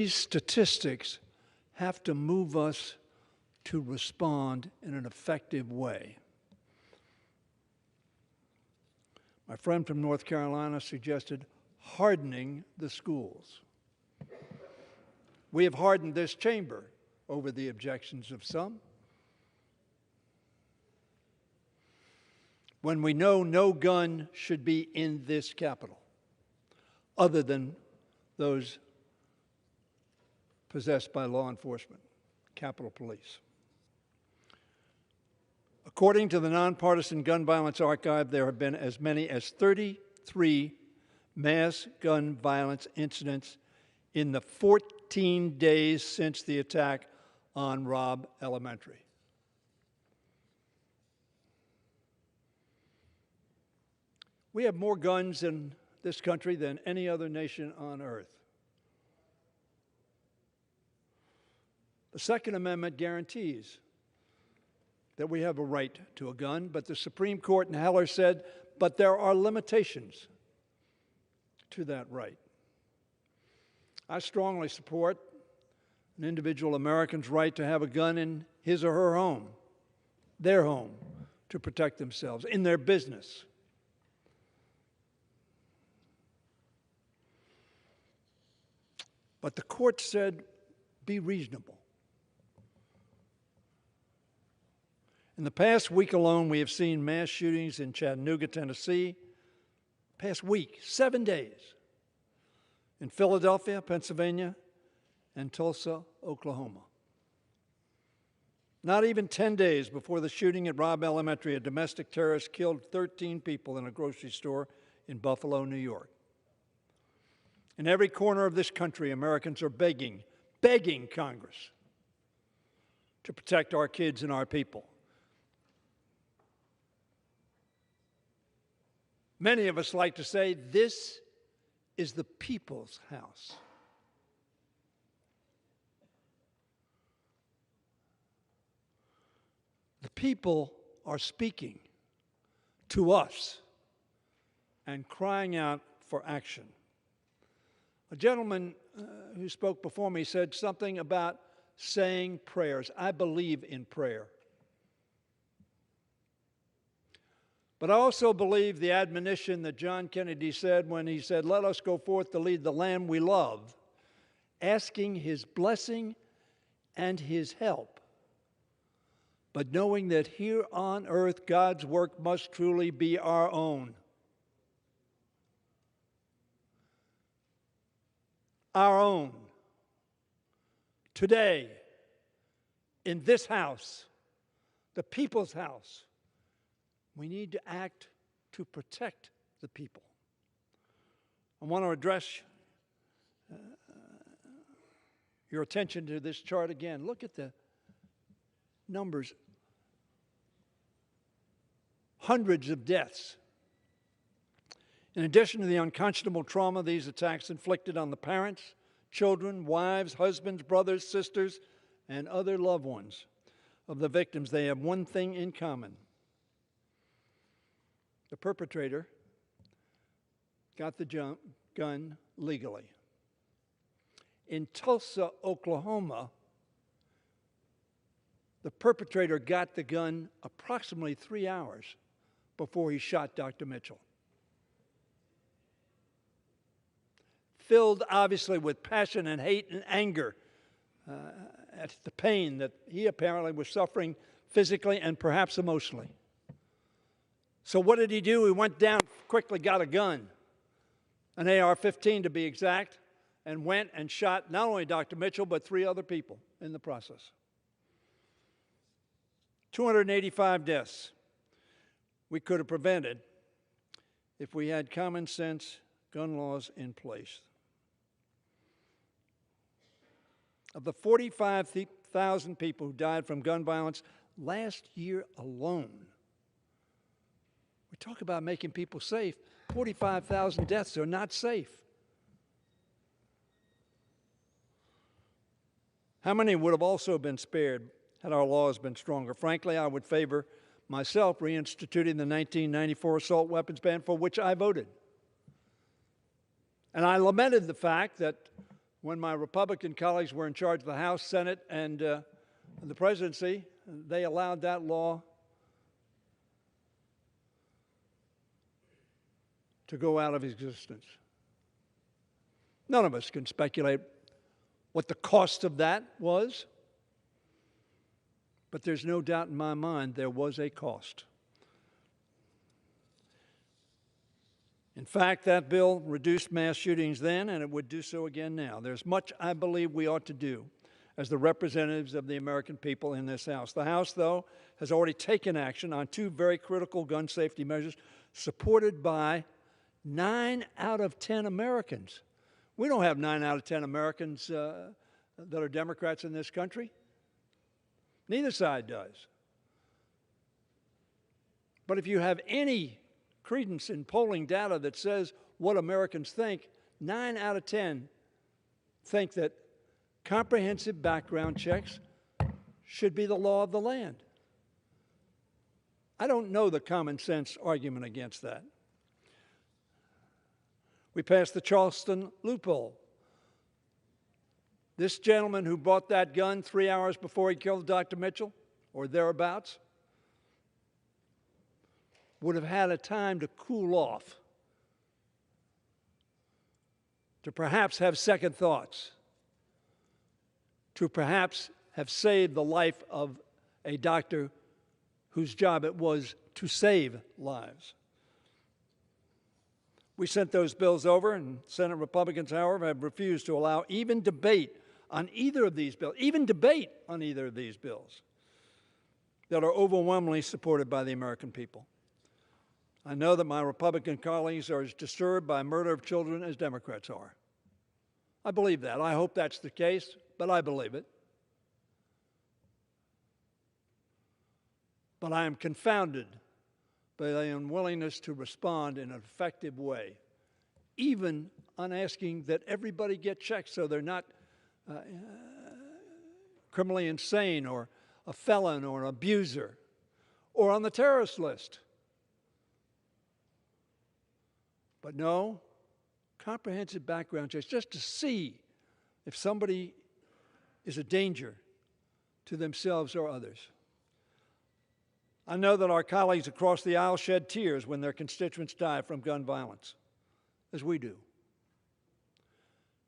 These statistics have to move us to respond in an effective way. My friend from North Carolina suggested hardening the schools. We have hardened this chamber over the objections of some. When we know no gun should be in this Capitol, other than those possessed by law enforcement, Capitol Police. According to the Nonpartisan Gun Violence Archive, there have been as many as 33 mass gun violence incidents in the 14 days since the attack on Robb Elementary. We have more guns in this country than any other nation on earth. The Second Amendment guarantees that we have a right to a gun, but the Supreme Court in Heller said, but there are limitations to that right. I strongly support an individual American's right to have a gun in his or her home, their home, to protect themselves, in their business. But the court said, be reasonable. In the past week alone, we have seen mass shootings in Chattanooga, Tennessee. Past week, 7 days. In Philadelphia, Pennsylvania, and Tulsa, Oklahoma. Not even 10 days before the shooting at Robb Elementary, a domestic terrorist killed 13 people in a grocery store in Buffalo, New York. In every corner of this country, Americans are begging Congress to protect our kids and our people. Many of us like to say, this is the people's house. The people are speaking to us and crying out for action. A gentleman who spoke before me said something about saying prayers. I believe in prayer. But I also believe the admonition that John Kennedy said when he said, let us go forth to lead the land we love, asking his blessing and his help, but knowing that here on earth God's work must truly be our own. Our own. Today, in this house, the people's house, we need to act to protect the people. I want to address your attention to this chart again. Look at the numbers. Hundreds of deaths. In addition to the unconscionable trauma these attacks inflicted on the parents, children, wives, husbands, brothers, sisters, and other loved ones of the victims, they have one thing in common. The perpetrator got the gun legally. In Tulsa, Oklahoma, the perpetrator got the gun approximately 3 hours before he shot Dr. Mitchell. Filled, obviously, with passion and hate and anger at the pain that he apparently was suffering physically and perhaps emotionally. So what did he do? He went down, quickly got a gun, an AR-15 to be exact, and went and shot not only Dr. Mitchell, but 3 other people in the process. 285 deaths we could have prevented if we had common sense gun laws in place. Of the 45,000 people who died from gun violence last year alone, we talk about making people safe. 45,000 deaths are not safe. How many would have also been spared had our laws been stronger? Frankly, I would favor myself reinstituting the 1994 assault weapons ban, for which I voted. And I lamented the fact that When my Republican colleagues were in charge of the House, Senate, and the presidency, they allowed that law to go out of existence. None of us can speculate what the cost of that was, but there's no doubt in my mind there was a cost. In fact, that bill reduced mass shootings then, and it would do so again now. There's much I believe we ought to do as the representatives of the American people in this House. The House, though, has already taken action on two very critical gun safety measures supported by 9 out of 10 Americans. We don't have 9 out of 10 Americans that are Democrats in this country. Neither side does. But if you have any credence in polling data that says what Americans think, 9 out of 10 think that comprehensive background checks should be the law of the land. I don't know the common sense argument against that. We passed the Charleston loophole. This gentleman who bought that gun 3 hours before he killed Dr. Mitchell, or thereabouts, would have had a time to cool off, to perhaps have second thoughts, to perhaps have saved the life of a doctor whose job it was to save lives. We sent those bills over, and Senate Republicans, however, have refused to allow even debate on either of these bills, that are overwhelmingly supported by the American people. I know that my Republican colleagues are as disturbed by murder of children as Democrats are. I believe that. I hope that's the case, but I believe it. But I am confounded by the unwillingness to respond in an effective way, even on asking that everybody get checked so they're not criminally insane or a felon or an abuser or on the terrorist list. But no, comprehensive background checks just to see if somebody is a danger to themselves or others. I know that our colleagues across the aisle shed tears when their constituents die from gun violence, as we do.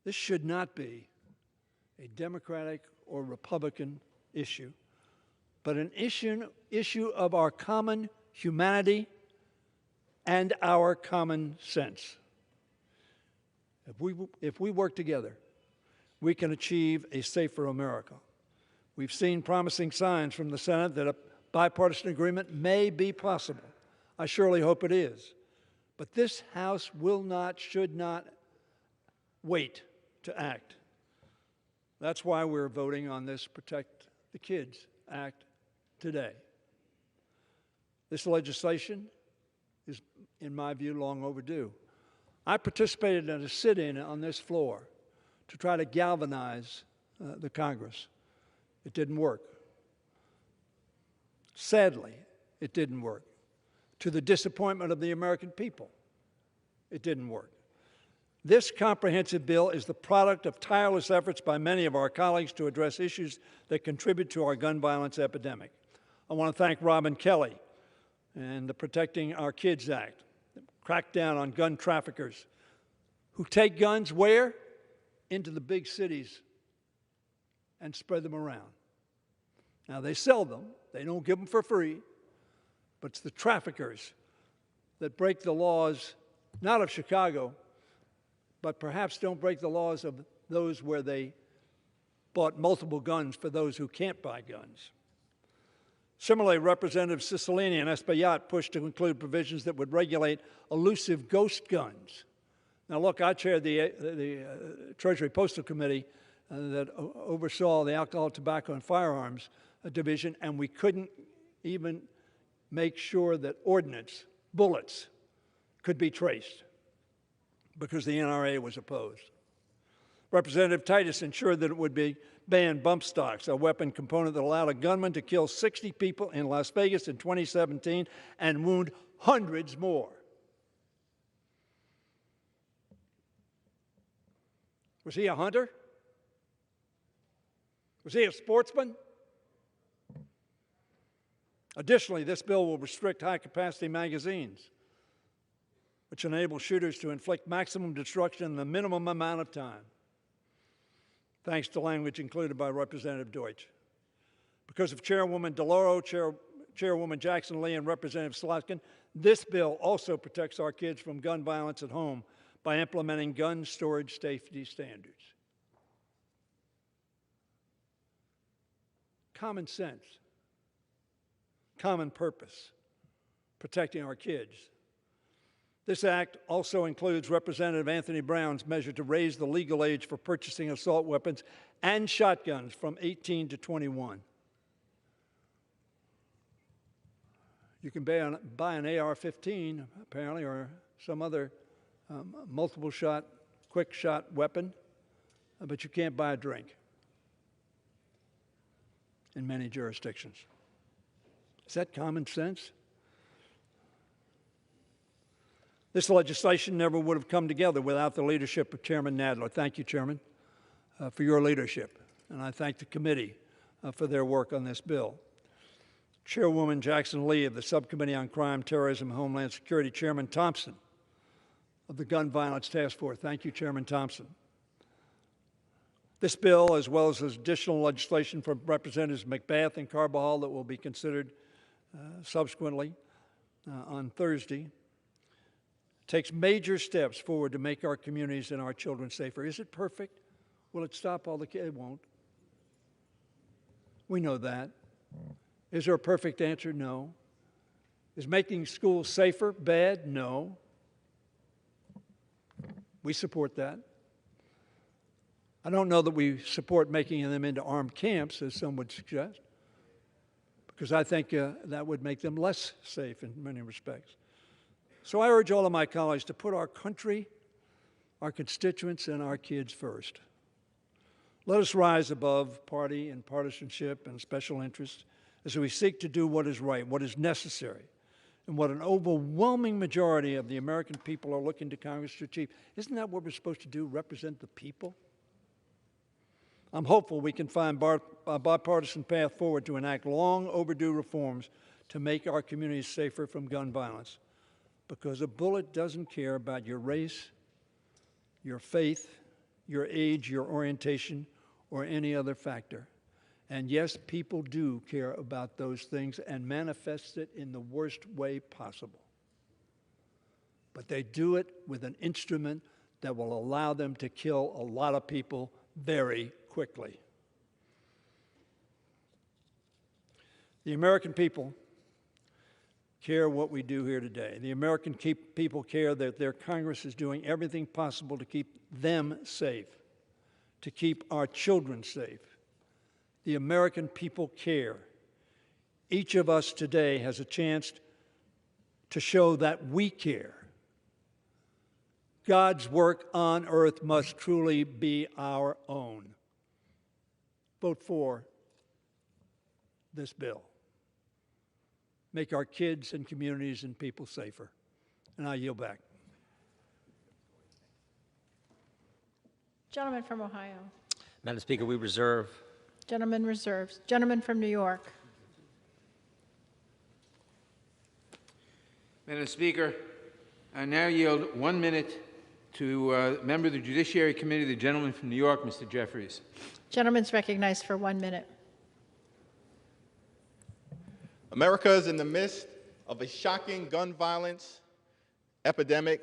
This should not be a Democratic or Republican issue, but an issue of our common humanity and our common sense. If we work together, we can achieve a safer America. We've seen promising signs from the Senate that a bipartisan agreement may be possible. I surely hope it is. But this House will not, should not wait to act. That's why we're voting on this Protect the Kids Act today. This legislation is, in my view, long overdue. I participated in a sit-in on this floor to try to galvanize the Congress. It didn't work. Sadly, it didn't work. To the disappointment of the American people, it didn't work. This comprehensive bill is the product of tireless efforts by many of our colleagues to address issues that contribute to our gun violence epidemic. I want to thank Robin Kelly and the Protecting Our Kids Act, that cracked down on gun traffickers who take guns where? Into the big cities and spread them around. Now, they sell them. They don't give them for free. But it's the traffickers that break the laws, not of Chicago, but perhaps don't break the laws of those where they bought multiple guns for those who can't buy guns. Similarly, Representatives Cicilline and Espaillat pushed to include provisions that would regulate elusive ghost guns. Now, look, I chaired the Treasury Postal Committee that oversaw the Alcohol, Tobacco, and Firearms Division, and we couldn't even make sure that ordnance, bullets, could be traced because the NRA was opposed. Representative Titus ensured that it would be ban bump stocks, a weapon component that allowed a gunman to kill 60 people in Las Vegas in 2017 and wound hundreds more. Was he a hunter? Was he a sportsman? Additionally, this bill will restrict high-capacity magazines, which enable shooters to inflict maximum destruction in the minimum amount of time, thanks to language included by Representative Deutsch. Because of Chairwoman DeLauro, Chairwoman Jackson Lee, and Representative Slotkin, this bill also protects our kids from gun violence at home by implementing gun storage safety standards. Common sense, common purpose, protecting our kids. This act also includes Representative Anthony Brown's measure to raise the legal age for purchasing assault weapons and shotguns from 18 to 21. You can buy an AR-15, apparently, or some other multiple-shot, quick-shot weapon, but you can't buy a drink in many jurisdictions. Is that common sense? This legislation never would have come together without the leadership of Chairman Nadler. Thank you, Chairman, for your leadership, and I thank the committee for their work on this bill. Chairwoman Jackson Lee of the Subcommittee on Crime, Terrorism, and Homeland Security, Chairman Thompson of the Gun Violence Task Force. Thank you, Chairman Thompson. This bill, as well as additional legislation from Representatives McBath and Carbajal that will be considered subsequently on Thursday, takes major steps forward to make our communities and our children safer. Is it perfect? Will it stop all the kids? It won't. We know that. Is there a perfect answer? No. Is making schools safer bad? No. We support that. I don't know that we support making them into armed camps, as some would suggest, because I think that would make them less safe in many respects. So I urge all of my colleagues to put our country, our constituents, and our kids first. Let us rise above party and partisanship and special interests as we seek to do what is right, what is necessary, and what an overwhelming majority of the American people are looking to Congress to achieve. Isn't that what we're supposed to do, represent the people? I'm hopeful we can find a bipartisan path forward to enact long overdue reforms to make our communities safer from gun violence, because a bullet doesn't care about your race, your faith, your age, your orientation, or any other factor. And yes, people do care about those things and manifest it in the worst way possible. But they do it with an instrument that will allow them to kill a lot of people very quickly. The American people care what we do here today. The American people care that their Congress is doing everything possible to keep them safe, to keep our children safe. The American people care. Each of us today has a chance to show that we care. God's work on earth must truly be our own. Vote for this bill. Make our kids and communities and people safer. And I yield back. Gentleman from Ohio. Madam Speaker, we reserve. Gentleman reserves. Gentleman from New York. Madam Speaker, I now yield 1 minute to a member of the Judiciary Committee, the gentleman from New York, Mr. Jeffries. Gentleman's recognized for 1 minute. America is in the midst of a shocking gun violence epidemic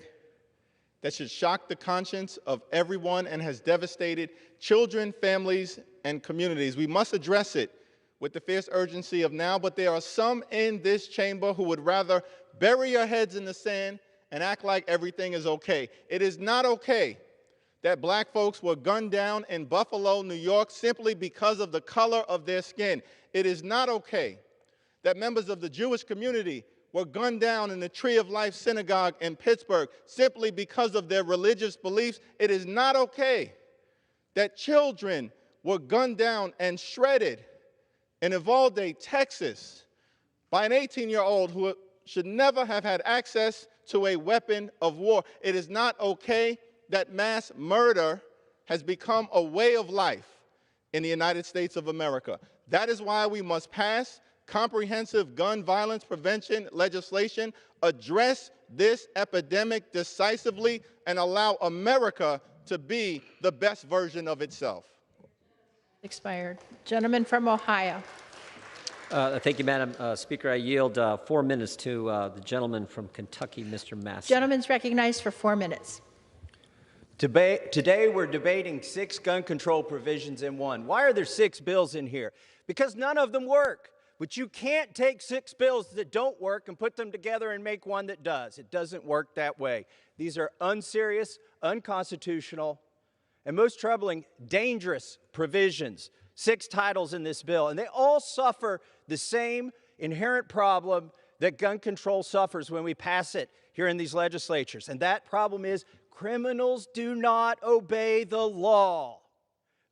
that should shock the conscience of everyone and has devastated children, families, and communities. We must address it with the fierce urgency of now, but there are some in this chamber who would rather bury your heads in the sand and act like everything is okay. It is not okay that black folks were gunned down in Buffalo, New York, simply because of the color of their skin. It is not okay that members of the Jewish community were gunned down in the Tree of Life Synagogue in Pittsburgh simply because of their religious beliefs. It is not okay that children were gunned down and shredded in Uvalde, Texas, by an 18-year-old who should never have had access to a weapon of war. It is not okay that mass murder has become a way of life in the United States of America. That is why we must pass comprehensive gun violence prevention legislation, address this epidemic decisively, and allow America to be the best version of itself. Expired. Gentleman from Ohio. Thank you, Madam Speaker. I yield 4 minutes to the gentleman from Kentucky, Mr. Massey. Gentleman's recognized for 4 minutes. Today we're debating 6 gun control provisions in one. Why are there 6 bills in here? Because none of them work. But you can't take 6 bills that don't work and put them together and make one that does. It doesn't work that way. These are unserious, unconstitutional, and most troubling, dangerous provisions. 6 titles in this bill, and they all suffer the same inherent problem that gun control suffers when we pass it here in these legislatures. And that problem is criminals do not obey the law.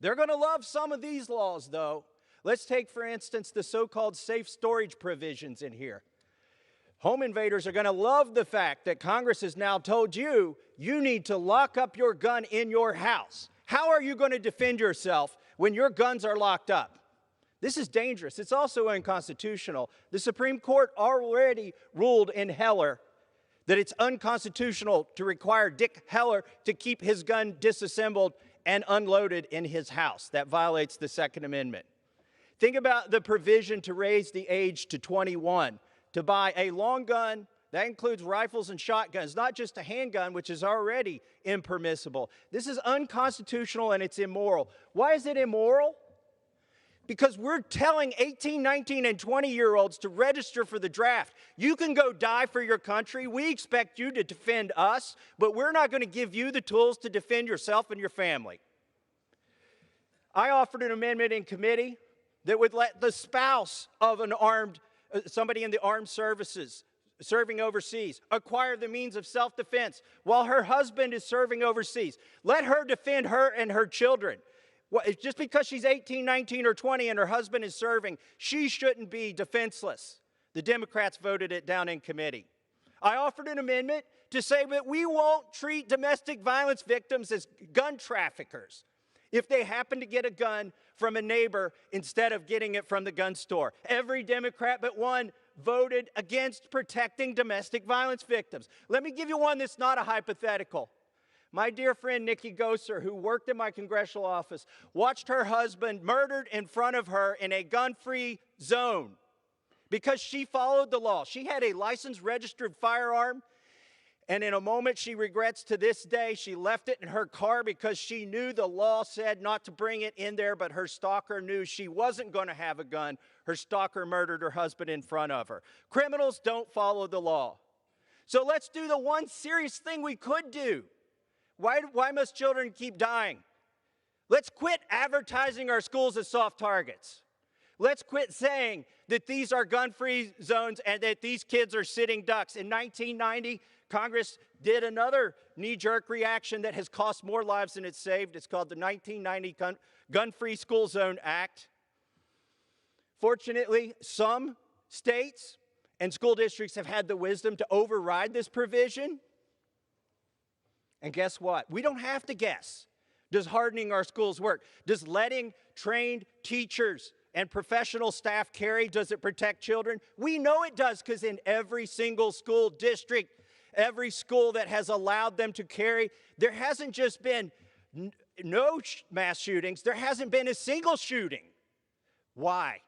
They're going to love some of these laws, though. Let's take, for instance, the so-called safe storage provisions in here. Home invaders are going to love the fact that Congress has now told you, you need to lock up your gun in your house. How are you going to defend yourself when your guns are locked up? This is dangerous. It's also unconstitutional. The Supreme Court already ruled in Heller that it's unconstitutional to require Dick Heller to keep his gun disassembled and unloaded in his house. That violates the Second Amendment. Think about the provision to raise the age to 21 to buy a long gun. That includes rifles and shotguns, not just a handgun, which is already impermissible. This is unconstitutional and it's immoral. Why is it immoral? Because we're telling 18, 19, and 20-year-olds to register for the draft. You can go die for your country. We expect you to defend us, but we're not going to give you the tools to defend yourself and your family. I offered an amendment in committee that would let the spouse of an somebody in the armed services serving overseas acquire the means of self-defense while her husband is serving overseas. Let her defend her and her children. Well, just because she's 18, 19, or 20 and her husband is serving, she shouldn't be defenseless. The Democrats voted it down in committee. I offered an amendment to say that we won't treat domestic violence victims as gun traffickers if they happen to get a gun from a neighbor instead of getting it from the gun store. Every Democrat but one voted against protecting domestic violence victims. Let me give you one that's not a hypothetical. My dear friend Nikki Gosser, who worked in my congressional office, watched her husband murdered in front of her in a gun-free zone because she followed the law. She had a licensed registered firearm, and in a moment she regrets to this day she left it in her car because she knew the law said not to bring it in there, but her stalker knew she wasn't going to have a gun. Her stalker murdered her husband in front of her. Criminals don't follow the law. So let's do the one serious thing we could do. Why must children keep dying? Let's quit advertising our schools as soft targets. Let's quit saying that these are gun-free zones and that these kids are sitting ducks. In 1990, Congress did another knee-jerk reaction that has cost more lives than it's saved. It's called the 1990 Gun-Free School Zone Act. Fortunately, some states and school districts have had the wisdom to override this provision. And guess what? We don't have to guess. Does hardening our schools work? Does letting trained teachers and professional staff carry, does it protect children? We know it does, because in every single school district, every school that has allowed them to carry, there hasn't just been no mass shootings, there hasn't been a single shooting. Why?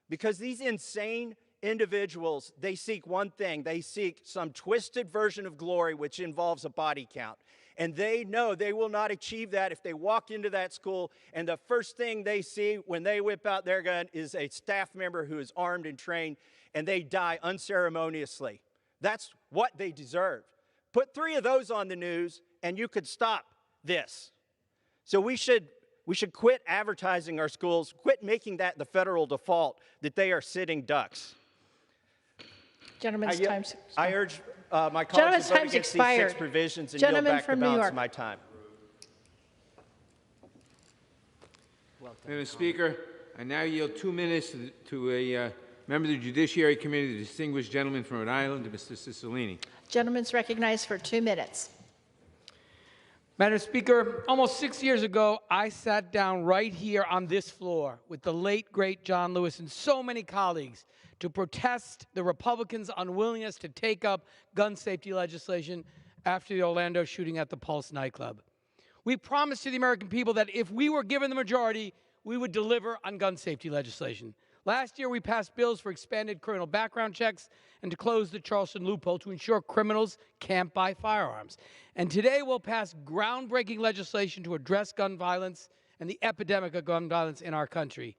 Because these insane individuals, they seek one thing. They seek some twisted version of glory, which involves a body count. And they know they will not achieve that if they walk into that school and the first thing they see when they whip out their gun is a staff member who is armed and trained, and they die unceremoniously. That's what they deserve. Put 3 of those on the news and you could stop this. So we should quit advertising our schools, quit making that the federal default, that they are sitting ducks. Gentleman's time's I urge my colleagues to vote against these 6 provisions and yield back the balance of my time. Madam Speaker, I now yield 2 minutes to a member of the Judiciary Committee, the distinguished gentleman from Rhode Island, Mr. Cicilline. Gentleman's recognized for 2 minutes. Madam Speaker, almost 6 years ago, I sat down right here on this floor with the late, great John Lewis and so many colleagues to protest the Republicans' unwillingness to take up gun safety legislation after the Orlando shooting at the Pulse nightclub. We promised to the American people that if we were given the majority, we would deliver on gun safety legislation. Last year, we passed bills for expanded criminal background checks and to close the Charleston loophole to ensure criminals can't buy firearms. And today, we'll pass groundbreaking legislation to address gun violence and the epidemic of gun violence in our country.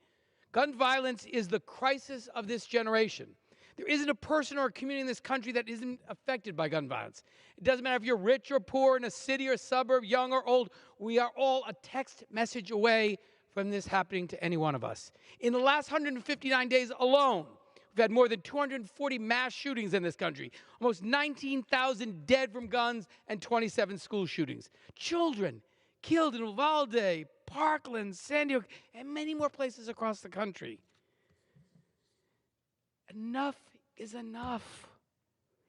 Gun violence is the crisis of this generation. There isn't a person or a community in this country that isn't affected by gun violence. It doesn't matter if you're rich or poor, in a city or suburb, young or old. We are all a text message away from this happening to any one of us. In the last 159 days alone, we've had more than 240 mass shootings in this country, almost 19,000 dead from guns, and 27 school shootings. Children killed in Uvalde, Parkland, San Diego, and many more places across the country. Enough is enough.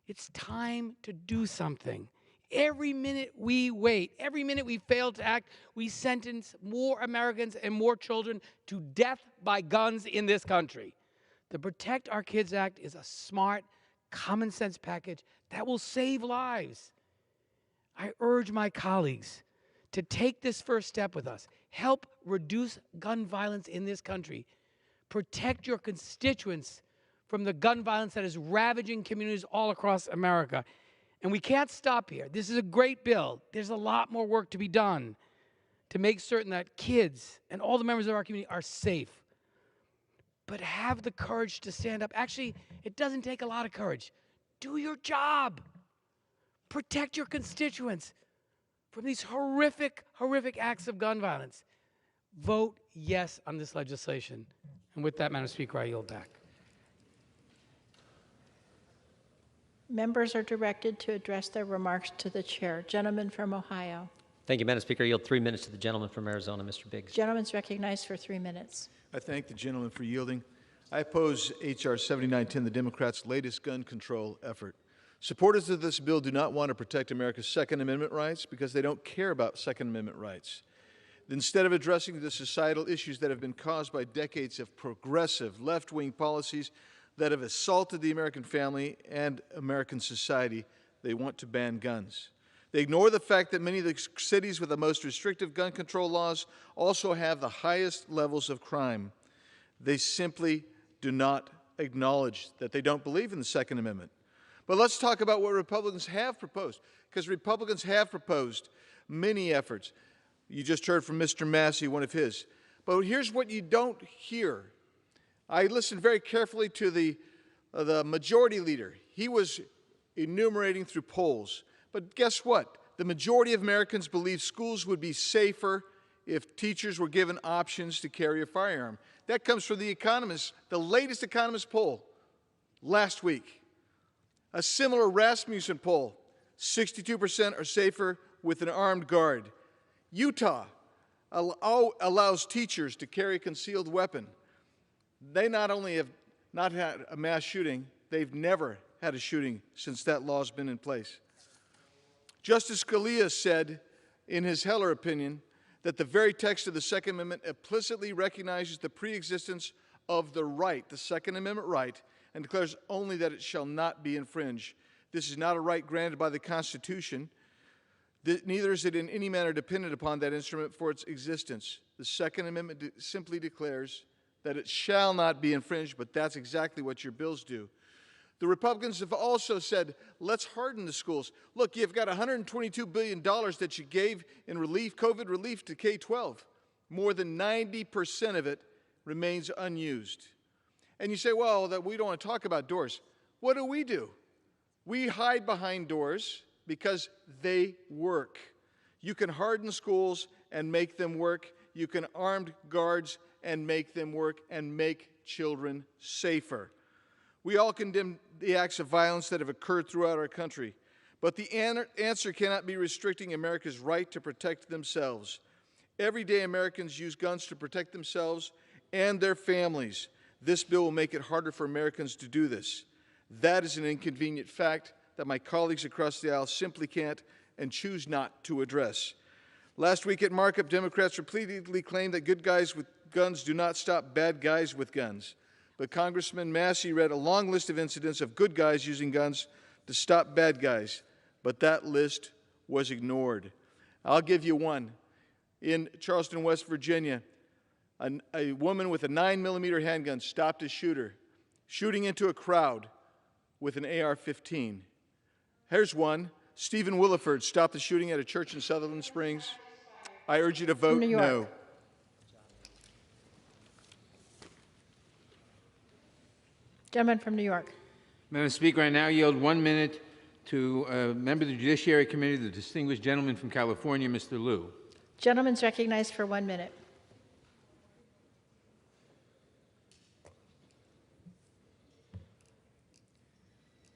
It's time to do something. Every minute we wait, every minute we fail to act, we sentence more Americans and more children to death by guns in this country. The Protect Our Kids Act is a smart, common sense package that will save lives. I urge my colleagues to take this first step with us. Help reduce gun violence in this country. Protect your constituents from the gun violence that is ravaging communities all across America. And we can't stop here. This is a great bill. There's a lot more work to be done to make certain that kids and all the members of our community are safe. But have the courage to stand up. Actually, it doesn't take a lot of courage. Do your job. Protect your constituents from these horrific, horrific acts of gun violence. Vote yes on this legislation. And with that, Madam Speaker, I yield back. Members are directed to address their remarks to the chair. Gentleman from Ohio. Thank you, Madam Speaker. I yield 3 minutes to the gentleman from Arizona, Mr. Biggs. Gentleman's recognized for 3 minutes. I thank the gentleman for yielding. I oppose H.R. 7910, the Democrats' latest gun control effort. Supporters of this bill do not want to protect America's Second Amendment rights because they don't care about Second Amendment rights. Instead of addressing the societal issues that have been caused by decades of progressive left-wing policies that have assaulted the American family and American society, they want to ban guns. They ignore the fact that many of the cities with the most restrictive gun control laws also have the highest levels of crime. They simply do not acknowledge that they don't believe in the Second Amendment. But let's talk about what Republicans have proposed, because Republicans have proposed many efforts. You just heard from Mr. Massey, one of his. But here's what you don't hear. I listened very carefully to the majority leader. He was enumerating through polls. But guess what? The majority of Americans believe schools would be safer if teachers were given options to carry a firearm. That comes from The Economist, the latest Economist poll last week. A similar Rasmussen poll, 62% are safer with an armed guard. Utah allows teachers to carry a concealed weapon. They not only have not had a mass shooting, they've never had a shooting since that law's been in place. Justice Scalia said in his Heller opinion that the very text of the Second Amendment implicitly recognizes the preexistence of the right, the Second Amendment right, and declares only that it shall not be infringed. This is not a right granted by the Constitution. Neither is it in any manner dependent upon that instrument for its existence. The Second Amendment simply declares that it shall not be infringed, but that's exactly what your bills do. The Republicans have also said, let's harden the schools. Look, you've got $122 billion that you gave in relief, COVID relief to K-12. More than 90% of it remains unused. And you say, well, that we don't want to talk about doors. What do? We hide behind doors because they work. You can harden schools and make them work. You can arm guards and make them work and make children safer. We all condemn the acts of violence that have occurred throughout our country, but the answer cannot be restricting America's right to protect themselves. Every day Americans use guns to protect themselves and their families. This bill will make it harder for Americans to do this. That is an inconvenient fact that my colleagues across the aisle simply can't and choose not to address. Last week at markup, Democrats repeatedly claimed that good guys with guns do not stop bad guys with guns. But Congressman Massey read a long list of incidents of good guys using guns to stop bad guys. But that list was ignored. I'll give you one. In Charleston, West Virginia, a woman with a 9mm handgun stopped a shooter shooting into a crowd with an AR-15. Here's one. Stephen Williford stopped the shooting at a church in Sutherland Springs. I urge you to vote no. Gentleman from New York. Madam Speaker, I now yield 1 minute to a member of the Judiciary Committee, the distinguished gentleman from California, Mr. Liu. Gentleman's recognized for 1 minute.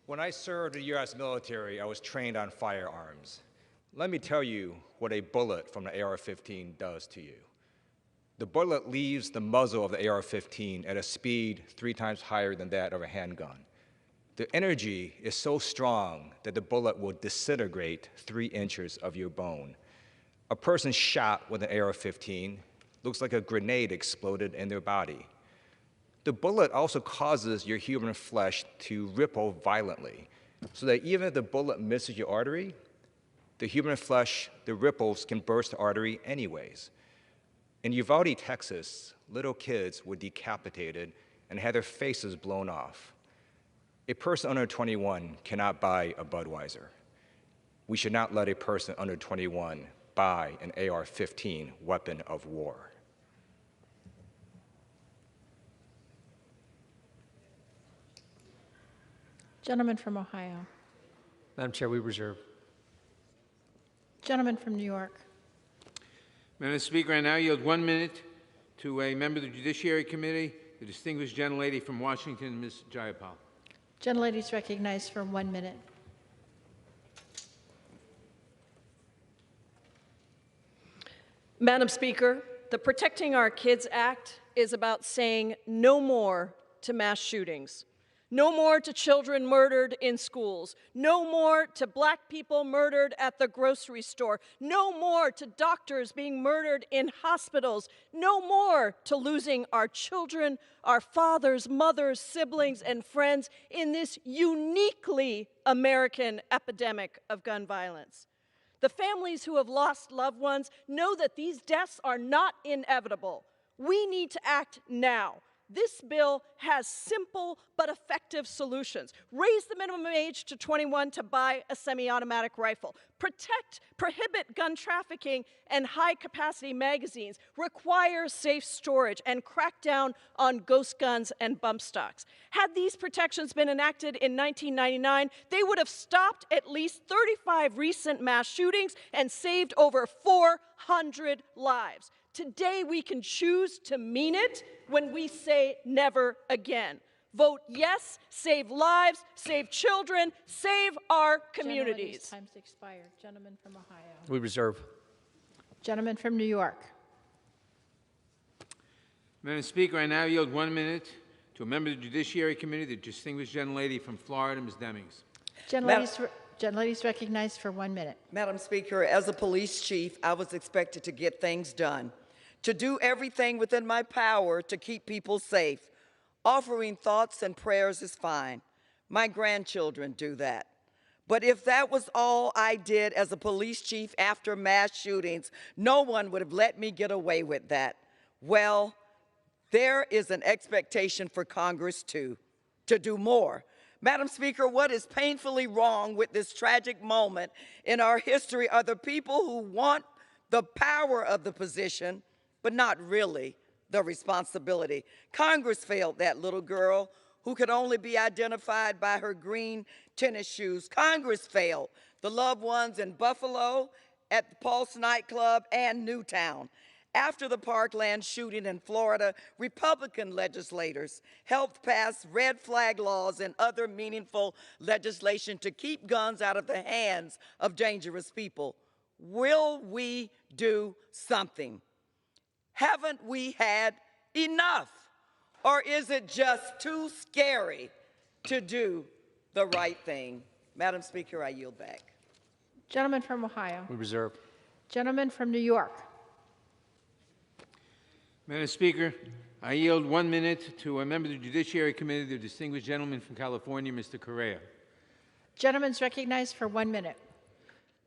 When I served in the U.S. military, I was trained on firearms. Let me tell you what a bullet from the AR-15 does to you. The bullet leaves the muzzle of the AR-15 at a speed 3 times higher than that of a handgun. The energy is so strong that the bullet will disintegrate 3 inches of your bone. A person shot with an AR-15 looks like a grenade exploded in their body. The bullet also causes your human flesh to ripple violently, so that even if the bullet misses your artery, the human flesh, the ripples can burst the artery anyways. In Uvalde, Texas, little kids were decapitated and had their faces blown off. A person under 21 cannot buy a Budweiser. We should not let a person under 21 buy an AR-15 weapon of war. Gentleman from Ohio. Madam Chair, we reserve. Gentleman from New York. Madam Speaker, I now yield 1 minute to a member of the Judiciary Committee, the distinguished gentlelady from Washington, Ms. Jayapal. Gentlelady is recognized for 1 minute. Madam Speaker, the Protecting Our Kids Act is about saying no more to mass shootings. No more to children murdered in schools. No more to black people murdered at the grocery store. No more to doctors being murdered in hospitals. No more to losing our children, our fathers, mothers, siblings, and friends in this uniquely American epidemic of gun violence. The families who have lost loved ones know that these deaths are not inevitable. We need to act now. This bill has simple but effective solutions. Raise the minimum age to 21 to buy a semi-automatic rifle. Prohibit gun trafficking and high-capacity magazines. Require safe storage and crack down on ghost guns and bump stocks. Had these protections been enacted in 1999, they would have stopped at least 35 recent mass shootings and saved over 400 lives. Today, we can choose to mean it when we say never again. Vote yes, save lives, save children, save our communities. Time's expired. Gentleman from Ohio. We reserve. Gentleman from New York. Madam Speaker, I now yield 1 minute to a member of the Judiciary Committee, the distinguished gentlelady from Florida, Ms. Demings. Gentlelady's recognized for 1 minute. Madam Speaker, as a police chief, I was expected to get things done, to do everything within my power to keep people safe. Offering thoughts and prayers is fine. My grandchildren do that. But if that was all I did as a police chief after mass shootings, no one would have let me get away with that. Well, there is an expectation for Congress, too, to do more. Madam Speaker, what is painfully wrong with this tragic moment in our history are the people who want the power of the position, but not really the responsibility. Congress failed that little girl who could only be identified by her green tennis shoes. Congress failed the loved ones in Buffalo, at the Pulse nightclub, and Newtown. After the Parkland shooting in Florida, Republican legislators helped pass red flag laws and other meaningful legislation to keep guns out of the hands of dangerous people. Will we do something? Haven't we had enough? Or is it just too scary to do the right thing? Madam Speaker, I yield back. Gentleman from Ohio. We reserve. Gentleman from New York. Madam Speaker, I yield 1 minute to a member of the Judiciary Committee, the distinguished gentleman from California, Mr. Correa. Gentleman's recognized for 1 minute.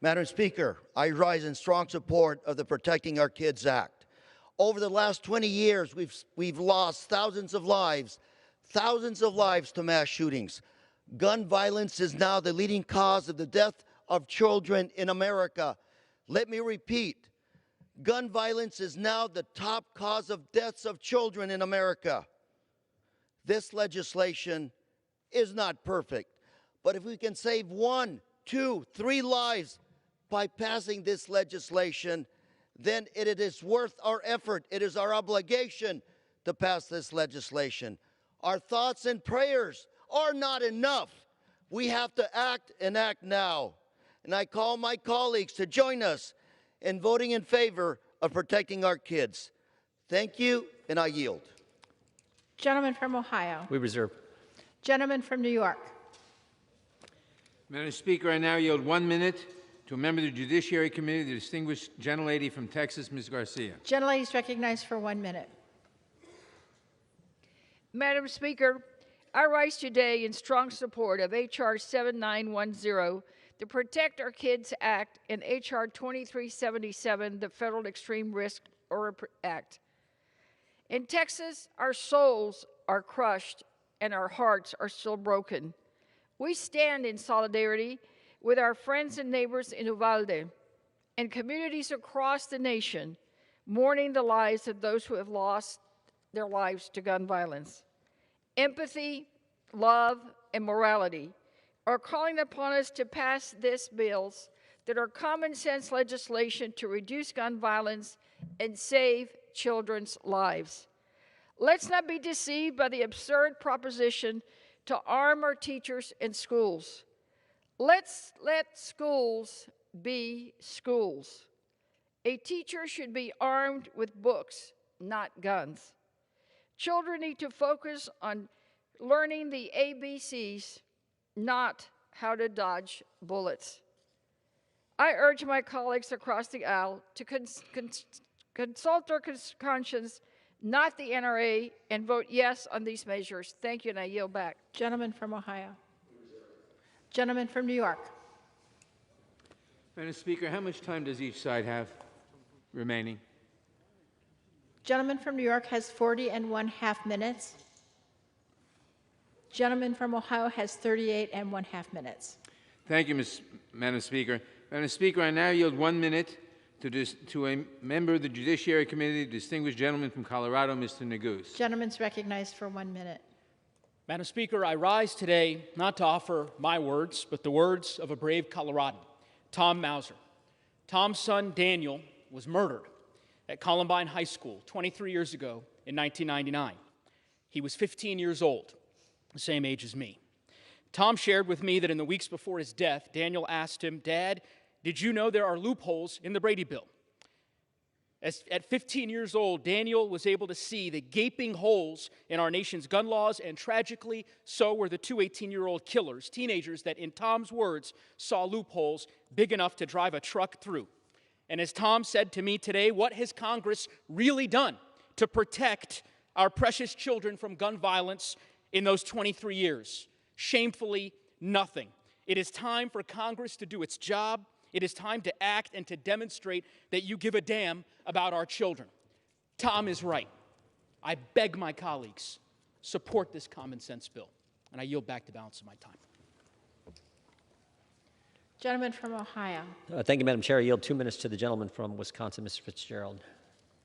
Madam Speaker, I rise in strong support of the Protecting Our Kids Act. Over the last 20 years, we've lost thousands of lives to mass shootings. Gun violence is now the leading cause of the death of children in America. Let me repeat, gun violence is now the top cause of deaths of children in America. This legislation is not perfect, but if we can save 1, 2, 3 lives by passing this legislation, then it is worth our effort. It is our obligation to pass this legislation. Our thoughts and prayers are not enough. We have to act and act now. And I call my colleagues to join us in voting in favor of protecting our kids. Thank you, and I yield. Gentleman from Ohio. We reserve. Gentleman from New York. Madam Speaker, I now yield 1 minute to a member of the Judiciary Committee, the distinguished gentlelady from Texas, Ms. Garcia. Gentlelady is recognized for 1 minute. Madam Speaker, I rise today in strong support of H.R. 7910, the Protect Our Kids Act, and H.R. 2377, the Federal Extreme Risk Act. In Texas, our souls are crushed and our hearts are still broken. We stand in solidarity with our friends and neighbors in Uvalde and communities across the nation mourning the lives of those who have lost their lives to gun violence. Empathy, love, and morality are calling upon us to pass these bills that are common sense legislation to reduce gun violence and save children's lives. Let's not be deceived by the absurd proposition to arm our teachers and schools. Let's let schools be schools. A teacher should be armed with books, not guns. Children need to focus on learning the ABCs, not how to dodge bullets. I urge my colleagues across the aisle to consult their conscience, not the NRA, and vote yes on these measures. Thank you, and I yield back. Gentleman from Ohio. Gentleman from New York. Madam Speaker, how much time does each side have remaining? Gentleman from New York has 40½ minutes. Gentleman from Ohio has 38½ minutes. Thank you, Madam Speaker. Madam Speaker, I now yield 1 minute to a member of the Judiciary Committee, the distinguished gentleman from Colorado, Mr. Neguse. Gentleman's recognized for 1 minute. Madam Speaker, I rise today not to offer my words, but the words of a brave Coloradan, Tom Mauser. Tom's son, Daniel, was murdered at Columbine High School 23 years ago in 1999. He was 15 years old, the same age as me. Tom shared with me that in the weeks before his death, Daniel asked him, "Dad, did you know there are loopholes in the Brady Bill?" At 15 years old, Daniel was able to see the gaping holes in our nation's gun laws, and tragically, so were the two 18-year-old killers, teenagers that, in Tom's words, saw loopholes big enough to drive a truck through. And as Tom said to me today, what has Congress really done to protect our precious children from gun violence in those 23 years? Shamefully, nothing. It is time for Congress to do its job. It is time to act and to demonstrate that you give a damn about our children. Tom is right. I beg my colleagues, support this common sense bill. And I yield back the balance of my time. Gentleman from Ohio. Thank you, Madam Chair. I yield 2 minutes to the gentleman from Wisconsin, Mr. Fitzgerald.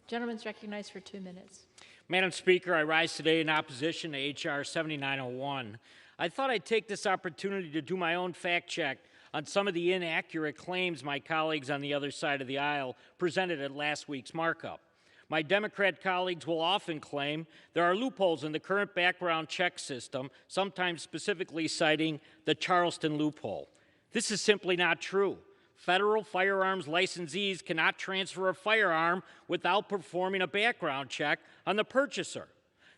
Gentleman's recognized for 2 minutes. Madam Speaker, I rise today in opposition to H.R. 7901. I thought I'd take this opportunity to do my own fact check on some of the inaccurate claims my colleagues on the other side of the aisle presented at last week's markup. My Democrat colleagues will often claim there are loopholes in the current background check system, sometimes specifically citing the Charleston loophole. This is simply not true. Federal firearms licensees cannot transfer a firearm without performing a background check on the purchaser.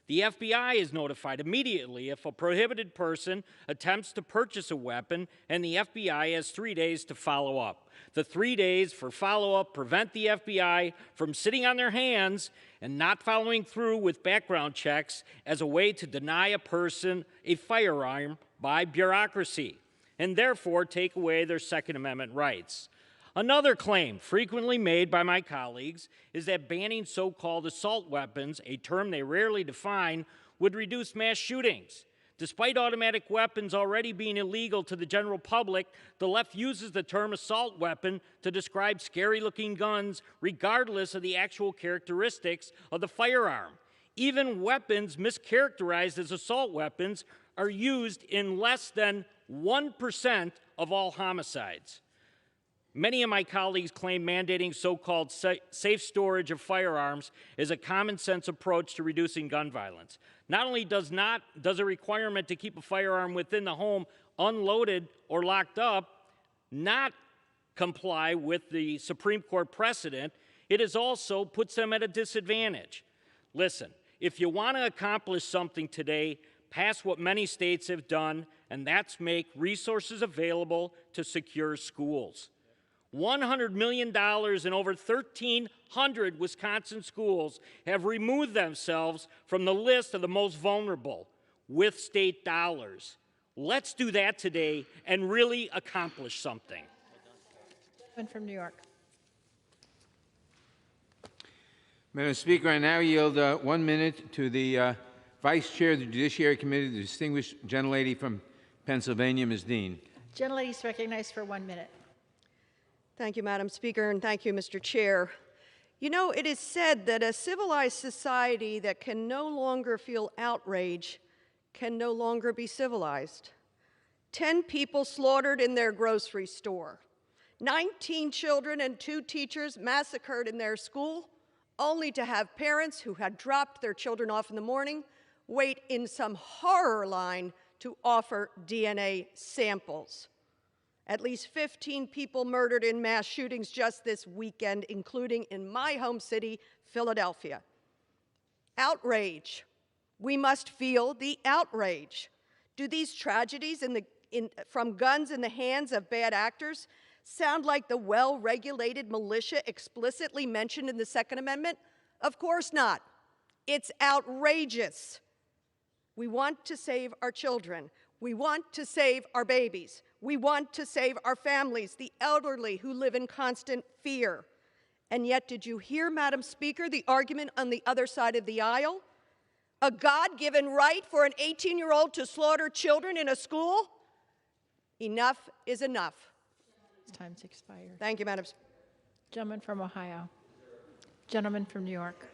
The FBI is notified immediately if a prohibited person attempts to purchase a weapon, and the FBI has 3 days to follow up. The 3 days for follow-up prevent the FBI from sitting on their hands and not following through with background checks as a way to deny a person a firearm by bureaucracy, and therefore take away their Second Amendment rights. Another claim frequently made by my colleagues is that banning so-called assault weapons, a term they rarely define, would reduce mass shootings. Despite automatic weapons already being illegal to the general public, the left uses the term assault weapon to describe scary-looking guns regardless of the actual characteristics of the firearm. Even weapons mischaracterized as assault weapons are used in less than 1% of all homicides. Many of my colleagues claim mandating so-called safe storage of firearms is a common-sense approach to reducing gun violence. Not only does a requirement to keep a firearm within the home unloaded or locked up not comply with the Supreme Court precedent, it is also puts them at a disadvantage. Listen, if you want to accomplish something today, pass what many states have done, and that's make resources available to secure schools. $100 million in over 1,300 Wisconsin schools have removed themselves from the list of the most vulnerable with state dollars. Let's do that today and really accomplish something. Gentleman from New York. Madam Speaker, I now yield 1 minute to the Vice Chair of the Judiciary Committee, the distinguished gentlelady from Pennsylvania, Ms. Dean. Gentlelady is recognized for 1 minute. Thank you, Madam Speaker, and thank you, Mr. Chair. You know, it is said that a civilized society that can no longer feel outrage can no longer be civilized. 10 people slaughtered in their grocery store. 19 children and 2 teachers massacred in their school, only to have parents who had dropped their children off in the morning wait in some horror line to offer DNA samples. At least 15 people murdered in mass shootings just this weekend, including in my home city, Philadelphia. Outrage. We must feel the outrage. Do these tragedies from guns in the hands of bad actors sound like the well-regulated militia explicitly mentioned in the Second Amendment? Of course not. It's outrageous. We want to save our children. We want to save our babies. We want to save our families, the elderly who live in constant fear. And yet, did you hear, Madam Speaker, the argument on the other side of the aisle? A God-given right for an 18-year-old to slaughter children in a school? Enough is enough. Time's expired. Thank you, Madam Speaker. Gentleman from Ohio. Gentleman from New York.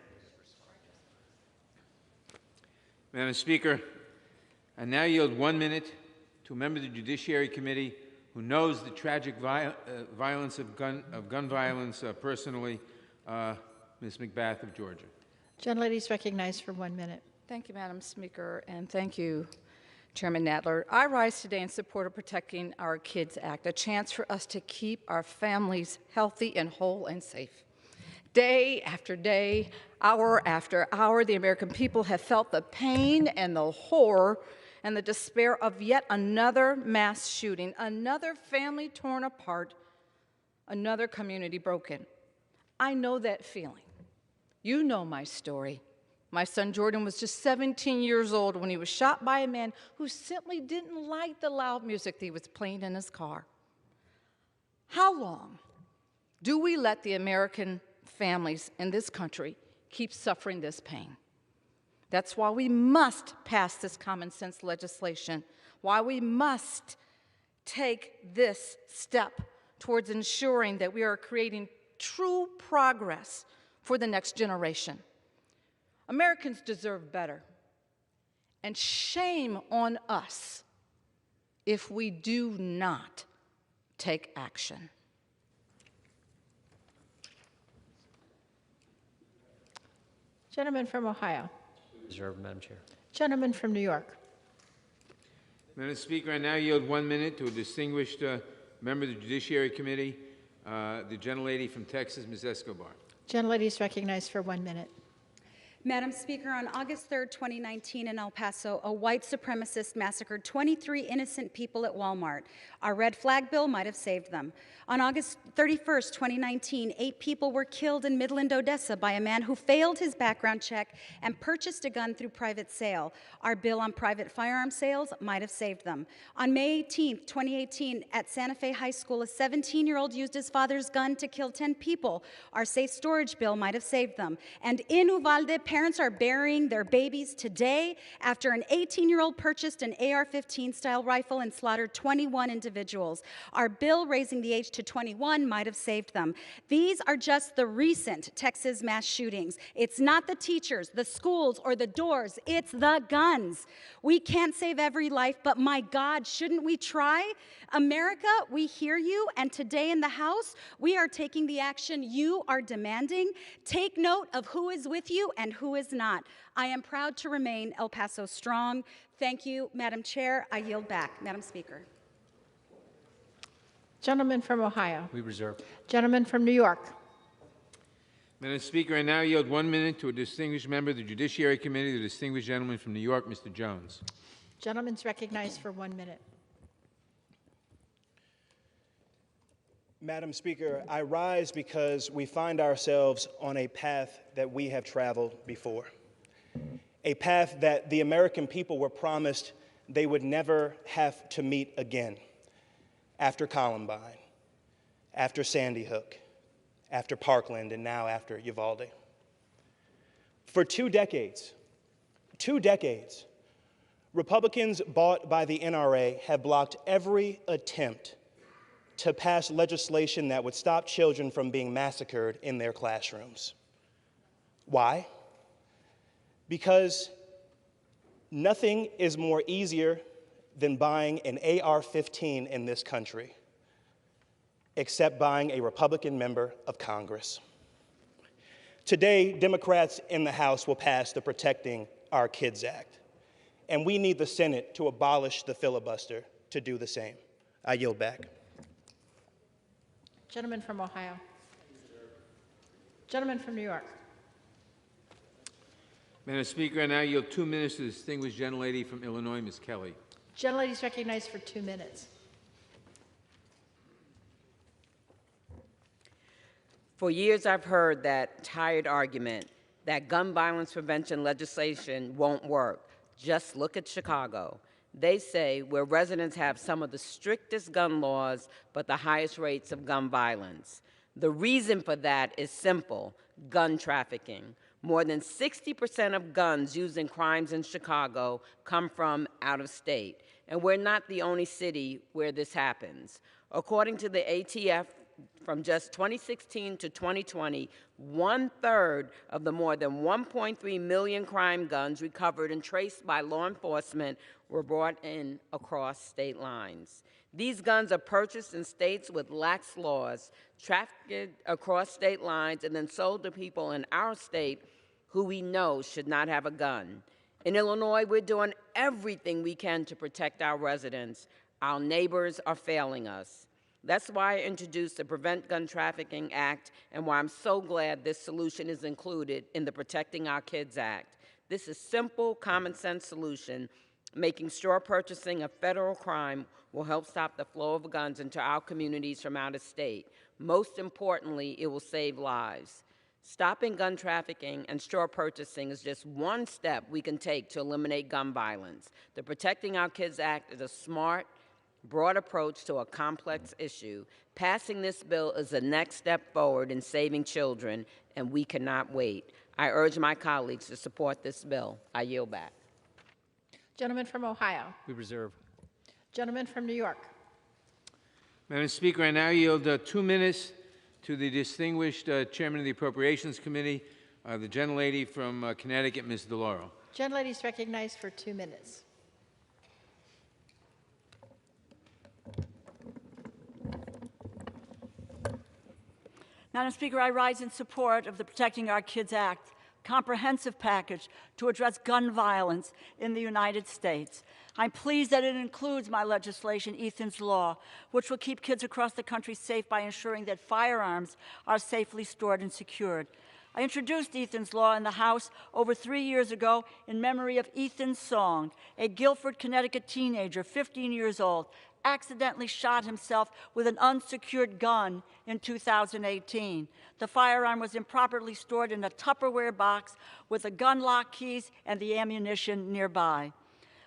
Madam Speaker, I now yield 1 minute to a member of the Judiciary Committee who knows the tragic violence of gun violence personally, Ms. McBath of Georgia. Gentlelady is recognized for 1 minute. Thank you, Madam Speaker, and thank you, Chairman Nadler. I rise today in support of Protecting Our Kids Act, a chance for us to keep our families healthy and whole and safe. Day after day, hour after hour, the American people have felt the pain and the horror and the despair of yet another mass shooting, another family torn apart, another community broken. I know that feeling. You know my story. My son Jordan was just 17 years old when he was shot by a man who simply didn't like the loud music that he was playing in his car. How long do we let the American families in this country keep suffering this pain? That's why we must pass this common sense legislation, why we must take this step towards ensuring that we are creating true progress for the next generation. Americans deserve better, and shame on us if we do not take action. Gentleman from Ohio. Reserved, Madam Chair. Gentleman from New York. Madam Speaker, I now yield 1 minute to a distinguished member of the Judiciary Committee, the gentlelady from Texas, Ms. Escobar. Gentlelady is recognized for 1 minute. Madam Speaker, on August 3rd, 2019 in El Paso, a white supremacist massacred 23 innocent people at Walmart. Our red flag bill might have saved them. On August 31st, 2019, 8 people were killed in Midland, Odessa by a man who failed his background check and purchased a gun through private sale. Our bill on private firearm sales might have saved them. On May 18th, 2018, at Santa Fe High School, a 17-year-old used his father's gun to kill 10 people. Our safe storage bill might have saved them. And in Uvalde, parents are burying their babies today after an 18-year-old purchased an AR-15 style rifle and slaughtered 21 individuals. Our bill raising the age to 21 might have saved them. These are just the recent Texas mass shootings. It's not the teachers, the schools, or the doors. It's the guns. We can't save every life, but my God, shouldn't we try? America, we hear you, and today in the House, we are taking the action you are demanding. Take note of who is with you and who is not. I am proud to remain El Paso strong. Thank you, Madam Chair. I yield back. Madam Speaker. Gentleman from Ohio. We reserve. Gentleman from New York. Madam Speaker, I now yield 1 minute to a distinguished member of the Judiciary Committee, the distinguished gentleman from New York, Mr. Jones. Gentleman's recognized for 1 minute. Madam Speaker, I rise because we find ourselves on a path that we have traveled before, a path that the American people were promised they would never have to meet again after Columbine, after Sandy Hook, after Parkland, and now after Uvalde. For 2 decades, Republicans bought by the NRA have blocked every attempt to pass legislation that would stop children from being massacred in their classrooms. Why? Because nothing is more easier than buying an AR-15 in this country, except buying a Republican member of Congress. Today, Democrats in the House will pass the Protecting Our Kids Act, and we need the Senate to abolish the filibuster to do the same. I yield back. Gentleman from Ohio. Gentleman from New York. Madam Speaker, I now yield 2 minutes to the distinguished gentlelady from Illinois, Ms. Kelly. Gentlelady is recognized for 2 minutes. For years, I've heard that tired argument that gun violence prevention legislation won't work. Just look at Chicago. They say where residents have some of the strictest gun laws, but the highest rates of gun violence. The reason for that is simple: gun trafficking. More than 60% of guns used in crimes in Chicago come from out of state. And we're not the only city where this happens. According to the ATF, from just 2016 to 2020, 1/3 of the more than 1.3 million crime guns recovered and traced by law enforcement were brought in across state lines. These guns are purchased in states with lax laws, trafficked across state lines, and then sold to people in our state who we know should not have a gun. In Illinois, we're doing everything we can to protect our residents. Our neighbors are failing us. That's why I introduced the Prevent Gun Trafficking Act, and why I'm so glad this solution is included in the Protecting Our Kids Act. This is a simple, common sense solution. Making straw purchasing a federal crime will help stop the flow of guns into our communities from out of state. Most importantly, it will save lives. Stopping gun trafficking and straw purchasing is just one step we can take to eliminate gun violence. The Protecting Our Kids Act is a smart, broad approach to a complex issue. Passing this bill is the next step forward in saving children, and we cannot wait. I urge my colleagues to support this bill. I yield back. Gentleman from Ohio. We reserve. Gentleman from New York. Madam Speaker, I now yield 2 minutes to the distinguished chairman of the Appropriations Committee, the gentlelady from Connecticut, Ms. DeLauro. Gentlelady is recognized for 2 minutes. Madam Speaker, I rise in support of the Protecting Our Kids Act, comprehensive package to address gun violence in the United States. I'm pleased that it includes my legislation, Ethan's Law, which will keep kids across the country safe by ensuring that firearms are safely stored and secured. I introduced Ethan's Law in the House over 3 years ago in memory of Ethan Song, a Guilford, Connecticut teenager, 15 years old, accidentally shot himself with an unsecured gun in 2018. The firearm was improperly stored in a Tupperware box with the gun lock keys and the ammunition nearby.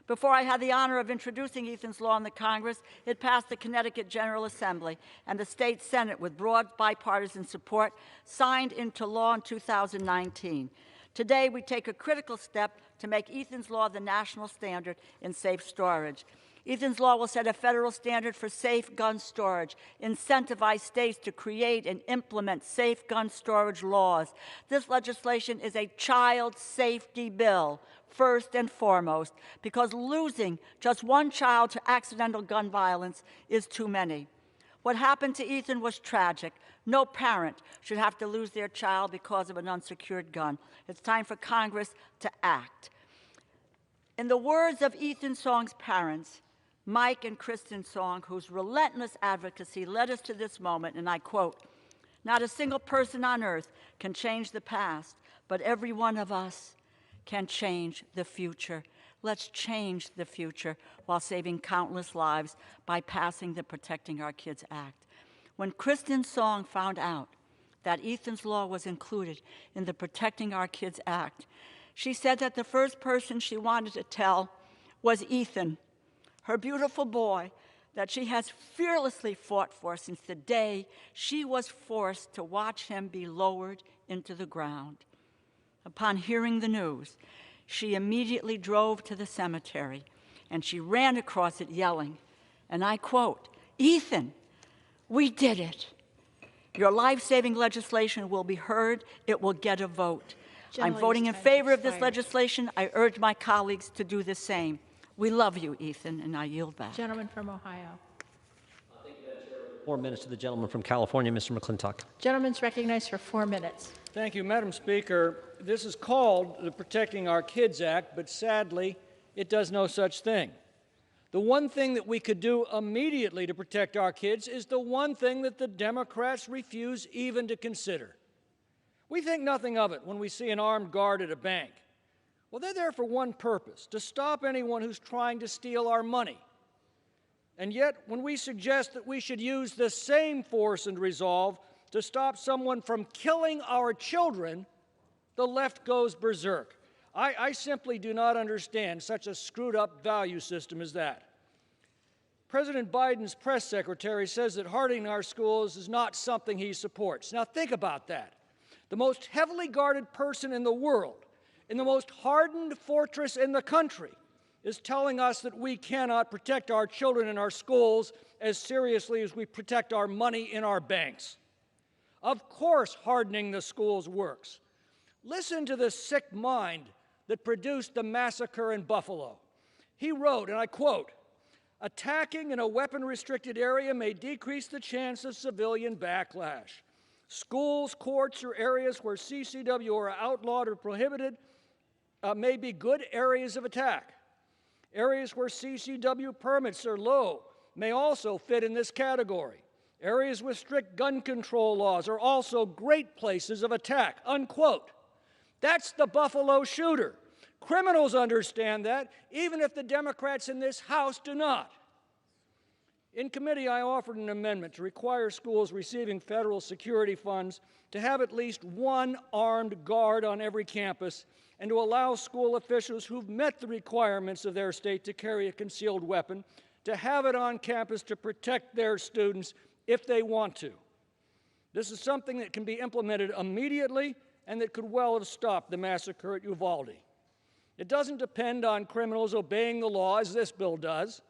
Before I had the honor of introducing Ethan's Law in the Congress, it passed the Connecticut General Assembly and the state Senate with broad bipartisan support, signed into law in 2019. Today, we take a critical step to make Ethan's Law the national standard in safe storage. Ethan's Law will set a federal standard for safe gun storage, incentivize states to create and implement safe gun storage laws. This legislation is a child safety bill, first and foremost, because losing just one child to accidental gun violence is too many. What happened to Ethan was tragic. No parent should have to lose their child because of an unsecured gun. It's time for Congress to act. In the words of Ethan Song's parents, Mike and Kristen Song, whose relentless advocacy led us to this moment, and I quote, "Not a single person on earth can change the past, but every one of us can change the future. Let's change the future while saving countless lives by passing the Protecting Our Kids Act." When Kristen Song found out that Ethan's Law was included in the Protecting Our Kids Act, she said that the first person she wanted to tell was Ethan, her beautiful boy that she has fearlessly fought for since the day she was forced to watch him be lowered into the ground. Upon hearing the news, she immediately drove to the cemetery, and she ran across it yelling, and I quote, "Ethan, we did it. Your life-saving legislation will be heard. It will get a vote. I'm voting in favor of this legislation. I urge my colleagues to do the same. We love you, Ethan," and I yield back. Gentleman from Ohio. 4 minutes to the gentleman from California, Mr. McClintock. Gentleman's recognized for 4 minutes. Thank you, Madam Speaker. This is called the Protecting Our Kids Act, but sadly, it does no such thing. The one thing that we could do immediately to protect our kids is the one thing that the Democrats refuse even to consider. We think nothing of it when we see an armed guard at a bank. Well, they're there for one purpose, to stop anyone who's trying to steal our money. And yet, when we suggest that we should use the same force and resolve to stop someone from killing our children, the left goes berserk. I simply do not understand such a screwed-up value system as that. President Biden's press secretary says that hardening our schools is not something he supports. Now think about that. The most heavily guarded person in the world, in the most hardened fortress in the country, is telling us that we cannot protect our children in our schools as seriously as we protect our money in our banks. Of course, hardening the schools works. Listen to the sick mind that produced the massacre in Buffalo. He wrote, and I quote, "Attacking in a weapon-restricted area may decrease the chance of civilian backlash. Schools, courts, or areas where CCW are outlawed or prohibited may be good areas of attack. Areas where CCW permits are low may also fit in this category. Areas with strict gun control laws are also great places of attack," unquote. That's the Buffalo shooter. Criminals understand that, even if the Democrats in this House do not. In committee, I offered an amendment to require schools receiving federal security funds to have at least one armed guard on every campus and to allow school officials who've met the requirements of their state to carry a concealed weapon to have it on campus to protect their students if they want to. This is something that can be implemented immediately and that could well have stopped the massacre at Uvalde. It doesn't depend on criminals obeying the law as this bill does.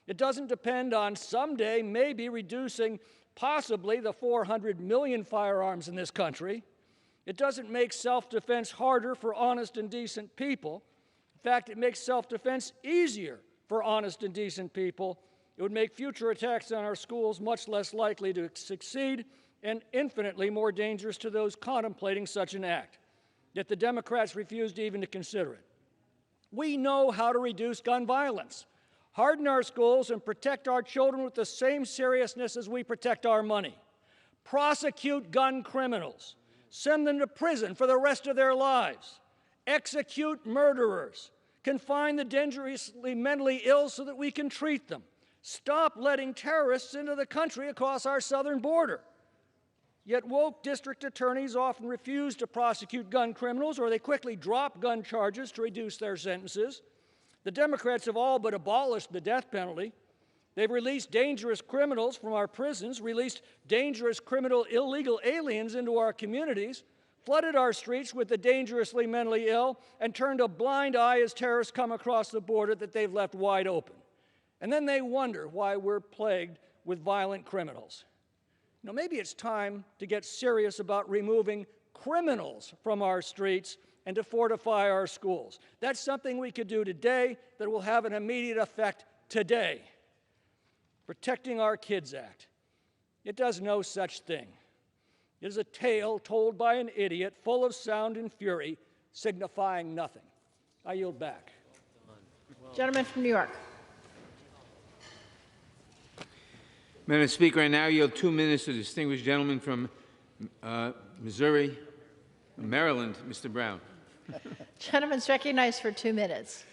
It doesn't depend on someday maybe reducing possibly the 400 million firearms in this country. It doesn't make self-defense harder for honest and decent people. In fact, it makes self-defense easier for honest and decent people. It would make future attacks on our schools much less likely to succeed and infinitely more dangerous to those contemplating such an act. Yet the Democrats refused even to consider it. We know how to reduce gun violence, harden our schools, and protect our children with the same seriousness as we protect our money. Prosecute gun criminals. send them to prison for the rest of their lives, execute murderers, confine the dangerously mentally ill so that we can treat them, stop letting terrorists into the country across our southern border. Yet woke district attorneys often refuse to prosecute gun criminals, or they quickly drop gun charges to reduce their sentences. The Democrats have all but abolished the death penalty. They've released dangerous criminals from our prisons, released dangerous criminal illegal aliens into our communities, flooded our streets with the dangerously mentally ill, and turned a blind eye as terrorists come across the border that they've left wide open. And then they wonder why we're plagued with violent criminals. You know, maybe it's time to get serious about removing criminals from our streets and to fortify our schools. That's something we could do today that will have an immediate effect today. Protecting Our Kids Act. It does no such thing. It is a tale told by an idiot, full of sound and fury, signifying nothing. I yield back. Gentleman from New York. Madam Speaker, I now yield 2 minutes to the distinguished gentleman from Maryland, Mr. Brown. Gentleman's recognized for 2 minutes.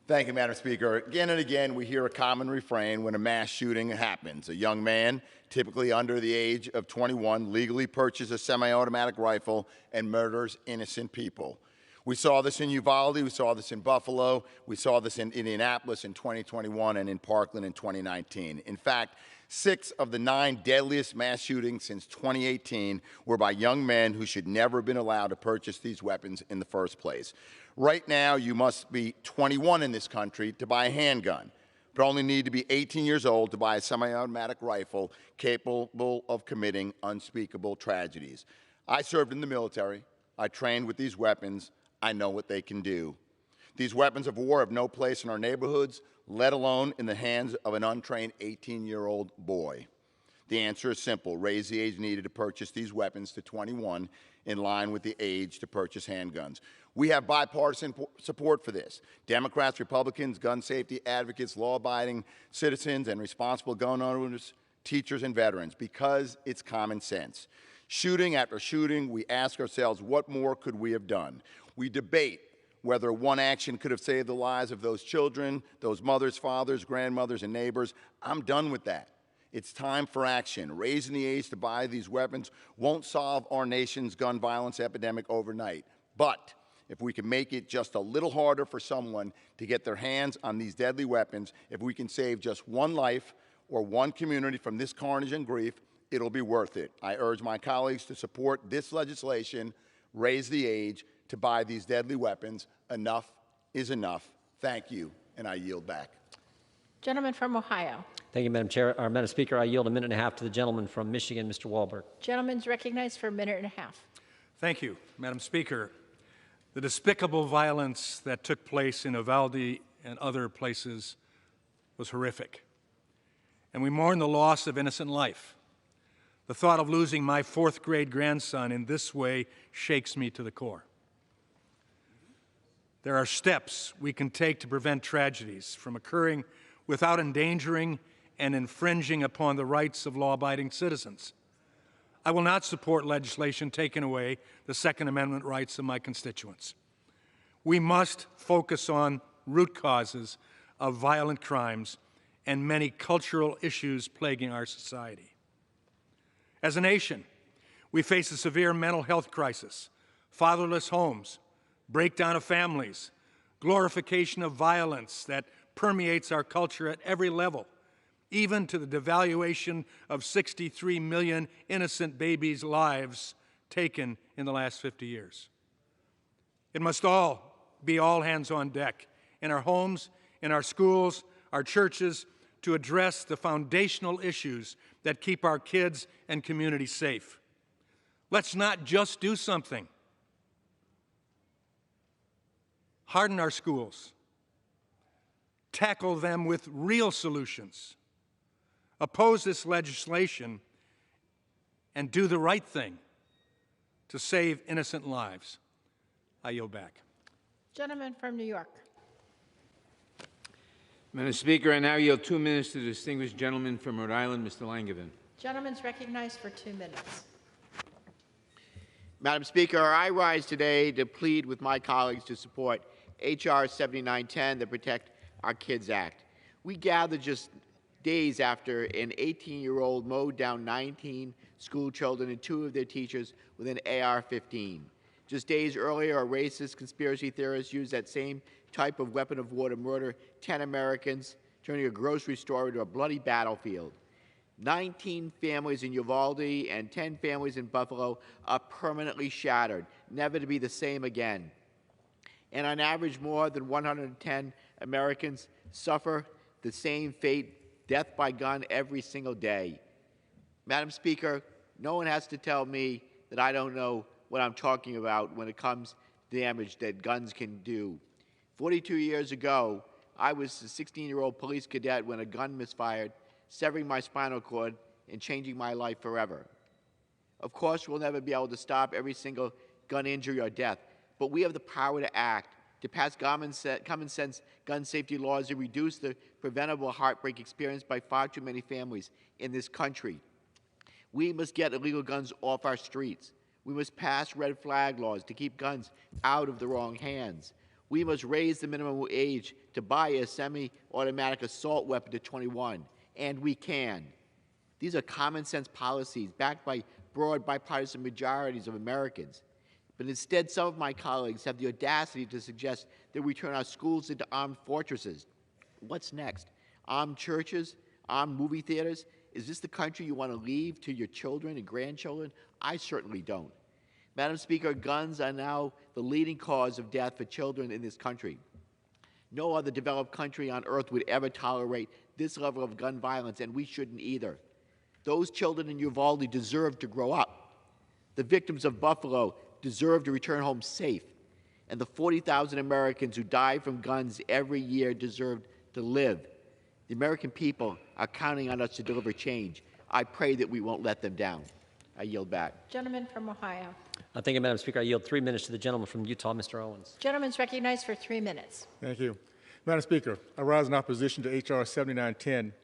Thank you, Madam Speaker. Again and again, we hear a common refrain when a mass shooting happens. A young man, typically under the age of 21, legally purchases a semi-automatic rifle and murders innocent people. We saw this in Uvalde, we saw this in Buffalo, we saw this in Indianapolis in 2021 and in Parkland in 2019. In fact, 6 of the 9 deadliest mass shootings since 2018 were by young men who should never have been allowed to purchase these weapons in the first place. Right now, you must be 21 in this country to buy a handgun, but only need to be 18 years old to buy a semi-automatic rifle capable of committing unspeakable tragedies. I served in the military. I trained with these weapons. I know what they can do. These weapons of war have no place in our neighborhoods, let alone in the hands of an untrained 18-year-old boy. The answer is simple. Raise the age needed to purchase these weapons to 21, in line with the age to purchase handguns. We have bipartisan support for this. Democrats, Republicans, gun safety advocates, law-abiding citizens, and responsible gun owners, teachers, and veterans, because it's common sense. Shooting after shooting, we ask ourselves, what more could we have done? We debate whether one action could have saved the lives of those children, those mothers, fathers, grandmothers, and neighbors. I'm done with that. It's time for action. Raising the age to buy these weapons won't solve our nation's gun violence epidemic overnight. But if we can make it just a little harder for someone to get their hands on these deadly weapons, if we can save just one life or one community from this carnage and grief, it'll be worth it. I urge my colleagues to support this legislation, raise the age to buy these deadly weapons. Enough is enough. Thank you, and I yield back. Gentleman from Ohio. Thank you, Madam Chair. Madam Speaker, I yield a minute and a half to the gentleman from Michigan, Mr. Walberg. Gentleman's recognized for a minute and a half. Thank you, Madam Speaker. The despicable violence that took place in Uvalde and other places was horrific. And we mourn the loss of innocent life. The thought of losing my 4th grade grandson in this way shakes me to the core. There are steps we can take to prevent tragedies from occurring without endangering and infringing upon the rights of law-abiding citizens. I will not support legislation taking away the Second Amendment rights of my constituents. We must focus on root causes of violent crimes and many cultural issues plaguing our society. As a nation, we face a severe mental health crisis, fatherless homes, breakdown of families, glorification of violence that permeates our culture at every level, even to the devaluation of 63 million innocent babies' lives taken in the last 50 years. It must all be all hands on deck in our homes, in our schools, our churches, to address the foundational issues that keep our kids and communities safe. Let's not just do something. Harden our schools. Tackle them with real solutions. Oppose this legislation and do the right thing to save innocent lives. I yield back. Gentleman from New York. Madam Speaker, I now yield 2 minutes to the distinguished gentleman from Rhode Island, Mr. Langevin. Gentleman's recognized for 2 minutes. Madam Speaker, I rise today to plead with my colleagues to support H.R. 7910, the Protect Our Kids Act. We gather just days after an 18-year-old mowed down 19 school children and 2 of their teachers with an AR-15. Just days earlier, a racist conspiracy theorist used that same type of weapon of war to murder 10 Americans, turning a grocery store into a bloody battlefield. 19 families in Uvalde and 10 families in Buffalo are permanently shattered, never to be the same again. And on average, more than 110 Americans suffer the same fate, death by gun, every single day. Madam Speaker, no one has to tell me that I don't know what I'm talking about when it comes to damage that guns can do. 42 years ago, I was a 16-year-old police cadet when a gun misfired, severing my spinal cord and changing my life forever. Of course, we'll never be able to stop every single gun injury or death, but we have the power to act, to pass common sense gun safety laws to reduce the preventable heartbreak experienced by far too many families in this country. We must get illegal guns off our streets. We must pass red flag laws to keep guns out of the wrong hands. We must raise the minimum age to buy a semi-automatic assault weapon to 21. And we can. These are common sense policies backed by broad bipartisan majorities of Americans. But instead, some of my colleagues have the audacity to suggest that we turn our schools into armed fortresses. What's next? Armed churches? Armed movie theaters? Is this the country you want to leave to your children and grandchildren? I certainly don't. Madam Speaker, guns are now the leading cause of death for children in this country. No other developed country on earth would ever tolerate this level of gun violence, and we shouldn't either. Those children in Uvalde deserve to grow up. The victims of Buffalo deserve to return home safe. And the 40,000 Americans who die from guns every year deserve to live. The American people are counting on us to deliver change. I pray that we won't let them down. I yield back. Gentleman from Ohio. Thank you, Madam Speaker. I yield 3 minutes to the gentleman from Utah, Mr. Owens. Gentleman's recognized for 3 minutes. Thank you. Madam Speaker, I rise in opposition to H.R. 7910.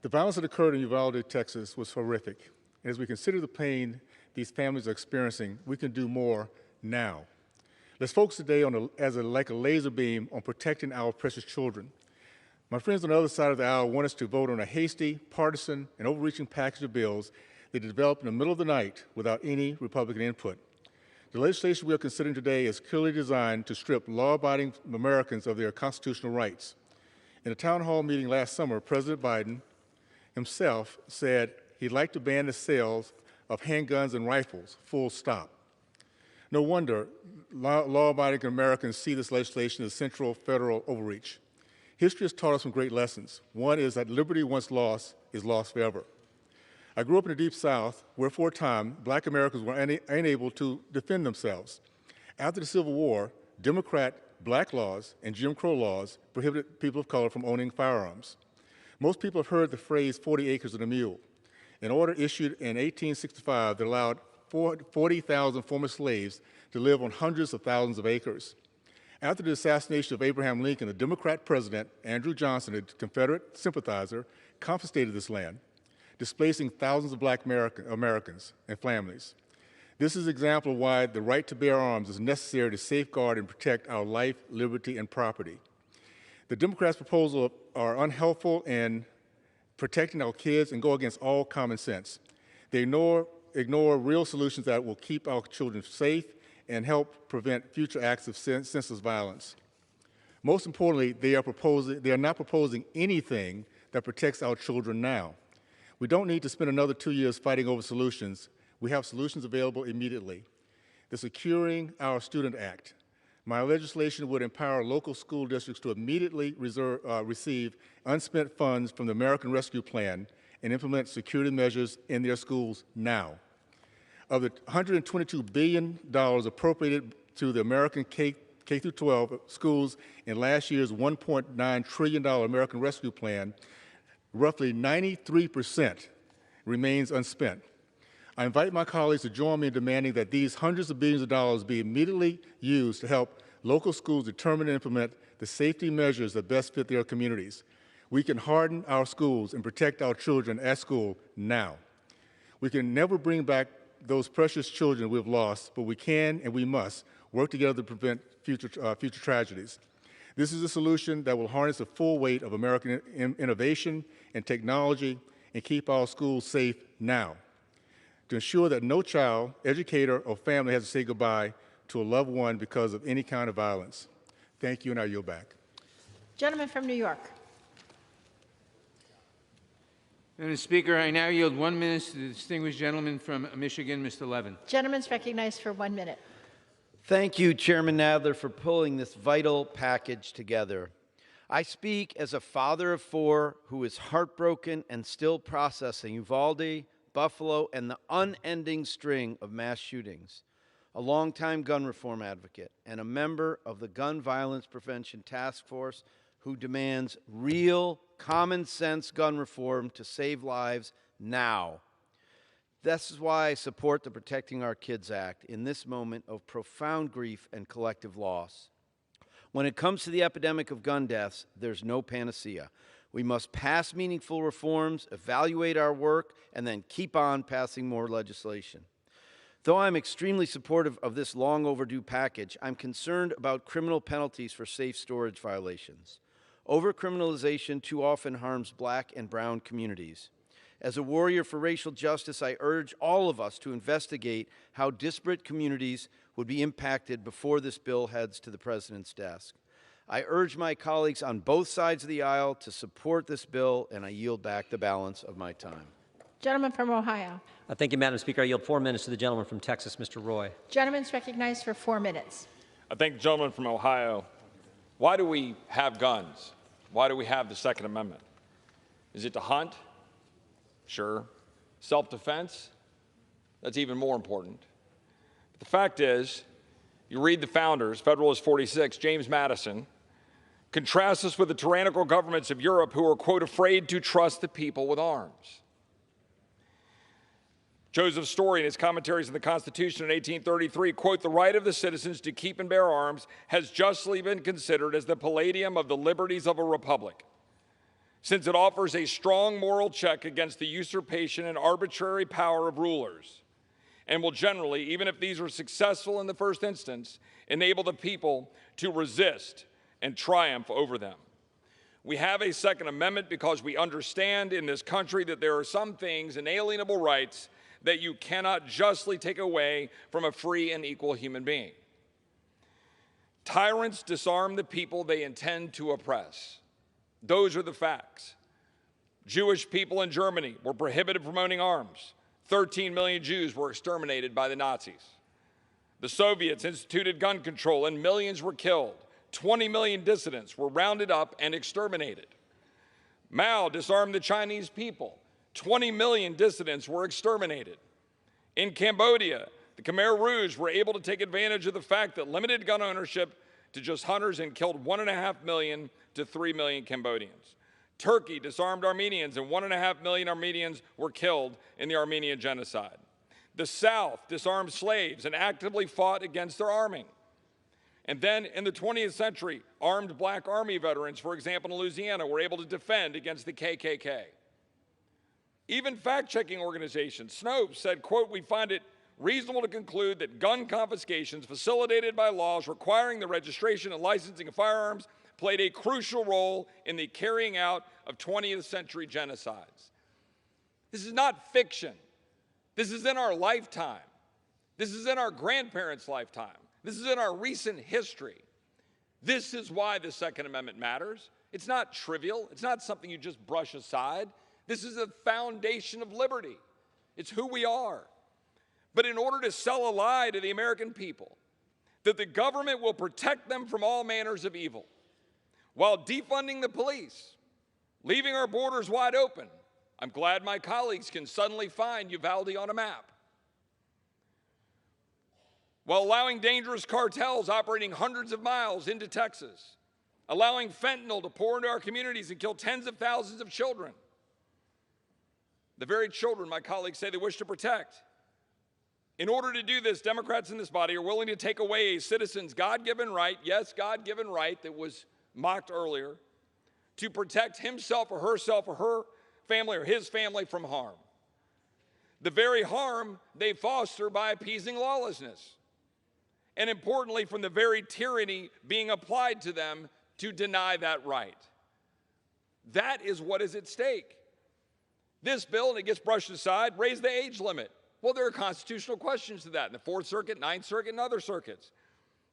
The violence that occurred in Uvalde, Texas was horrific. And as we consider the pain these families are experiencing, we can do more now. Let's focus today on like a laser beam on protecting our precious children. My friends on the other side of the aisle want us to vote on a hasty, partisan, and overreaching package of bills that developed in the middle of the night without any Republican input. The legislation we are considering today is clearly designed to strip law-abiding Americans of their constitutional rights. In a town hall meeting last summer, President Biden himself said he'd like to ban the sales of handguns and rifles, full stop. No wonder law-abiding Americans see this legislation as central federal overreach. History has taught us some great lessons. One is that liberty once lost is lost forever. I grew up in the Deep South, where for a time, black Americans were unable to defend themselves. After the Civil War, Democrat black laws and Jim Crow laws prohibited people of color from owning firearms. Most people have heard the phrase 40 acres and a mule, an order issued in 1865 that allowed 40,000 former slaves to live on hundreds of thousands of acres. After the assassination of Abraham Lincoln, the Democrat president, Andrew Johnson, a Confederate sympathizer, confiscated this land, displacing thousands of black Americans and families. This is an example of why the right to bear arms is necessary to safeguard and protect our life, liberty, and property. The Democrats' proposals are unhelpful in protecting our kids and go against all common sense. They ignore real solutions that will keep our children safe and help prevent future acts of senseless violence. Most importantly, they are not proposing anything that protects our children now. We don't need to spend another 2 years fighting over solutions. We have solutions available immediately. The Securing Our Student Act. My legislation would empower local school districts to immediately receive unspent funds from the American Rescue Plan and implement security measures in their schools now. Of the $122 billion appropriated to the American K-12 schools in last year's $1.9 trillion American Rescue Plan, roughly 93% remains unspent. I invite my colleagues to join me in demanding that these hundreds of billions of dollars be immediately used to help local schools determine and implement the safety measures that best fit their communities. We can harden our schools and protect our children at school now. We can never bring back those precious children we've lost, but we can and we must work together to prevent future tragedies. This is a solution that will harness the full weight of American innovation and technology and keep our schools safe now, to ensure that no child, educator, or family has to say goodbye to a loved one because of any kind of violence. Thank you, and I yield back. Gentleman from New York. Madam Speaker, I now yield 1 minute to the distinguished gentleman from Michigan, Mr. Levin. Gentleman's recognized for 1 minute. Thank you, Chairman Nadler, for pulling this vital package together. I speak as a father of 4 who is heartbroken and still processing Uvalde, Buffalo, and the unending string of mass shootings, a longtime gun reform advocate, and a member of the Gun Violence Prevention Task Force who demands real, common-sense gun reform to save lives now. This is why I support the Protecting Our Kids Act in this moment of profound grief and collective loss. When it comes to the epidemic of gun deaths, there's no panacea. We must pass meaningful reforms, evaluate our work, and then keep on passing more legislation. Though I'm extremely supportive of this long overdue package, I'm concerned about criminal penalties for safe storage violations. Overcriminalization too often harms Black and brown communities. As a warrior for racial justice, I urge all of us to investigate how disparate communities would be impacted before this bill heads to the President's desk. I urge my colleagues on both sides of the aisle to support this bill, and I yield back the balance of my time. Gentleman from Ohio. Thank you, Madam Speaker. I yield 4 minutes to the gentleman from Texas, Mr. Roy. Gentleman's recognized for 4 minutes. I thank the gentleman from Ohio. Why do we have guns? Why do we have the Second Amendment? Is it to hunt? Sure. Self-defense? That's even more important. But the fact is, you read the founders, Federalist 46, James Madison, contrasts us with the tyrannical governments of Europe who are, quote, afraid to trust the people with arms. Joseph Story, in his commentaries on the Constitution in 1833, quote, the right of the citizens to keep and bear arms has justly been considered as the palladium of the liberties of a republic, since it offers a strong moral check against the usurpation and arbitrary power of rulers, and will generally, even if these are successful in the first instance, enable the people to resist and triumph over them. We have a Second Amendment because we understand in this country that there are some things, inalienable rights, that you cannot justly take away from a free and equal human being. Tyrants disarm the people they intend to oppress. Those are the facts. Jewish people in Germany were prohibited from owning arms. 13 million Jews were exterminated by the Nazis. The Soviets instituted gun control and millions were killed. 20 million dissidents were rounded up and exterminated. Mao disarmed the Chinese people. 20 million dissidents were exterminated. In Cambodia, the Khmer Rouge were able to take advantage of the fact that limited gun ownership to just hunters and killed 1.5 million to 3 million Cambodians. Turkey disarmed Armenians and 1.5 million Armenians were killed in the Armenian genocide. The South disarmed slaves and actively fought against their arming. And then in the 20th century, armed Black Army veterans, for example, in Louisiana, were able to defend against the KKK. Even fact-checking organizations, Snopes, said, quote, we find it reasonable to conclude that gun confiscations facilitated by laws requiring the registration and licensing of firearms played a crucial role in the carrying out of 20th century genocides. This is not fiction. This is in our lifetime. This is in our grandparents' lifetime. This is in our recent history. This is why the Second Amendment matters. It's not trivial. It's not something you just brush aside. This is the foundation of liberty. It's who we are. But in order to sell a lie to the American people, that the government will protect them from all manners of evil, while defunding the police, leaving our borders wide open, I'm glad my colleagues can suddenly find Uvalde on a map, while allowing dangerous cartels operating hundreds of miles into Texas, allowing fentanyl to pour into our communities and kill tens of thousands of children. The very children my colleagues say they wish to protect. In order to do this, Democrats in this body are willing to take away a citizen's God-given right, yes, God-given right that was mocked earlier, to protect himself or herself or her family or his family from harm. the very harm they foster by appeasing lawlessness, and importantly, from the very tyranny being applied to them to deny that right. That is what is at stake. This bill, and it gets brushed aside, raised the age limit. Well, there are constitutional questions to that in the Fourth Circuit, Ninth Circuit, and other circuits.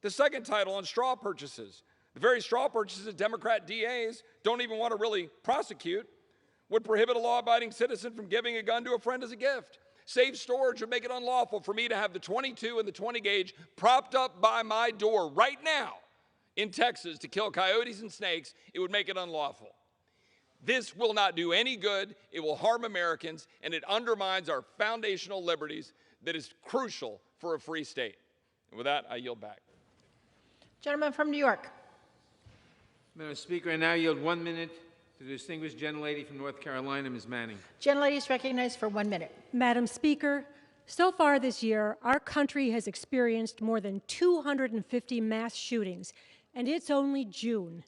The second title on straw purchases, the very straw purchases Democrat DAs don't even want to really prosecute, would prohibit a law-abiding citizen from giving a gun to a friend as a gift. Safe storage would make it unlawful for me to have the 22 and the 20 gauge propped up by my door right now in Texas to kill coyotes and snakes. It would make it unlawful. This will not do any good. It will harm Americans, and it undermines our foundational liberties that is crucial for a free state. And with that, I yield back. Gentleman from New York. Madam Speaker, I now yield 1 minute to the distinguished gentlelady from North Carolina, Ms. Manning. Gentlelady is recognized for 1 minute. Madam Speaker, so far this year, our country has experienced more than 250 mass shootings, and it's only June.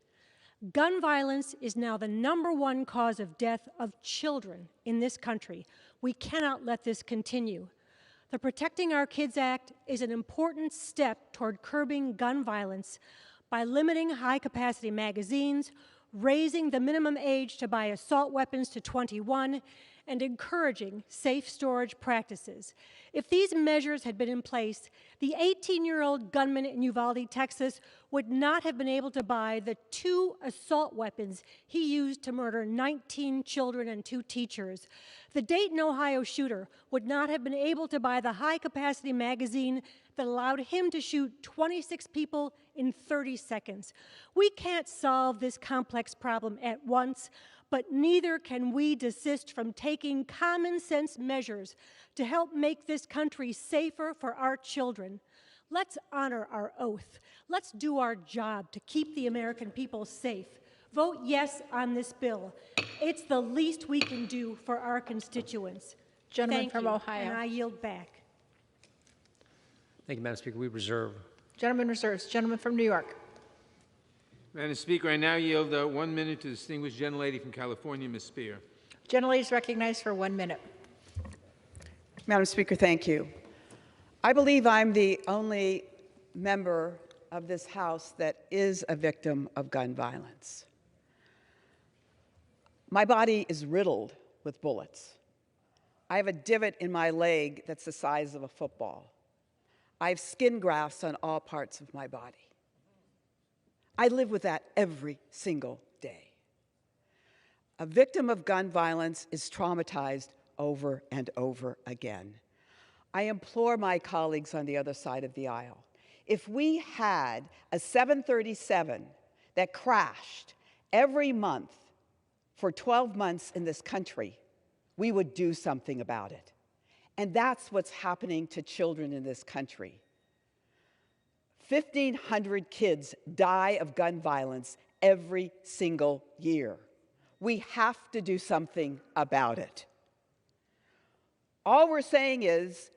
Gun violence is now the #1 cause of death of children in this country. We cannot let this continue. The Protecting Our Kids Act is an important step toward curbing gun violence by limiting high-capacity magazines, raising the minimum age to buy assault weapons to 21, and encouraging safe storage practices. If these measures had been in place, the 18-year-old gunman in Uvalde, Texas, would not have been able to buy the 2 assault weapons he used to murder 19 children and 2 teachers. The Dayton, Ohio shooter would not have been able to buy the high-capacity magazine that allowed him to shoot 26 people in 30 seconds. We can't solve this complex problem at once, but neither can we desist from taking common sense measures to help make this country safer for our children. Let's honor our oath. Let's do our job to keep the American people safe. Vote yes on this bill. It's the least we can do for our constituents. Gentleman from Ohio. And I yield back. Thank you, Madam Speaker. We reserve. Gentleman reserves. Gentleman from New York. Madam Speaker, I now yield 1 minute to the distinguished gentlelady from California, Ms. Spear. Gentlelady is recognized for 1 minute. Madam Speaker, thank you. I believe I'm the only member of this House that is a victim of gun violence. My body is riddled with bullets. I have a divot in my leg that's the size of a football. I have skin grafts on all parts of my body. I live with that every single day. A victim of gun violence is traumatized over and over again. I implore my colleagues on the other side of the aisle, if we had a 737 that crashed every month for 12 months in this country, we would do something about it. And that's what's happening to children in this country. 1,500 kids die of gun violence every single year. We have to do something about it. All we're saying is,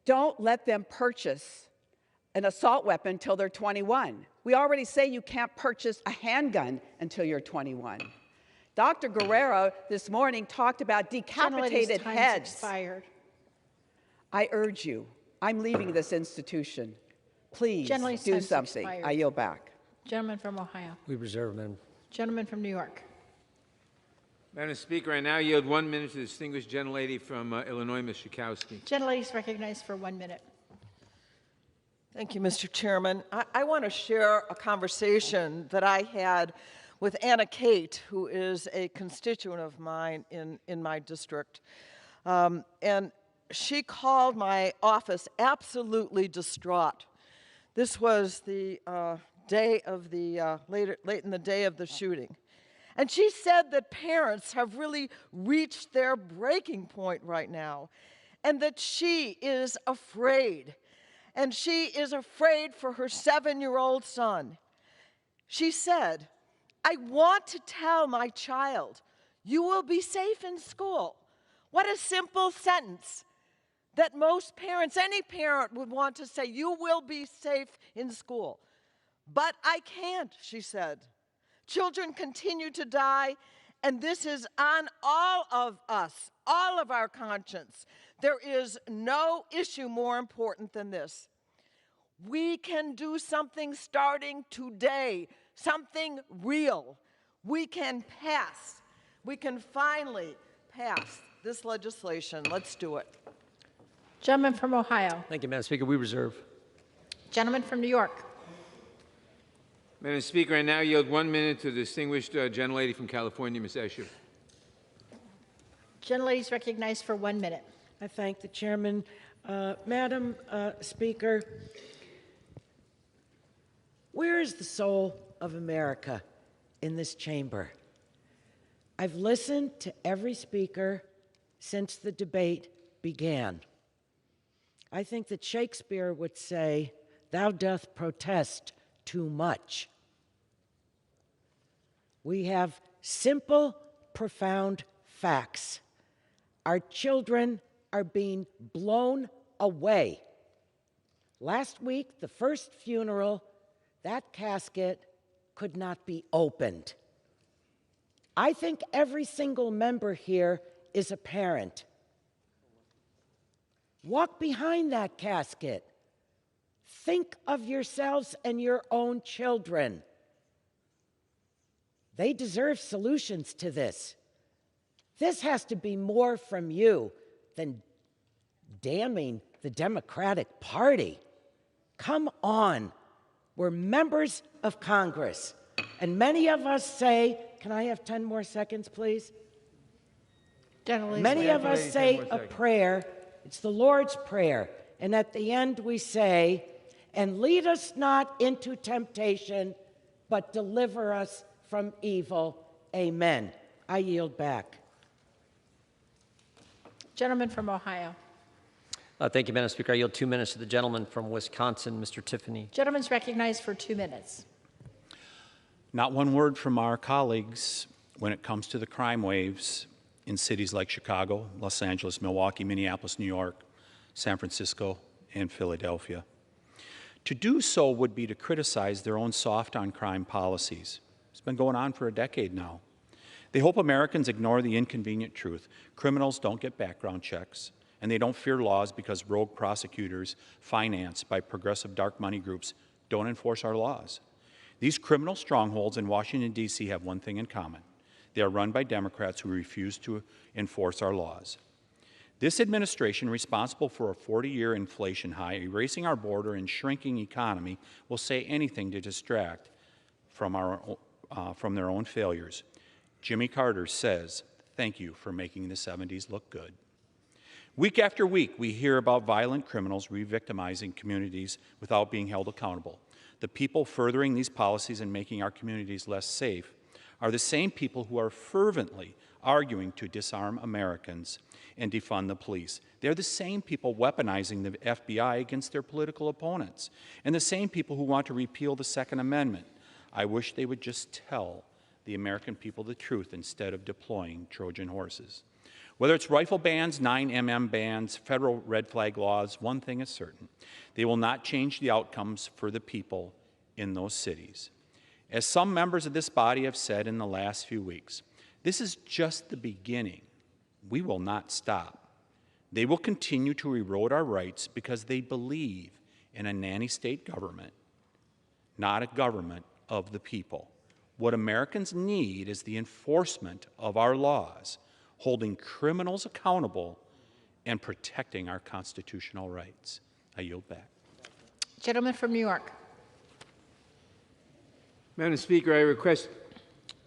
don't let them purchase an assault weapon until they're 21. We already say you can't purchase a handgun until you're 21. Dr. Guerrero this morning talked about decapitated heads. Expired. I urge you, I'm leaving this institution. Please do something. I yield back. Gentleman from Ohio. We reserve, Madam. Gentleman from New York. Madam Speaker, I now yield 1 minute to the distinguished gentlelady from Illinois, Ms. Schakowsky. Gentlelady is recognized for 1 minute. Thank you, Mr. Chairman. I want to share a conversation that I had with Anna Kate, who is a constituent of mine in my district. And she called my office absolutely distraught. This was the day of the, late in the day of the shooting. And she said that parents have really reached their breaking point right now, and that she is afraid. And she is afraid for her 7-year-old son. She said, I want to tell my child, you will be safe in school. What a simple sentence that most parents, any parent would want to say, you will be safe in school. But I can't, she said. Children continue to die, and this is on all of us, all of our conscience. There is no issue more important than this. We can do something starting today, something real. We can finally pass this legislation. Let's do it. Gentleman from Ohio. Thank you, Madam Speaker. We reserve. Gentleman from New York. Madam Speaker, I now yield 1 minute to the distinguished gentlelady from California, Ms. Escher. Gentlelady is recognized for 1 minute. I thank the chairman. Madam Speaker, where is the soul of America in this chamber? I've listened to every speaker since the debate began. I think that Shakespeare would say, "Thou doth protest too much." We have simple, profound facts. Our children are being blown away. Last week, the first funeral, that casket could not be opened. I think every single member here is a parent. Walk behind that casket. Think of yourselves and your own children. They deserve solutions to this. This has to be more from you than damning the Democratic Party. Come on. We're members of Congress. And many of us say, can I have 10 more seconds, please? Many of us say a prayer. It's the Lord's Prayer. And at the end we say, and lead us not into temptation, but deliver us from evil. Amen. I yield back. Gentleman from Ohio. Thank you, Madam Speaker. I yield 2 minutes to the gentleman from Wisconsin, Mr. Tiffany. Gentleman's recognized for 2 minutes. Not one word from our colleagues when it comes to the crime waves in cities like Chicago, Los Angeles, Milwaukee, Minneapolis, New York, San Francisco, and Philadelphia. To do so would be to criticize their own soft on crime policies. It's been going on for a decade now. They hope Americans ignore the inconvenient truth. Criminals don't get background checks, and they don't fear laws because rogue prosecutors financed by progressive dark money groups don't enforce our laws. These criminal strongholds in Washington, D.C. have one thing in common. They are run by Democrats who refuse to enforce our laws. This administration, responsible for a 40-year inflation high, erasing our border, and shrinking economy, will say anything to distract from their own failures. Jimmy Carter says, "Thank you for making the 70s look good." Week after week, we hear about violent criminals re-victimizing communities without being held accountable. The people furthering these policies and making our communities less safe are the same people who are fervently arguing to disarm Americans and defund the police. They're the same people weaponizing the FBI against their political opponents, and the same people who want to repeal the Second Amendment. I wish they would just tell the American people the truth instead of deploying Trojan horses. Whether it's rifle bans, 9mm bans, federal red flag laws, one thing is certain. They will not change the outcomes for the people in those cities. As some members of this body have said in the last few weeks, this is just the beginning. We will not stop. They will continue to erode our rights because they believe in a nanny state government, not a government of the people. What Americans need is the enforcement of our laws, holding criminals accountable, and protecting our constitutional rights. I yield back. Gentleman from New York. Madam Speaker, I request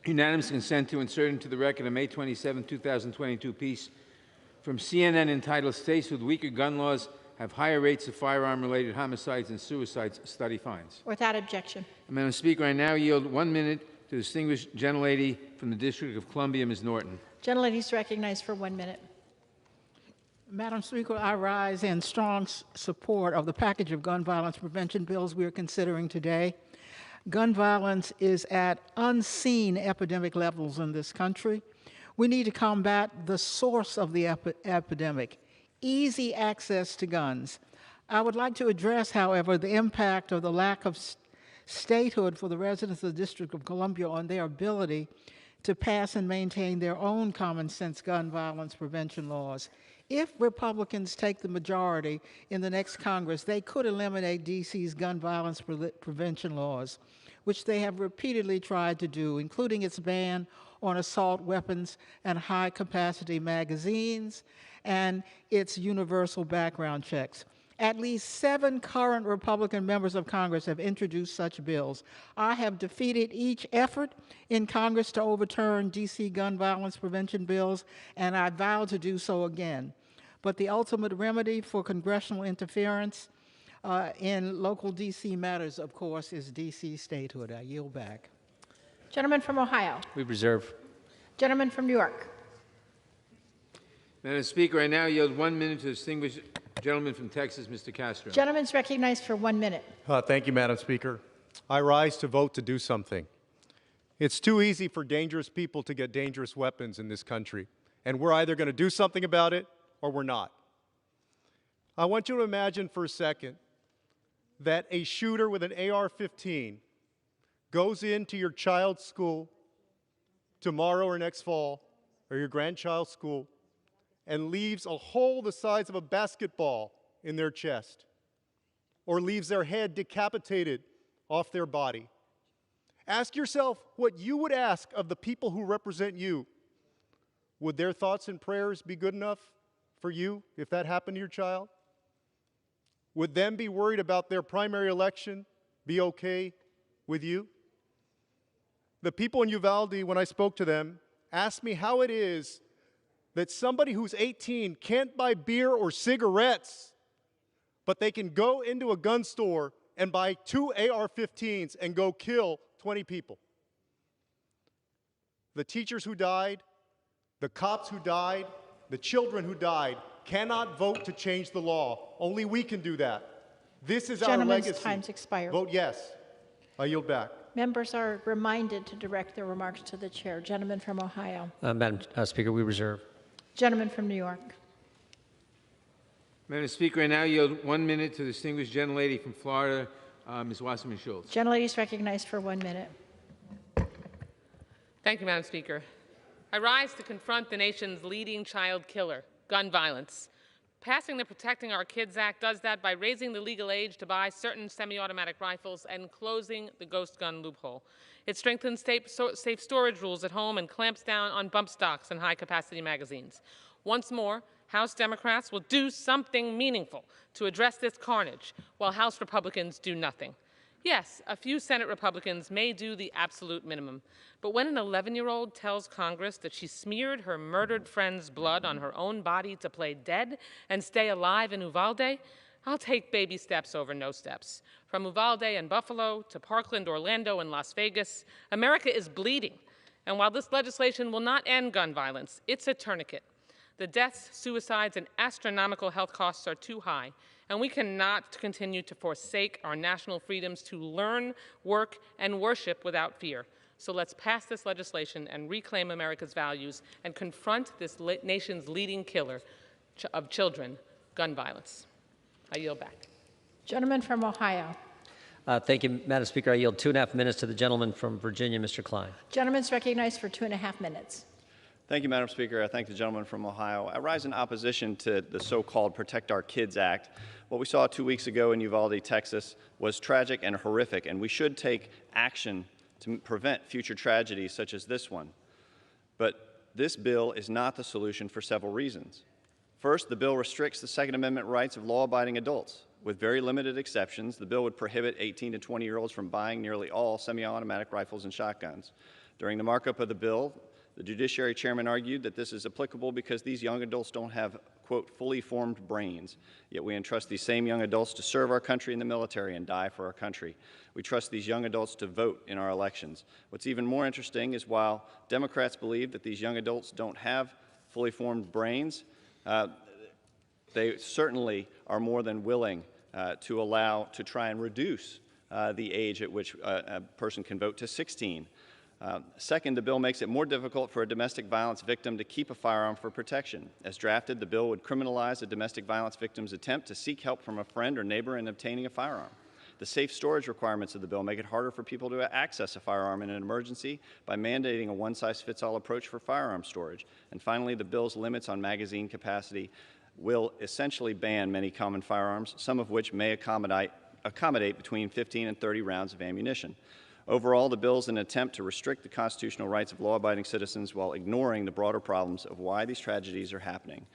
unanimous consent to insert into the record a May 27, 2022 piece from CNN entitled "States with Weaker Gun Laws Have Higher Rates of Firearm-Related Homicides and Suicides Study Finds." Without objection. Madam Speaker, I now yield 1 minute to the distinguished gentlelady from the District of Columbia, Ms. Norton. Gentlelady is recognized for 1 minute. Madam Speaker, I rise in strong support of the package of gun violence prevention bills we are considering today. Gun violence is at unseen epidemic levels in this country. We need to combat the source of the epidemic, easy access to guns. I would like to address, however, the impact of the lack of statehood for the residents of the District of Columbia on their ability to pass and maintain their own common sense gun violence prevention laws. If Republicans take the majority in the next Congress, they could eliminate D.C.'s gun violence prevention laws, which they have repeatedly tried to do, including its ban on assault weapons and high-capacity magazines and its universal background checks. At least 7 current Republican members of Congress have introduced such bills. I have defeated each effort in Congress to overturn D.C. gun violence prevention bills, and I vow to do so again. But the ultimate remedy for congressional interference in local D.C. matters, of course, is D.C. statehood. I yield back. Gentleman from Ohio. We reserve. Gentleman from New York. Madam Speaker, I now yield 1 minute to the distinguished gentleman from Texas, Mr. Castro. Gentleman's recognized for 1 minute. Thank you, Madam Speaker. I rise to vote to do something. It's too easy for dangerous people to get dangerous weapons in this country, and we're either going to do something about it or we're not. I want you to imagine for a second that a shooter with an AR-15 goes into your child's school tomorrow or next fall, or your grandchild's school, and leaves a hole the size of a basketball in their chest, or leaves their head decapitated off their body. Ask yourself what you would ask of the people who represent you. Would their thoughts and prayers be good enough for you if that happened to your child? Would them be worried about their primary election be okay with you? The people in Uvalde, when I spoke to them, asked me how it is that somebody who's 18 can't buy beer or cigarettes, but they can go into a gun store and buy 2 AR-15s and go kill 20 people. The teachers who died, the cops who died, the children who died cannot vote to change the law. Only we can do that. This is our legacy. Gentlemen's time's expired. Vote yes. I yield back. Members are reminded to direct their remarks to the chair. Gentleman from Ohio. Madam Speaker, we reserve. Gentleman from New York. Madam Speaker, I now yield 1 minute to the distinguished gentlelady from Florida, Ms. Wasserman Schultz. Gentlelady is recognized for 1 minute. Thank you, Madam Speaker. I rise to confront the nation's leading child killer, gun violence. Passing the Protecting Our Kids Act does that by raising the legal age to buy certain semi-automatic rifles and closing the ghost gun loophole. It strengthens safe storage rules at home and clamps down on bump stocks and high-capacity magazines. Once more, House Democrats will do something meaningful to address this carnage, while House Republicans do nothing. Yes, a few Senate Republicans may do the absolute minimum, but when an 11-year-old tells Congress that she smeared her murdered friend's blood on her own body to play dead and stay alive in Uvalde, I'll take baby steps over no steps. From Uvalde and Buffalo to Parkland, Orlando, and Las Vegas, America is bleeding. And while this legislation will not end gun violence, it's a tourniquet. The deaths, suicides, and astronomical health costs are too high, and we cannot continue to forsake our national freedoms to learn, work, and worship without fear. So let's pass this legislation and reclaim America's values and confront this nation's leading killer of children, gun violence. I yield back. Gentleman from Ohio. Thank you, Madam Speaker. I yield 2.5 minutes to the gentleman from Virginia, Mr. Klein. Gentleman's recognized for 2.5 minutes. Thank you, Madam Speaker. I thank the gentleman from Ohio. I rise in opposition to the so-called Protect Our Kids Act. What we saw 2 weeks ago in Uvalde, Texas, was tragic and horrific, and we should take action to prevent future tragedies such as this one. But this bill is not the solution for several reasons. First, the bill restricts the Second Amendment rights of law-abiding adults. With very limited exceptions, the bill would prohibit 18 to 20-year-olds from buying nearly all semi-automatic rifles and shotguns. During the markup of the bill, the Judiciary Chairman argued that this is applicable because these young adults don't have, quote, fully formed brains. Yet we entrust these same young adults to serve our country in the military and die for our country. We trust these young adults to vote in our elections. What's even more interesting is while Democrats believe that these young adults don't have fully formed brains, they certainly are more than willing to try and reduce the age at which a person can vote to 16. Second, the bill makes it more difficult for a domestic violence victim to keep a firearm for protection. As drafted, the bill would criminalize a domestic violence victim's attempt to seek help from a friend or neighbor in obtaining a firearm. The safe storage requirements of the bill make it harder for people to access a firearm in an emergency by mandating a one-size-fits-all approach for firearm storage. And finally, the bill's limits on magazine capacity will essentially ban many common firearms, some of which may accommodate between 15 and 30 rounds of ammunition. Overall, the bill is an attempt to restrict the constitutional rights of law-abiding citizens while ignoring the broader problems of why these tragedies are happening.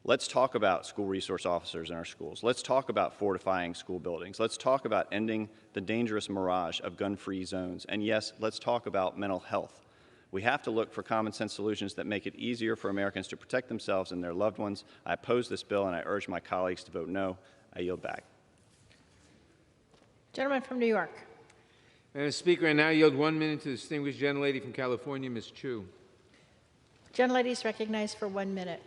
Let's talk about school resource officers in our schools. Let's talk about fortifying school buildings. Let's talk about ending the dangerous mirage of gun-free zones. And yes, let's talk about mental health. We have to look for common sense solutions that make it easier for Americans to protect themselves and their loved ones. I oppose this bill, and I urge my colleagues to vote no. I yield back. Gentleman from New York. Madam Speaker, I now yield 1 minute to the distinguished gentlelady from California, Ms. Chu. Gentlelady is recognized for 1 minute.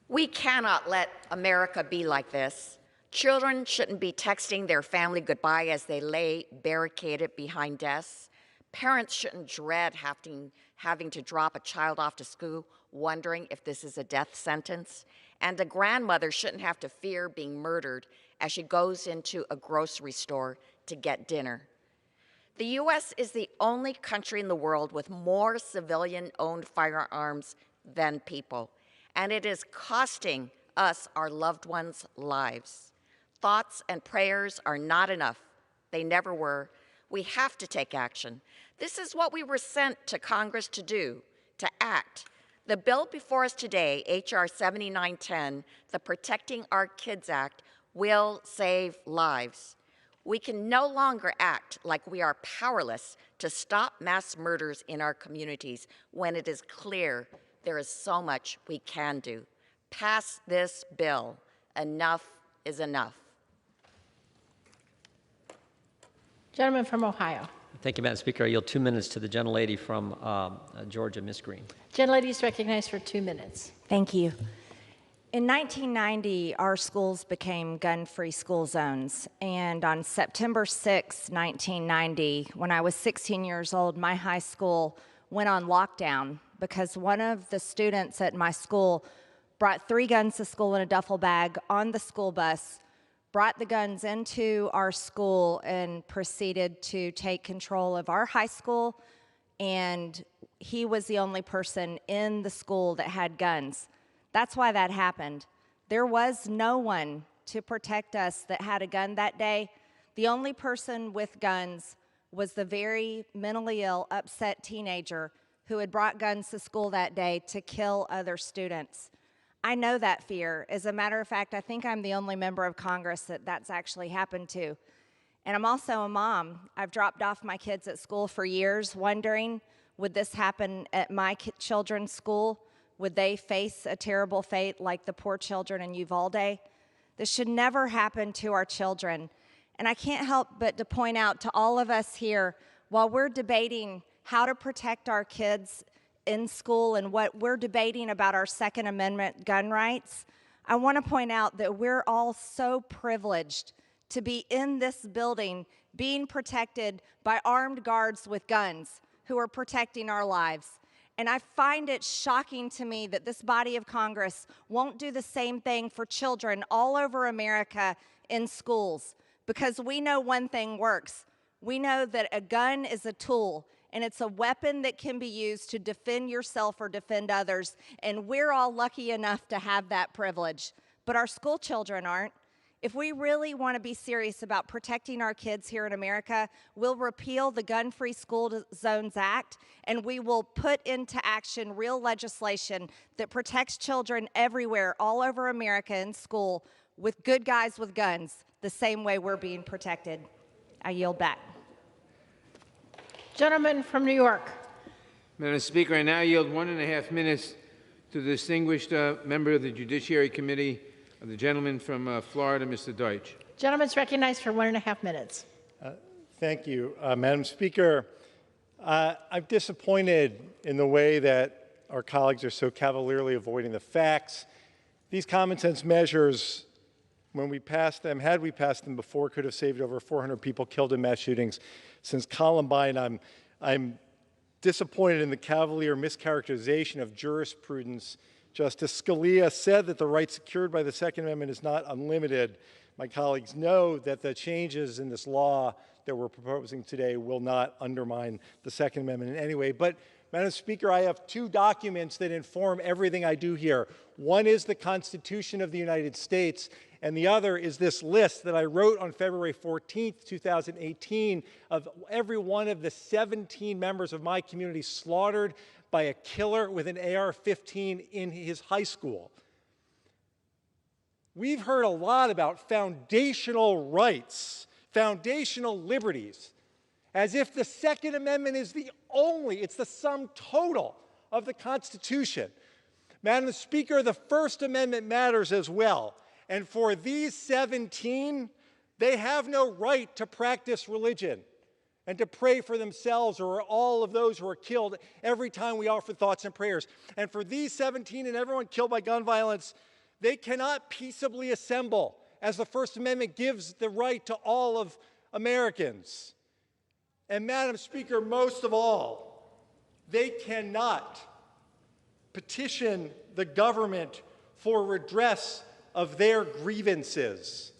We cannot let America be like this. Children shouldn't be texting their family goodbye as they lay barricaded behind desks. Parents shouldn't dread having to drop a child off to school, wondering if this is a death sentence. And a grandmother shouldn't have to fear being murdered as she goes into a grocery store to get dinner. The U.S. is the only country in the world with more civilian-owned firearms than people, and it is costing us our loved ones' lives. Thoughts and prayers are not enough. They never were. We have to take action. This is what we were sent to Congress to do, to act. The bill before us today, H.R. 7910, the Protecting Our Kids Act, will save lives. We can no longer act like we are powerless to stop mass murders in our communities when it is clear there is so much we can do. Pass this bill. Enough is enough. Gentleman from Ohio. Thank you, Madam Speaker. I yield 2 minutes to the gentlelady from Georgia, Ms. Green. Gentlelady is recognized for 2 minutes. Thank you. In 1990, our schools became gun-free school zones. And on September 6, 1990, when I was 16 years old, my high school went on lockdown because one of the students at my school brought 3 guns to school in a duffel bag on the school bus, brought the guns into our school, and proceeded to take control of our high school. And he was the only person in the school that had guns. That's why that happened. There was no one to protect us that had a gun that day. The only person with guns was the very mentally ill, upset teenager who had brought guns to school that day to kill other students. I know that fear. As a matter of fact, I think I'm the only member of Congress that that's actually happened to. And I'm also a mom. I've dropped off my kids at school for years wondering, would this happen at my children's school? Would they face a terrible fate like the poor children in Uvalde? This should never happen to our children. And I can't help but to point out to all of us here, while we're debating how to protect our kids in school and what we're debating about our Second Amendment gun rights, I want to point out that we're all so privileged to be in this building being protected by armed guards with guns who are protecting our lives. And I find it shocking to me that this body of Congress won't do the same thing for children all over America in schools, because we know one thing works. We know that a gun is a tool, and it's a weapon that can be used to defend yourself or defend others, and we're all lucky enough to have that privilege. But our school children aren't. If we really want to be serious about protecting our kids here in America, we'll repeal the Gun-Free School Zones Act, and we will put into action real legislation that protects children everywhere, all over America in school, with good guys with guns, the same way we're being protected. I yield back. Gentleman from New York. Madam Speaker, I now yield 1.5 minutes to the distinguished member of the Judiciary Committee, the gentleman from Florida, Mr. Deutsch. Gentleman's recognized for 1.5 minutes. Thank you, Madam Speaker. I'm disappointed in the way that our colleagues are so cavalierly avoiding the facts. These common sense measures, when we passed them, had we passed them before, could have saved over 400 people killed in mass shootings since Columbine. I'm disappointed in the cavalier mischaracterization of jurisprudence Justice Scalia said that the right secured by the Second Amendment is not unlimited. My colleagues know that the changes in this law that we're proposing today will not undermine the Second Amendment in any way. But, Madam Speaker, I have two documents that inform everything I do here. One is the Constitution of the United States, and the other is this list that I wrote on February 14th, 2018, of every one of the 17 members of my community slaughtered by a killer with an AR-15 in his high school. We've heard a lot about foundational rights, foundational liberties, as if the Second Amendment is it's the sum total of the Constitution. Madam Speaker, the First Amendment matters as well. And for these 17, they have no right to practice religion and to pray for themselves or all of those who are killed every time we offer thoughts and prayers. And for these 17 and everyone killed by gun violence, they cannot peaceably assemble, as the First Amendment gives the right to all of Americans. And Madam Speaker, most of all, they cannot petition the government for redress of their grievances.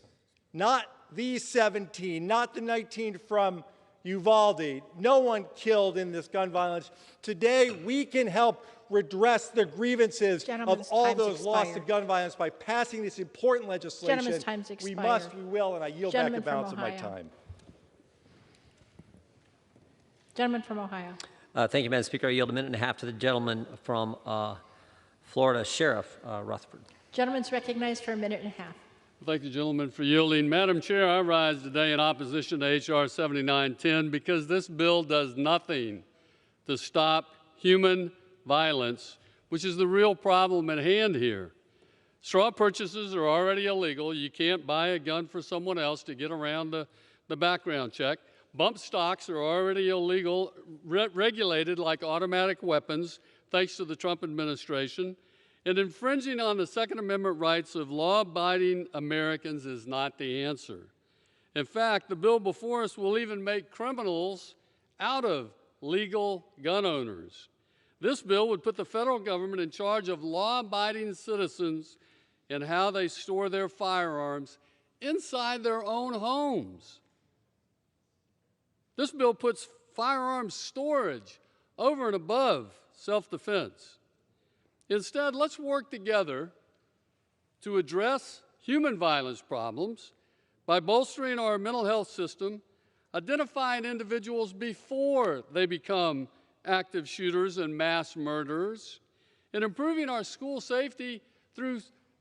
Not these 17, not the 19 from Uvalde, no one killed in this gun violence. Today, we can help redress the grievances of all those lost to gun violence by passing this important legislation. Gentleman's time's expired. We must, we will, and I yield back the balance of my time. Gentleman from Ohio. Thank you, Madam Speaker. I yield a minute and a half to the gentleman from Florida, Sheriff Rutherford. Gentleman's recognized for a minute and a half. Thank the gentleman for yielding. Madam Chair, I rise today in opposition to H.R. 7910 because this bill does nothing to stop human violence, which is the real problem at hand here. Straw purchases are already illegal. You can't buy a gun for someone else to get around the background check. Bump stocks are already illegal, regulated like automatic weapons, thanks to the Trump administration. And infringing on the Second Amendment rights of law-abiding Americans is not the answer. In fact, the bill before us will even make criminals out of legal gun owners. This bill would put the federal government in charge of law-abiding citizens and how they store their firearms inside their own homes. This bill puts firearms storage over and above self-defense. Instead, let's work together to address human violence problems by bolstering our mental health system, identifying individuals before they become active shooters and mass murderers, and improving our school safety through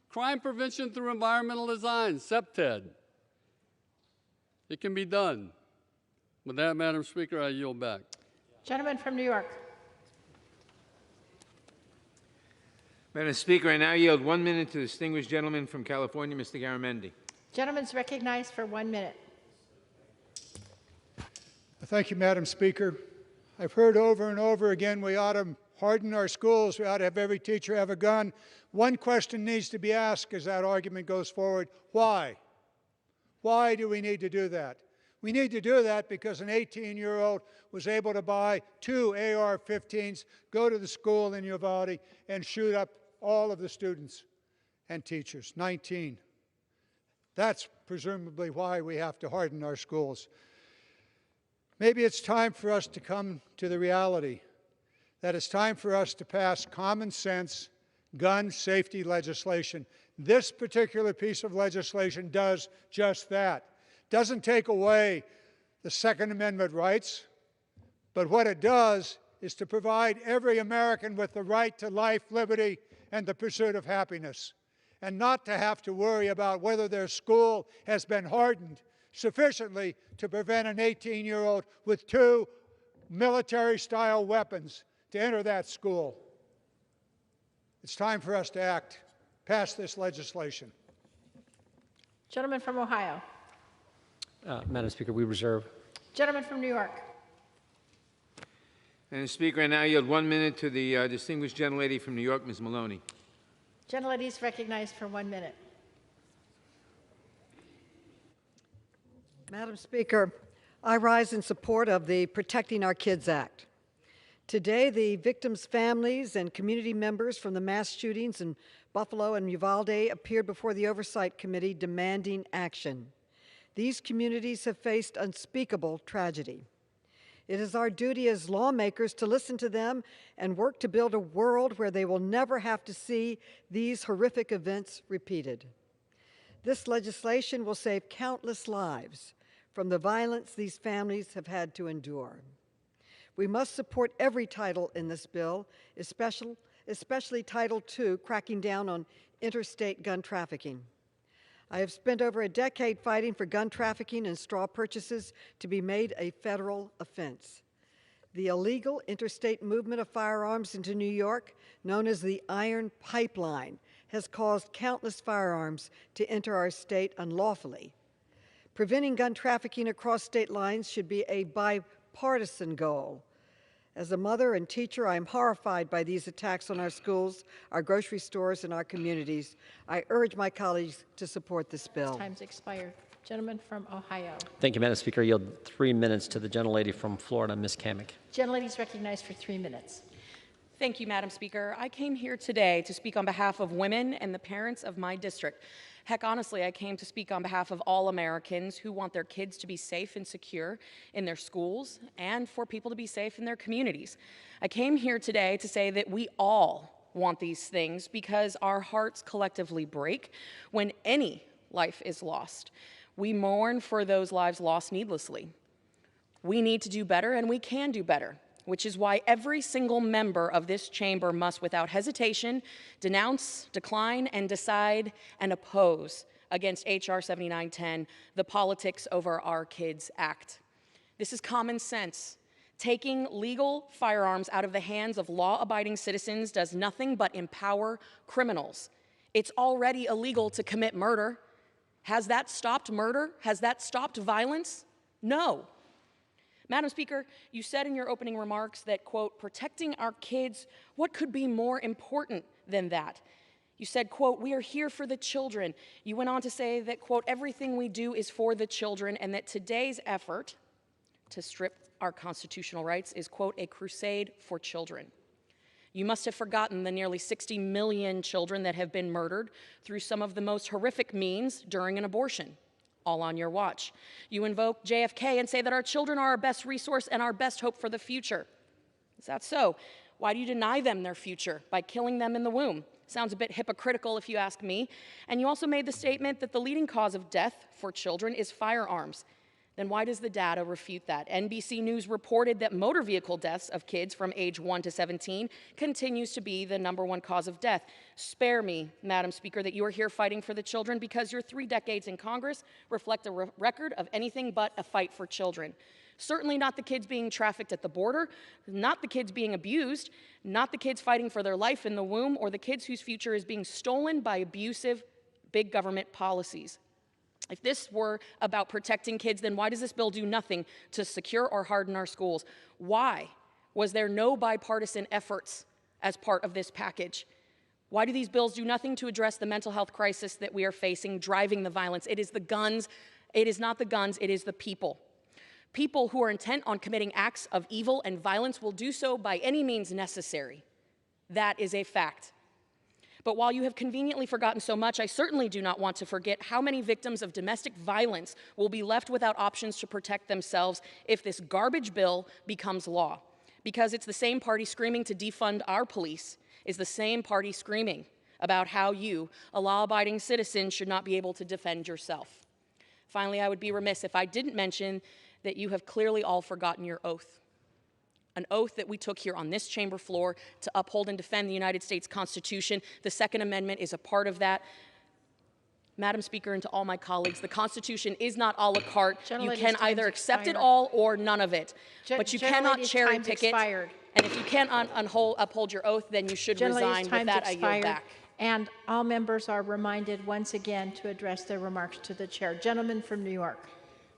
crime prevention through environmental design, CPTED. It can be done. With that, Madam Speaker, I yield back. Gentleman from New York. Madam Speaker, I now yield 1 minute to the distinguished gentleman from California, Mr. Garamendi. Gentleman's recognized for 1 minute. Thank you, Madam Speaker. I've heard over and over again we ought to harden our schools, we ought to have every teacher have a gun. One question needs to be asked as that argument goes forward: why? Why do we need to do that? We need to do that because an 18-year-old was able to buy 2 AR-15s, go to the school in Uvalde, and shoot up all of the students and teachers, 19. That's presumably why we have to harden our schools. Maybe it's time for us to come to the reality that it's time for us to pass common sense gun safety legislation. This particular piece of legislation does just that. Doesn't take away the Second Amendment rights, but what it does is to provide every American with the right to life, liberty, and the pursuit of happiness, and not to have to worry about whether their school has been hardened sufficiently to prevent an 18-year-old with 2 military-style weapons to enter that school. It's time for us to act, pass this legislation. Gentleman from Ohio. Madam Speaker, we reserve. Gentleman from New York. Madam Speaker, I now yield 1 minute to the distinguished gentlelady from New York, Ms. Maloney. Gentlelady is recognized for 1 minute. Madam Speaker, I rise in support of the Protecting Our Kids Act. Today, the victims' families and community members from the mass shootings in Buffalo and Uvalde appeared before the Oversight Committee demanding action. These communities have faced unspeakable tragedy. It is our duty as lawmakers to listen to them and work to build a world where they will never have to see these horrific events repeated. This legislation will save countless lives from the violence these families have had to endure. We must support every title in this bill, especially Title II, cracking down on interstate gun trafficking. I have spent over a decade fighting for gun trafficking and straw purchases to be made a federal offense. The illegal interstate movement of firearms into New York, known as the Iron Pipeline, has caused countless firearms to enter our state unlawfully. Preventing gun trafficking across state lines should be a bipartisan goal. As a mother and teacher, I am horrified by these attacks on our schools, our grocery stores, and our communities. I urge my colleagues to support this bill. Time's expired. Gentleman from Ohio. Thank you, Madam Speaker. I yield 3 minutes to the gentlelady from Florida, Ms. Kamick. Gentlelady is recognized for 3 minutes. Thank you, Madam Speaker. I came here today to speak on behalf of women and the parents of my district. Heck, honestly, I came to speak on behalf of all Americans who want their kids to be safe and secure in their schools and for people to be safe in their communities. I came here today to say that we all want these things because our hearts collectively break when any life is lost. We mourn for those lives lost needlessly. We need to do better, and we can do better, which is why every single member of this chamber must, without hesitation, denounce, decline, and decide and oppose against H.R. 7910, the Politics Over Our Kids Act. This is common sense. Taking legal firearms out of the hands of law-abiding citizens does nothing but empower criminals. It's already illegal to commit murder. Has that stopped murder? Has that stopped violence? No. Madam Speaker, you said in your opening remarks that, quote, protecting our kids, what could be more important than that? You said, quote, we are here for the children. You went on to say that, quote, everything we do is for the children, and that today's effort to strip our constitutional rights is, quote, a crusade for children. You must have forgotten the nearly 60 million children that have been murdered through some of the most horrific means during an abortion. All on your watch. You invoke JFK and say that our children are our best resource and our best hope for the future. Is that so? Why do you deny them their future by killing them in the womb? Sounds a bit hypocritical if you ask me. And you also made the statement that the leading cause of death for children is firearms. Then why does the data refute that? NBC News reported that motor vehicle deaths of kids from age 1 to 17 continues to be the #1 cause of death. Spare me, Madam Speaker, that you are here fighting for the children because your 3 decades in Congress reflect a record of anything but a fight for children. Certainly not the kids being trafficked at the border, not the kids being abused, not the kids fighting for their life in the womb, or the kids whose future is being stolen by abusive big government policies. If this were about protecting kids, then why does this bill do nothing to secure or harden our schools? Why was there no bipartisan efforts as part of this package? Why do these bills do nothing to address the mental health crisis that we are facing, driving the violence? It is the guns. It is not the guns. It is the people. People who are intent on committing acts of evil and violence will do so by any means necessary. That is a fact. But while you have conveniently forgotten so much, I certainly do not want to forget how many victims of domestic violence will be left without options to protect themselves if this garbage bill becomes law. Because it's the same party screaming to defund our police is the same party screaming about how you, a law-abiding citizen, should not be able to defend yourself. Finally, I would be remiss if I didn't mention that you have clearly all forgotten your oath. An oath that we took here on this chamber floor to uphold and defend the United States Constitution. The Second Amendment is a part of that. Madam Speaker, and to all my colleagues, the Constitution is not a la carte. You can either accept it all or none of it. But you cannot cherry pick it. And if you can't uphold your oath, then you should resign. With that, I yield back. And all members are reminded once again to address their remarks to the chair. Gentleman from New York.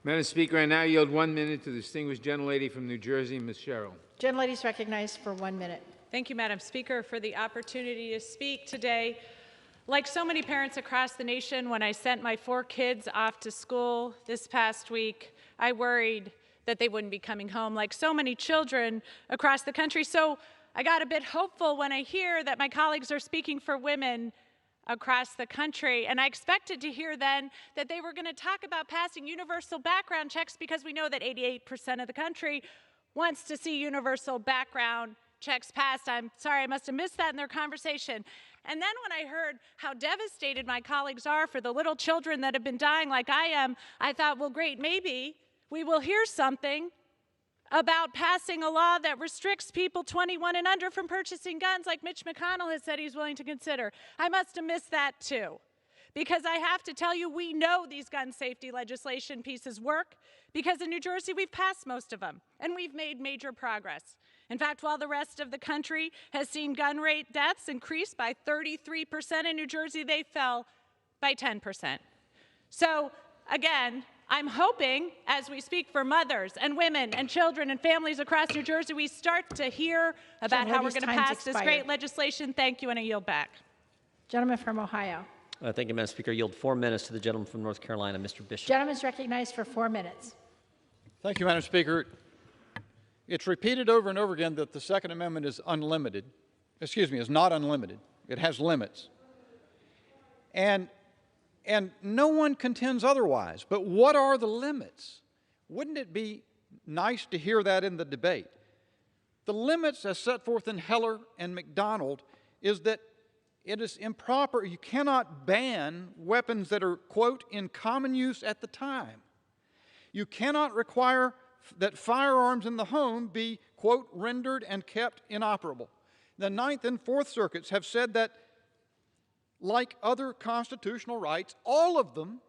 Madam Speaker, I now yield 1 minute to the distinguished gentlelady from New Jersey, Ms. Sherrill. Gentlelady is recognized for 1 minute. Thank you, Madam Speaker, for the opportunity to speak today. Like so many parents across the nation, when I sent my 4 kids off to school this past week, I worried that they wouldn't be coming home, like so many children across the country. So I got a bit hopeful when I hear that my colleagues are speaking for women across the country. And I expected to hear then that they were going to talk about passing universal background checks, because we know that 88% of the country wants to see universal background checks passed. I'm sorry, I must have missed that in their conversation. And then when I heard how devastated my colleagues are for the little children that have been dying like I am, I thought, well, great, maybe we will hear something about passing a law that restricts people 21 and under from purchasing guns, like Mitch McConnell has said he's willing to consider. I must have missed that too, because I have to tell you, we know these gun safety legislation pieces work, because in New Jersey we've passed most of them and we've made major progress. In fact, while the rest of the country has seen gun rate deaths increase by 33%, in New Jersey they fell by 10%. So again, I'm hoping as we speak for mothers and women and children and families across New Jersey, we start to hear about how we're going to pass this great legislation. Thank you, and I yield back. Gentleman from Ohio. Thank you, Madam Speaker. I yield 4 minutes to the gentleman from North Carolina, Mr. Bishop. Gentleman is recognized for 4 minutes. Thank you, Madam Speaker. It's repeated over and over again that the Second Amendment is unlimited. Excuse me, is not unlimited. It has limits. And no one contends otherwise. But what are the limits? Wouldn't it be nice to hear that in the debate? The limits, as set forth in Heller and McDonald, is that it is improper. You cannot ban weapons that are, quote, in common use at the time. You cannot require that firearms in the home be, quote, rendered and kept inoperable. The Ninth and Fourth Circuits have said that, like other constitutional rights, all of them,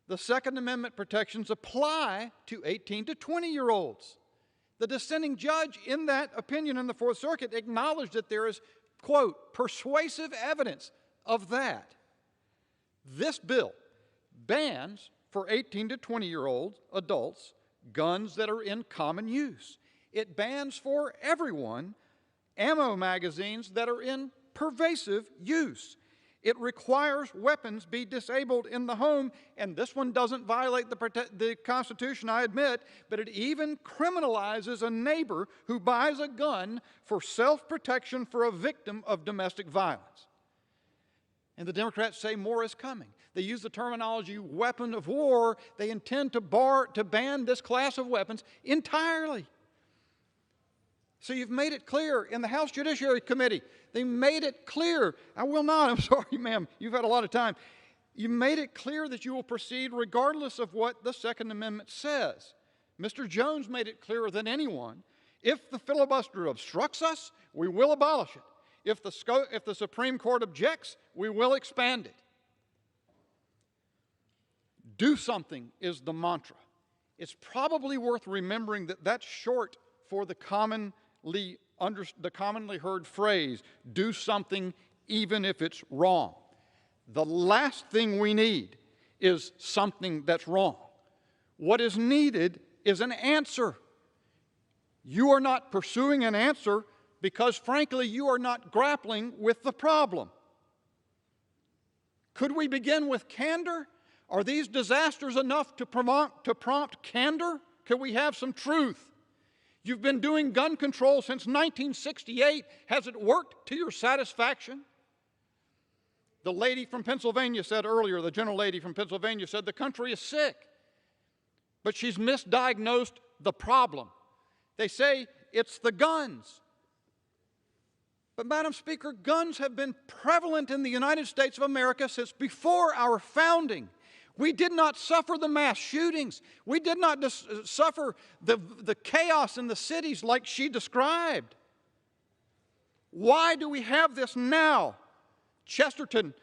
the Second Amendment protections apply to 18 to 20-year-olds. The dissenting judge in that opinion in the Fourth Circuit acknowledged that there is, quote, persuasive evidence of that. This bill bans for 18 to 20-year-old adults guns that are in common use. It bans for everyone ammo magazines that are in pervasive use. It requires weapons be disabled in the home, and this one doesn't violate the Constitution, I admit, but it even criminalizes a neighbor who buys a gun for self-protection for a victim of domestic violence. And the Democrats say more is coming. They use the terminology weapon of war. They intend to ban this class of weapons entirely. So you've made it clear in the House Judiciary Committee. They made it clear. I will not. I'm sorry, ma'am. You've had a lot of time. You made it clear that you will proceed regardless of what the Second Amendment says. Mr. Jones made it clearer than anyone. If the filibuster obstructs us, we will abolish it. If the Supreme Court objects, we will expand it. Do something is the mantra. It's probably worth remembering that that's short for the commonly heard phrase, do something even if it's wrong. The last thing we need is something that's wrong. What is needed is an answer. You are not pursuing an answer because, frankly, you are not grappling with the problem. Could we begin with candor? Are these disasters enough to prompt candor? Can we have some truth? You've been doing gun control since 1968. Has it worked to your satisfaction? The lady from Pennsylvania said earlier, the general lady from Pennsylvania said the country is sick, but she's misdiagnosed the problem. They say it's the guns. But, Madam Speaker, guns have been prevalent in the United States of America since before our founding. We did not suffer the mass shootings. We did not suffer the chaos in the cities like she described. Why do we have this now? Chesterton,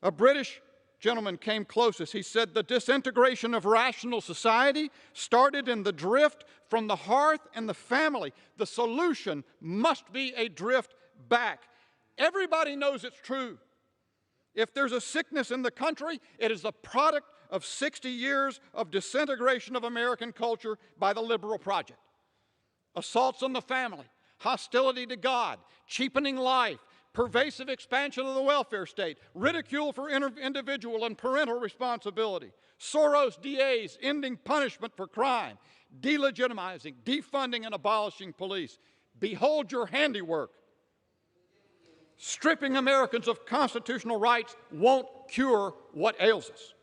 a British gentleman, came closest. He said the disintegration of rational society started in the drift from the hearth and the family. The solution must be a drift back. Everybody knows it's true. If there's a sickness in the country, it is the product of 60 years of disintegration of American culture by the liberal project. Assaults on the family, hostility to God, cheapening life, pervasive expansion of the welfare state, ridicule for individual and parental responsibility, Soros DAs ending punishment for crime, delegitimizing, defunding, and abolishing police. Behold your handiwork. Stripping Americans of constitutional rights won't cure what ails us.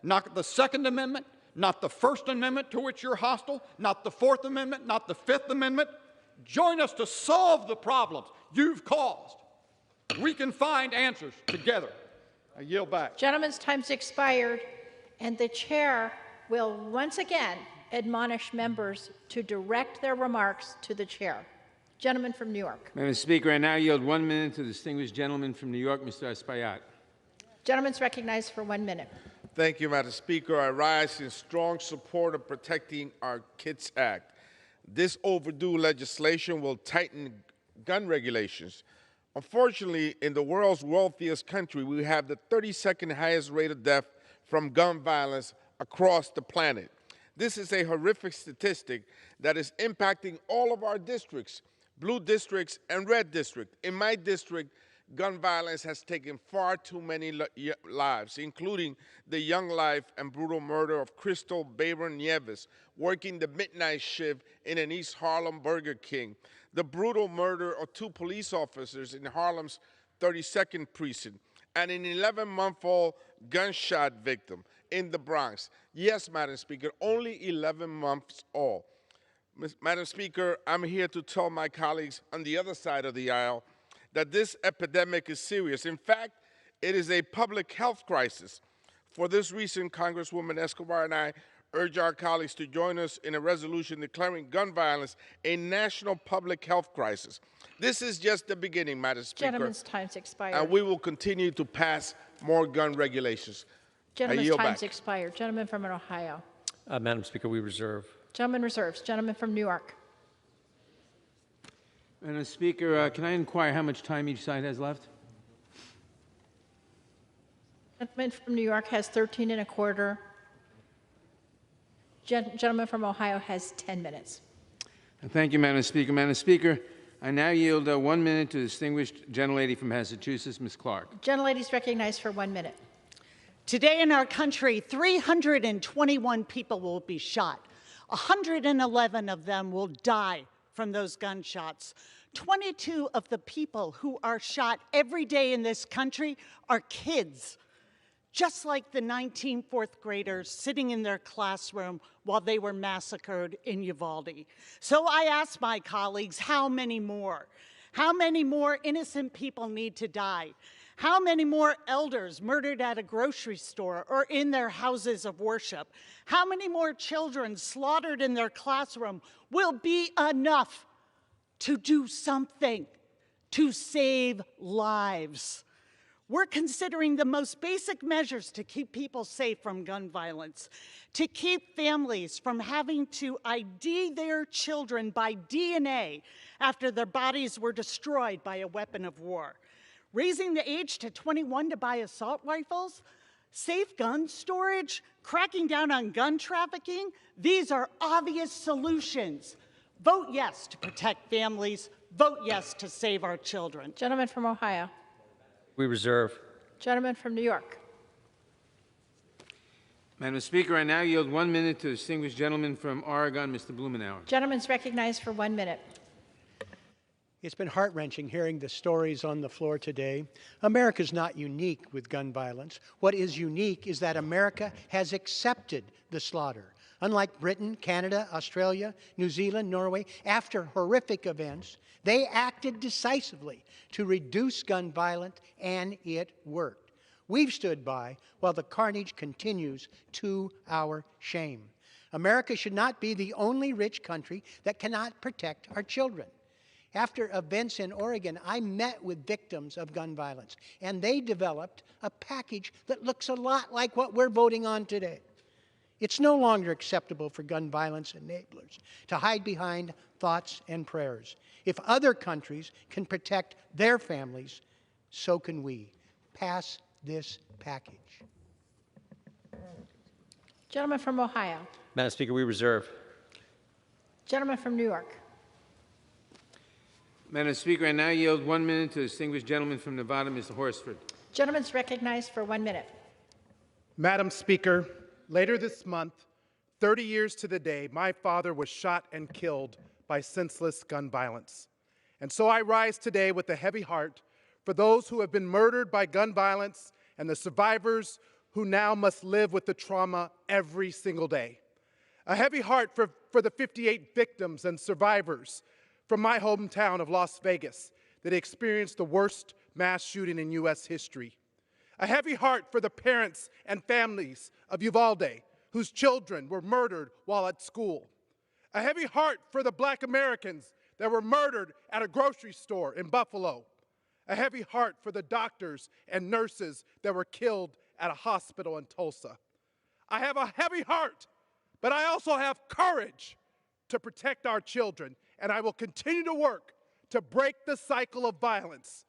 Not the Second Amendment, not the First Amendment to which you're hostile, not the Fourth Amendment, not the Fifth Amendment. Join us to solve the problems you've caused. We can find answers together. I yield back. Gentleman's time's expired, and the chair will once again admonish members to direct their remarks to the chair. Gentleman from New York. Madam Speaker, I now yield 1 minute to the distinguished gentleman from New York, Mr. Espaillat. Gentleman's recognized for 1 minute. Thank you, Madam Speaker. I rise in strong support of Protecting Our Kids Act. This overdue legislation will tighten gun regulations. Unfortunately, in the world's wealthiest country, we have the 32nd highest rate of death from gun violence across the planet. This is a horrific statistic that is impacting all of our districts, blue districts and red district. In my district, gun violence has taken far too many lives, including the young life and brutal murder of Crystal Baber Nieves, working the midnight shift in an East Harlem Burger King, the brutal murder of 2 police officers in Harlem's 32nd precinct, and an 11-month-old gunshot victim in the Bronx. Yes, Madam Speaker, only 11 months old. Madam Speaker, I'm here to tell my colleagues on the other side of the aisle that this epidemic is serious. In fact, it is a public health crisis. For this reason, Congresswoman Escobar and I urge our colleagues to join us in a resolution declaring gun violence a national public health crisis. This is just the beginning, Madam Speaker. Gentleman's time's expired. And we will continue to pass more gun regulations. Gentleman's time's expired. Gentleman from Ohio. Madam Speaker, we reserve. Gentleman reserves. Gentleman from New York. Madam Speaker, can I inquire how much time each side has left? Gentleman from New York has 13 1/4. Gentleman from Ohio has 10 minutes. Thank you, Madam Speaker. Madam Speaker, I now yield 1 minute to the distinguished gentlelady from Massachusetts, Ms. Clark. Gentlelady is recognized for 1 minute. Today in our country, 321 people will be shot. 111 of them will die from those gunshots. 22 of the people who are shot every day in this country are kids, just like the 19 fourth graders sitting in their classroom while they were massacred in Uvalde. So I ask my colleagues, how many more? How many more innocent people need to die? How many more elders murdered at a grocery store or in their houses of worship? How many more children slaughtered in their classroom will be enough to do something to save lives? We're considering the most basic measures to keep people safe from gun violence, to keep families from having to ID their children by DNA after their bodies were destroyed by a weapon of war, raising the age to 21 to buy assault rifles, safe gun storage, cracking down on gun trafficking. These are obvious solutions. Vote yes to protect families. Vote yes to save our children. Gentleman from Ohio. We reserve. Gentleman from New York. Madam Speaker, I now yield 1 minute to the distinguished gentleman from Oregon, Mr. Blumenauer. Gentleman's recognized for 1 minute. It's been heart-wrenching hearing the stories on the floor today. America's not unique with gun violence. What is unique is that America has accepted the slaughter. Unlike Britain, Canada, Australia, New Zealand, Norway, after horrific events, they acted decisively to reduce gun violence, and it worked. We've stood by while the carnage continues, to our shame. America should not be the only rich country that cannot protect our children. After events in Oregon, I met with victims of gun violence, and they developed a package that looks a lot like what we're voting on today. It's no longer acceptable for gun violence enablers to hide behind thoughts and prayers. If other countries can protect their families, so can we. Pass this package. Gentleman from Ohio. Madam Speaker, we reserve. Gentleman from New York. Madam Speaker, I now yield 1 minute to the distinguished gentleman from Nevada, Mr. Horsford. Gentleman's recognized for 1 minute. Madam Speaker, later this month, 30 years to the day, my father was shot and killed by senseless gun violence. And so I rise today with a heavy heart for those who have been murdered by gun violence and the survivors who now must live with the trauma every single day. A heavy heart for the 58 victims and survivors from my hometown of Las Vegas that experienced the worst mass shooting in U.S. history. A heavy heart for the parents and families of Uvalde, whose children were murdered while at school. A heavy heart for the Black Americans that were murdered at a grocery store in Buffalo. A heavy heart for the doctors and nurses that were killed at a hospital in Tulsa. I have a heavy heart, but I also have courage to protect our children, and I will continue to work to break the cycle of violence.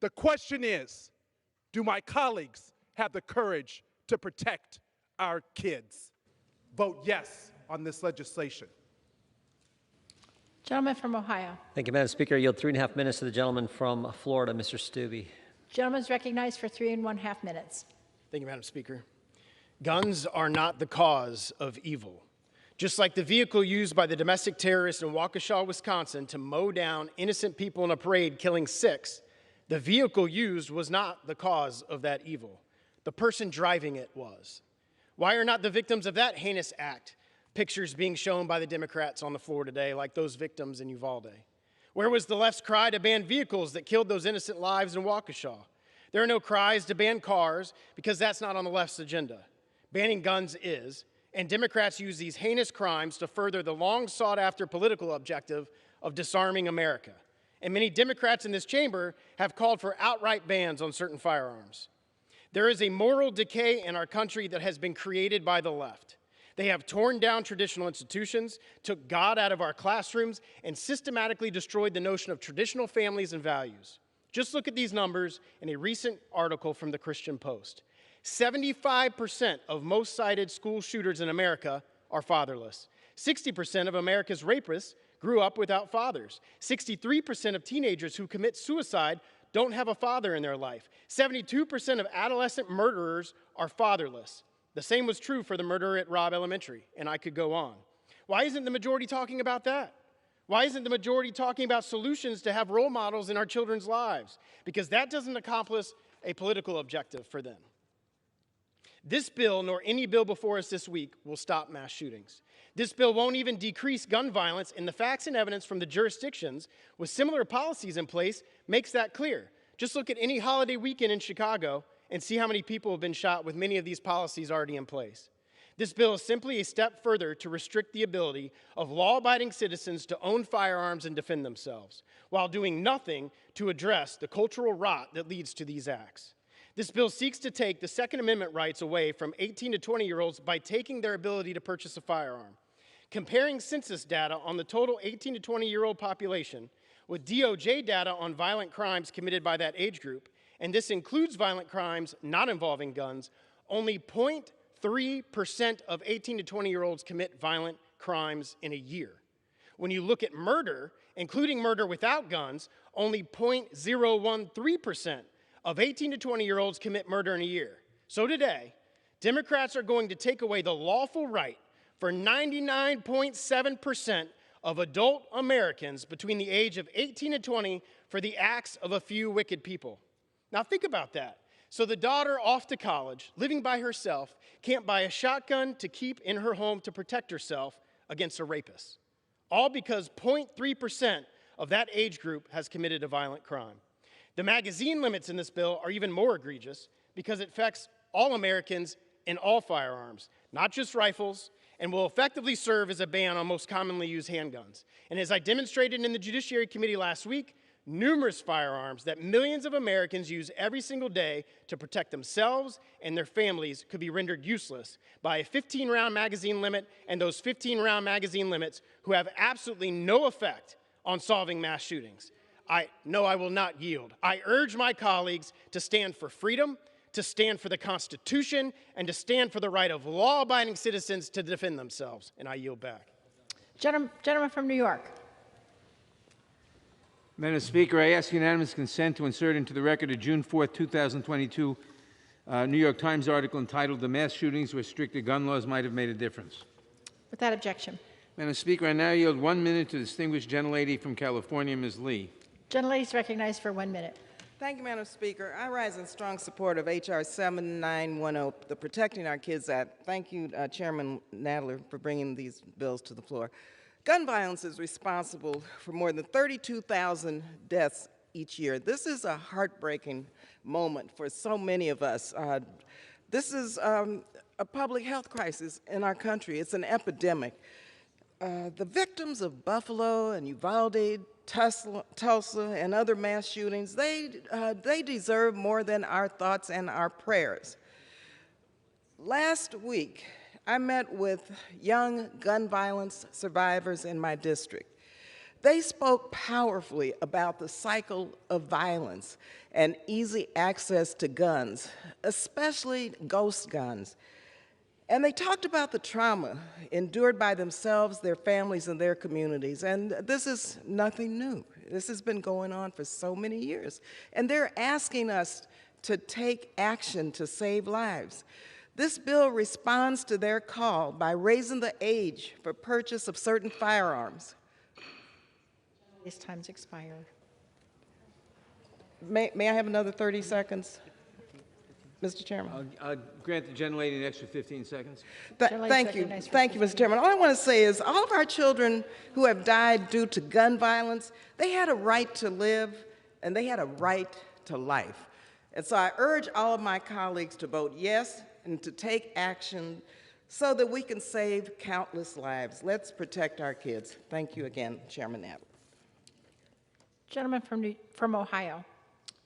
The question is, do my colleagues have the courage to protect our kids? Vote yes on this legislation. Gentleman from Ohio. Thank you, Madam Speaker. I yield 3.5 minutes to the gentleman from Florida, Mr. Stubbe. Gentleman's recognized for 3.5 minutes. Thank you, Madam Speaker. Guns are not the cause of evil. Just like the vehicle used by the domestic terrorist in Waukesha, Wisconsin to mow down innocent people in a parade, killing 6, the vehicle used was not the cause of that evil. The person driving it was. Why are not the victims of that heinous act pictures being shown by the Democrats on the floor today, like those victims in Uvalde? Where was the left's cry to ban vehicles that killed those innocent lives in Waukesha? There are no cries to ban cars because that's not on the left's agenda. Banning guns is, and Democrats use these heinous crimes to further the long-sought-after political objective of disarming America. And many Democrats in this chamber have called for outright bans on certain firearms. There is a moral decay in our country that has been created by the left. They have torn down traditional institutions, took God out of our classrooms, and systematically destroyed the notion of traditional families and values. Just look at these numbers in a recent article from the Christian Post. 75% of most cited school shooters in America are fatherless. 60% of America's rapists grew up without fathers. 63% of teenagers who commit suicide don't have a father in their life. 72% of adolescent murderers are fatherless. The same was true for the murderer at Robb Elementary, and I could go on. Why isn't the majority talking about that? Why isn't the majority talking about solutions to have role models in our children's lives? Because that doesn't accomplish a political objective for them. This bill, nor any bill before us this week, will stop mass shootings. This bill won't even decrease gun violence, and the facts and evidence from the jurisdictions with similar policies in place makes that clear. Just look at any holiday weekend in Chicago and see how many people have been shot with many of these policies already in place. This bill is simply a step further to restrict the ability of law-abiding citizens to own firearms and defend themselves, while doing nothing to address the cultural rot that leads to these acts. This bill seeks to take the Second Amendment rights away from 18 to 20-year-olds by taking their ability to purchase a firearm. Comparing census data on the total 18 to 20-year-old population with DOJ data on violent crimes committed by that age group, and this includes violent crimes not involving guns, only 0.3% of 18 to 20-year-olds commit violent crimes in a year. When you look at murder, including murder without guns, only 0.013% of 18 to 20-year-olds commit murder in a year. So today, Democrats are going to take away the lawful right for 99.7% of adult Americans between the age of 18 and 20 for the acts of a few wicked people. Now think about that. So the daughter off to college, living by herself, can't buy a shotgun to keep in her home to protect herself against a rapist. All because 0.3% of that age group has committed a violent crime. The magazine limits in this bill are even more egregious because it affects all Americans in all firearms, not just rifles, and will effectively serve as a ban on most commonly used handguns. And as I demonstrated in the Judiciary Committee last week, numerous firearms that millions of Americans use every single day to protect themselves and their families could be rendered useless by a 15-round magazine limit, and those 15-round magazine limits who have absolutely no effect on solving mass shootings. I will not yield. I urge my colleagues to stand for freedom, to stand for the Constitution, and to stand for the right of law-abiding citizens to defend themselves. And I yield back. Gentleman from New York. Madam Speaker, I ask unanimous consent to insert into the record a June 4, 2022 New York Times article entitled "The Mass Shootings Where Stricter Gun Laws Might Have Made a Difference." Without objection. Madam Speaker, I now yield 1 minute to the distinguished gentlelady from California, Ms. Lee. Gentlelady is recognized for 1 minute. Thank you, Madam Speaker. I rise in strong support of H.R. 7910, the Protecting Our Kids Act. Thank you, Chairman Nadler, for bringing these bills to the floor. Gun violence is responsible for more than 32,000 deaths each year. This is a heartbreaking moment for so many of us. This is a public health crisis in our country. It's an epidemic. The victims of Buffalo and Uvalde, Tulsa, and other mass shootings, they deserve more than our thoughts and our prayers. Last week, I met with young gun violence survivors in my district. They spoke powerfully about the cycle of violence and easy access to guns, especially ghost guns. And they talked about the trauma endured by themselves, their families, and their communities. And this is nothing new. This has been going on for so many years. And they're asking us to take action to save lives. This bill responds to their call by raising the age for purchase of certain firearms. His time's expired. May I have another 30 seconds? Mr. Chairman. I'll grant the gentlelady an extra 15 seconds. Thank you, Mr. Chairman. All I want to say is all of our children who have died due to gun violence, they had a right to live and they had a right to life. And so I urge all of my colleagues to vote yes and to take action so that we can save countless lives. Let's protect our kids. Thank you again, Chairman Nadler. Gentleman from Ohio.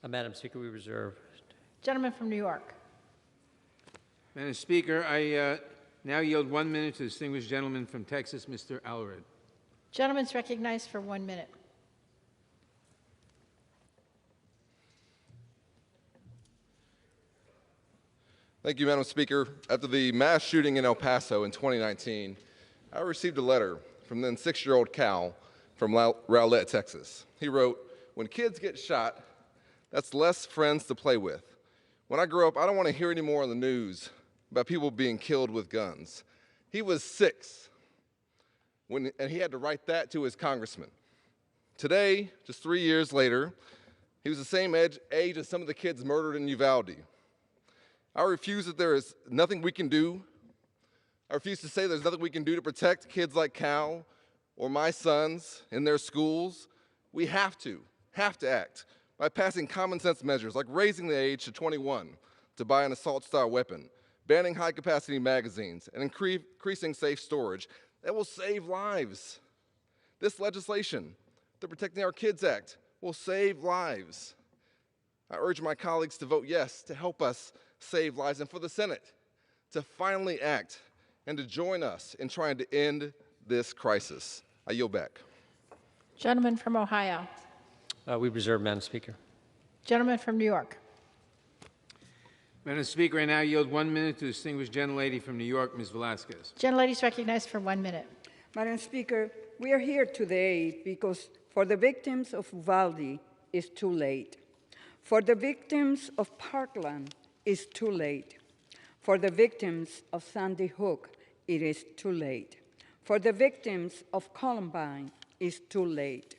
Madam Speaker, we reserve. Gentleman from New York. Madam Speaker, I now yield 1 minute to the distinguished gentleman from Texas, Mr. Allred. Gentleman's recognized for 1 minute. Thank you, Madam Speaker. After the mass shooting in El Paso in 2019, I received a letter from then 6-year-old Cal from Rowlett, Texas. He wrote, "When kids get shot, that's less friends to play with. When I grow up, I don't want to hear any more on the news about people being killed with guns." He was 6, and he had to write that to his congressman. Today, just 3 years later, he was the same age as some of the kids murdered in Uvalde. I refuse that there is nothing we can do. I refuse to say there's nothing we can do to protect kids like Cal or my sons in their schools. We have to act by passing common sense measures like raising the age to 21 to buy an assault-style weapon, banning high-capacity magazines, and increasing safe storage that will save lives. This legislation, the Protecting Our Kids Act, will save lives. I urge my colleagues to vote yes to help us save lives, and for the Senate to finally act and to join us in trying to end this crisis. I yield back. Gentleman from Ohio. We reserve, Madam Speaker. Gentleman from New York. Madam Speaker, I now yield 1 minute to the distinguished gentlelady from New York, Ms. Velasquez. Gentlelady is recognized for 1 minute. Madam Speaker, we are here today because for the victims of Uvalde, it's too late. For the victims of Parkland, it's too late. For the victims of Sandy Hook, it is too late. For the victims of Columbine, it's too late.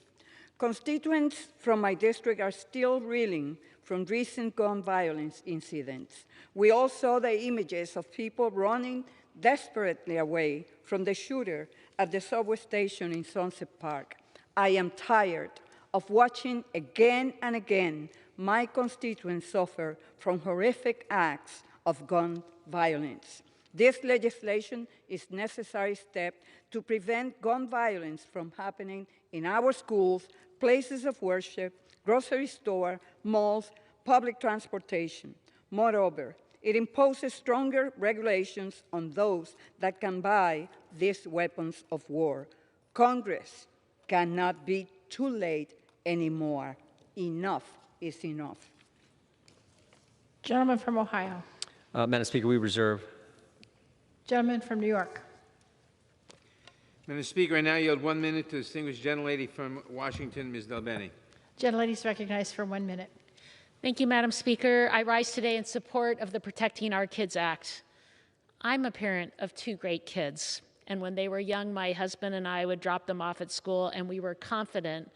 Constituents from my district are still reeling from recent gun violence incidents. We all saw the images of people running desperately away from the shooter at the subway station in Sunset Park. I am tired of watching again and again my constituents suffer from horrific acts of gun violence. This legislation is a necessary step to prevent gun violence from happening in our schools, places of worship, grocery store, malls, public transportation. Moreover, it imposes stronger regulations on those that can buy these weapons of war. Congress cannot be too late anymore. Enough is enough. Gentleman from Ohio. Madam Speaker, we reserve. Gentleman from New York. Madam Speaker, I now yield 1 minute to the distinguished gentlelady from Washington, Ms. Del Bene. Gentlelady is recognized for 1 minute. Thank you, Madam Speaker. I rise today in support of the Protecting Our Kids Act. I'm a parent of 2 great kids, and when they were young, my husband and I would drop them off at school, and we were confident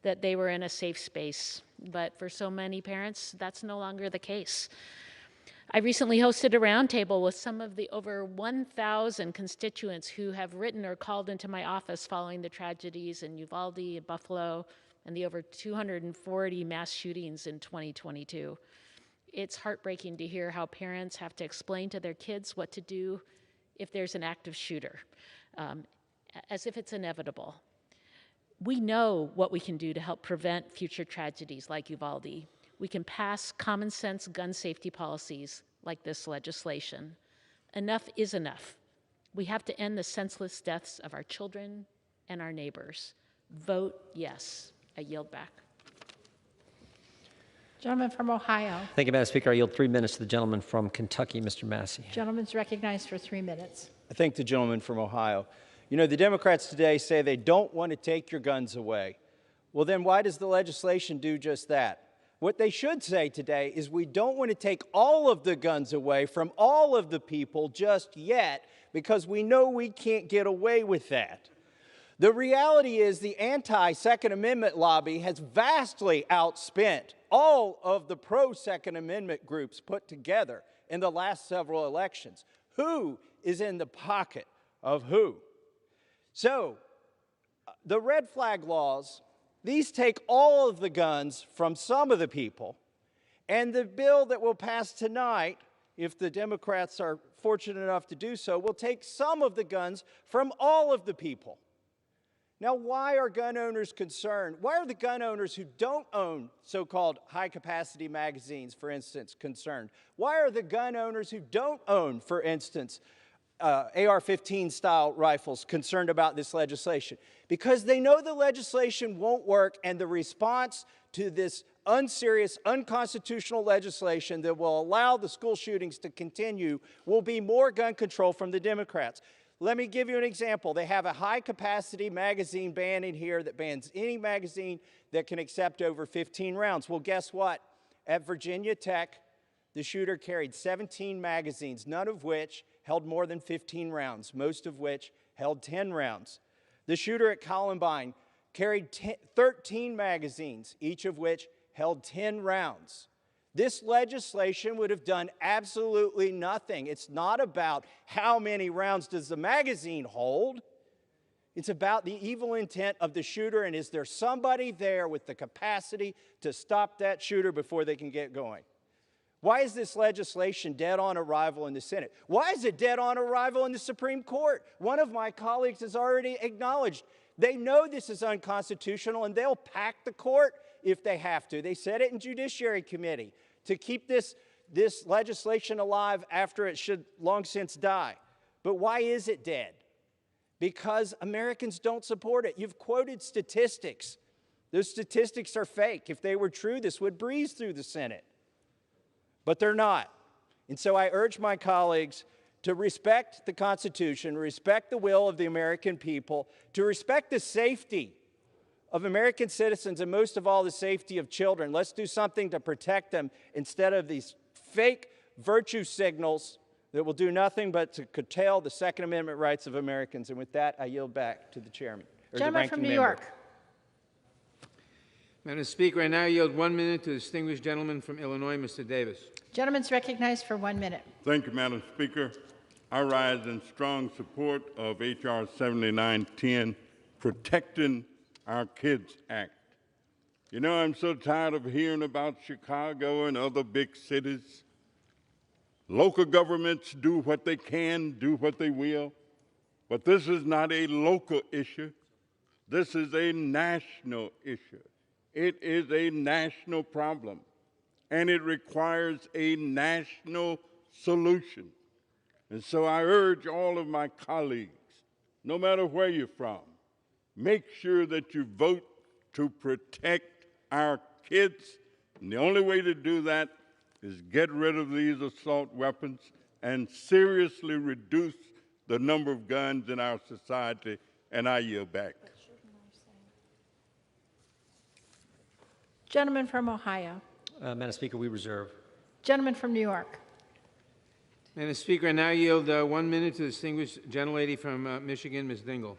that they were in a safe space. But for so many parents, that's no longer the case. I recently hosted a roundtable with some of the over 1,000 constituents who have written or called into my office following the tragedies in Uvalde and Buffalo and the over 240 mass shootings in 2022. It's heartbreaking to hear how parents have to explain to their kids what to do if there's an active shooter, as if it's inevitable. We know what we can do to help prevent future tragedies like Uvalde. We can pass common sense gun safety policies like this legislation. Enough is enough. We have to end the senseless deaths of our children and our neighbors. Vote yes. I yield back. Gentleman from Ohio. Thank you, Madam Speaker. I yield 3 minutes to the gentleman from Kentucky, Mr. Massey. Gentleman's recognized for 3 minutes. I thank the gentleman from Ohio. You know, the Democrats today say they don't want to take your guns away. Well, then why does the legislation do just that? What they should say today is we don't want to take all of the guns away from all of the people just yet because we know we can't get away with that. The reality is the anti-Second Amendment lobby has vastly outspent all of the pro-Second Amendment groups put together in the last several elections. Who is in the pocket of who? So, the red flag laws, these take all of the guns from some of the people, and the bill that will pass tonight, if the Democrats are fortunate enough to do so, will take some of the guns from all of the people. Now, why are gun owners concerned? Why are the gun owners who don't own so-called high-capacity magazines, for instance, concerned? Why are the gun owners who don't own, for instance, AR-15 style rifles concerned about this legislation? Because they know the legislation won't work, and the response to this unserious, unconstitutional legislation that will allow the school shootings to continue will be more gun control from the Democrats. Let me give you an example. They have a high-capacity magazine ban in here that bans any magazine that can accept over 15 rounds. Well, guess what? At Virginia Tech, the shooter carried 17 magazines, none of which held more than 15 rounds, most of which held 10 rounds. The shooter at Columbine carried 13 magazines, each of which held 10 rounds. This legislation would have done absolutely nothing. It's not about how many rounds does the magazine hold. It's about the evil intent of the shooter, and is there somebody there with the capacity to stop that shooter before they can get going? Why is this legislation dead on arrival in the Senate? Why is it dead on arrival in the Supreme Court? One of my colleagues has already acknowledged they know this is unconstitutional, and they'll pack the court if they have to. They said it in Judiciary Committee to keep this legislation alive after it should long since die. But why is it dead? Because Americans don't support it. You've quoted statistics. Those statistics are fake. If they were true, this would breeze through the Senate. But they're not. And so I urge my colleagues to respect the Constitution, respect the will of the American people, to respect the safety of American citizens, and most of all, the safety of children. Let's do something to protect them instead of these fake virtue signals that will do nothing but to curtail the Second Amendment rights of Americans. And with that, I yield back to the chairman. Gentleman from New York. Madam Speaker, I now yield 1 minute to the distinguished gentleman from Illinois, Mr. Davis. Gentleman's recognized for 1 minute. Thank you, Madam Speaker. I rise in strong support of H.R. 7910, Protecting Our Kids Act. You know, I'm so tired of hearing about Chicago and other big cities. Local governments do what they can, do what they will, but this is not a local issue. This is a national issue. It is a national problem, and it requires a national solution. And so I urge all of my colleagues, no matter where you're from, make sure that you vote to protect our kids. And the only way to do that is get rid of these assault weapons and seriously reduce the number of guns in our society. And I yield back. Gentleman from Ohio. Madam Speaker, we reserve. Gentleman from New York. Madam Speaker, I now yield 1 minute to the distinguished gentlelady from Michigan, Ms. Dingell.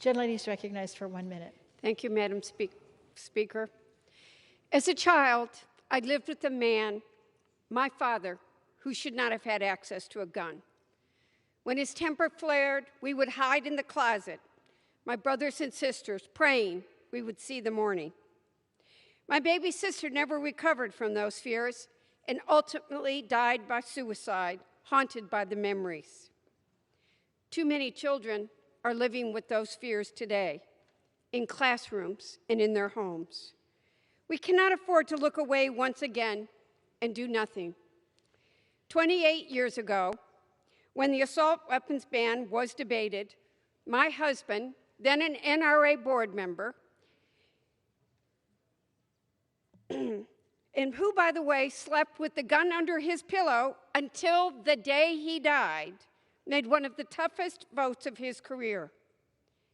Gentlelady is recognized for 1 minute. Thank you, Madam Speaker. As a child, I lived with a man, my father, who should not have had access to a gun. When his temper flared, we would hide in the closet, my brothers and sisters, praying we would see the morning. My baby sister never recovered from those fears and ultimately died by suicide, haunted by the memories. Too many children are living with those fears today, in classrooms and in their homes. We cannot afford to look away once again and do nothing. 28 years ago, when the assault weapons ban was debated, my husband, then an NRA board member, and who, by the way, slept with the gun under his pillow until the day he died, made one of the toughest votes of his career.